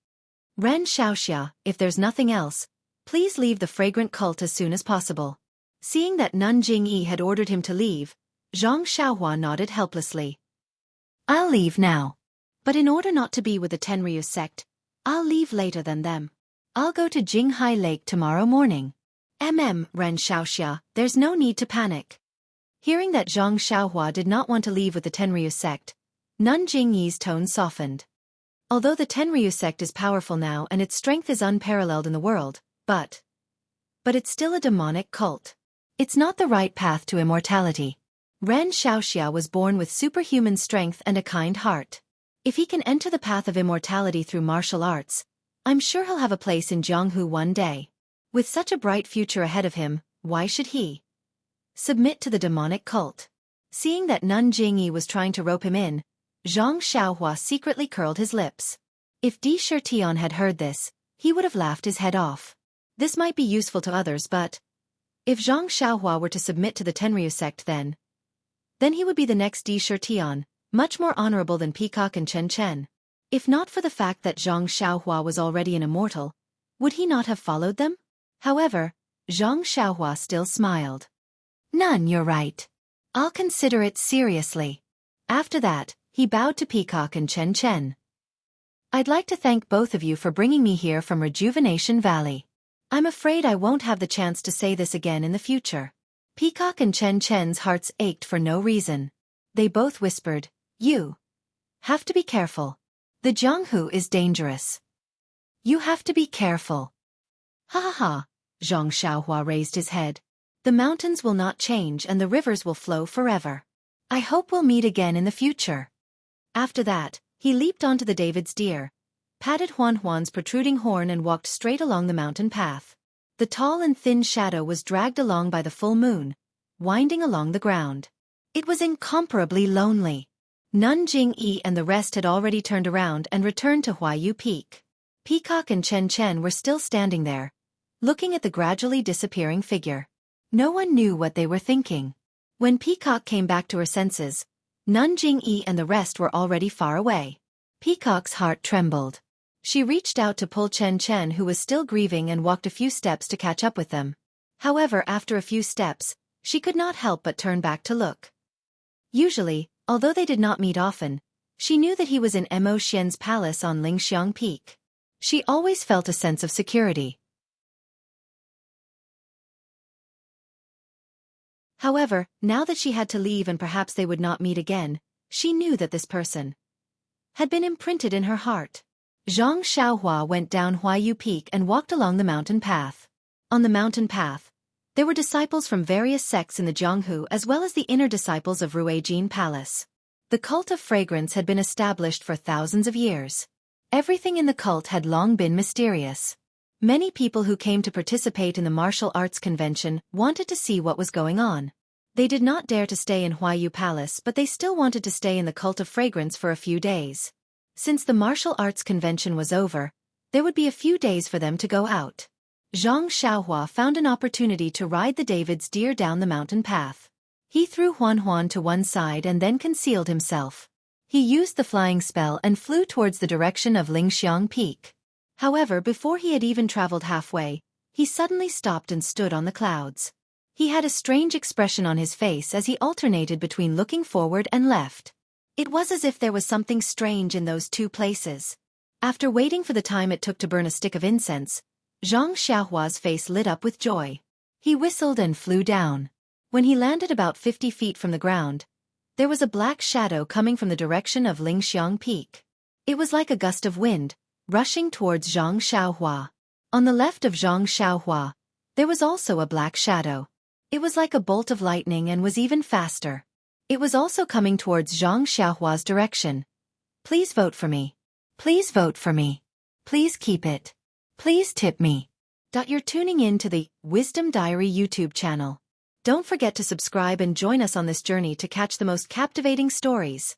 S1: Ren Xiaoxia, if there's nothing else, please leave the fragrant cult as soon as possible. Seeing that Nun Jingyi had ordered him to leave, Zhang Xiaohua nodded helplessly. I'll leave now. But in order not to be with the Tenryu sect, I'll leave later than them. I'll go to Jinghai Lake tomorrow morning. Ren Xiaoxia, there's no need to panic. Hearing that Zhang Xiaohua did not want to leave with the Tenryu sect, Nun Jingyi's tone softened. Although the Tenryu sect is powerful now and its strength is unparalleled in the world, but it's still a demonic cult. It's not the right path to immortality. Ren Xiaoxia was born with superhuman strength and a kind heart. If he can enter the path of immortality through martial arts, I'm sure he'll have a place in Jianghu one day. With such a bright future ahead of him, why should he submit to the demonic cult? Seeing that Nun Jingyi was trying to rope him in, Zhang Xiaohua secretly curled his lips. If Di Shitian had heard this, he would have laughed his head off. This might be useful to others, but if Zhang Xiaohua were to submit to the Tenryu sect then he would be the next Di Shitian, much more honorable than Peacock and Chen Chen. If not for the fact that Zhang Xiaohua was already an immortal, would he not have followed them? However, Zhang Xiaohua still smiled. Nun, you're right. I'll consider it seriously. After that, he bowed to Peacock and Chen Chen. I'd like to thank both of you for bringing me here from Rejuvenation Valley. I'm afraid I won't have the chance to say this again in the future. Peacock and Chen Chen's hearts ached for no reason. They both whispered, You have to be careful. The Jianghu is dangerous. You have to be careful. Ha ha ha, Zhang Xiaohua raised his head. The mountains will not change and the rivers will flow forever. I hope we'll meet again in the future. After that, he leaped onto the David's deer, patted Huan Huan's protruding horn and walked straight along the mountain path. The tall and thin shadow was dragged along by the full moon, winding along the ground. It was incomparably lonely. Nun Jingyi and the rest had already turned around and returned to Huayu Peak. Peacock and Chen Chen were still standing there, looking at the gradually disappearing figure. No one knew what they were thinking. When Peacock came back to her senses, Nun Jingyi and the rest were already far away. Peacock's heart trembled. She reached out to pull Chen Chen, who was still grieving, and walked a few steps to catch up with them. However, after a few steps, she could not help but turn back to look. Usually, although they did not meet often, she knew that he was in Mo Xian's palace on Lingxiang Peak. She always felt a sense of security. However, now that she had to leave and perhaps they would not meet again, she knew that this person had been imprinted in her heart. Zhang Xiaohua went down Huayu Peak and walked along the mountain path. On the mountain path, there were disciples from various sects in the Jianghu as well as the inner disciples of Ruijin Palace. The cult of fragrance had been established for thousands of years. Everything in the cult had long been mysterious. Many people who came to participate in the martial arts convention wanted to see what was going on. They did not dare to stay in Huayu Palace, but they still wanted to stay in the cult of fragrance for a few days. Since the martial arts convention was over, there would be a few days for them to go out. Zhang Xiaohua found an opportunity to ride the David's deer down the mountain path. He threw Huan Huan to one side and then concealed himself. He used the flying spell and flew towards the direction of Lingxiang Peak. However, before he had even traveled halfway, he suddenly stopped and stood on the clouds. He had a strange expression on his face as he alternated between looking forward and left. It was as if there was something strange in those two places. After waiting for the time it took to burn a stick of incense, Zhang Xiaohua's face lit up with joy. He whistled and flew down. When he landed about 50 feet from the ground, there was a black shadow coming from the direction of Lingxiang Peak. It was like a gust of wind, rushing towards Zhang Xiaohua. On the left of Zhang Xiaohua, there was also a black shadow. It was like a bolt of lightning and was even faster. It was also coming towards Zhang Xiaohua's direction. Please vote for me. Please vote for me. Please keep it. Please tip me. You're tuning in to the Wisdom Diary YouTube channel. Don't forget to subscribe and join us on this journey to catch the most captivating stories.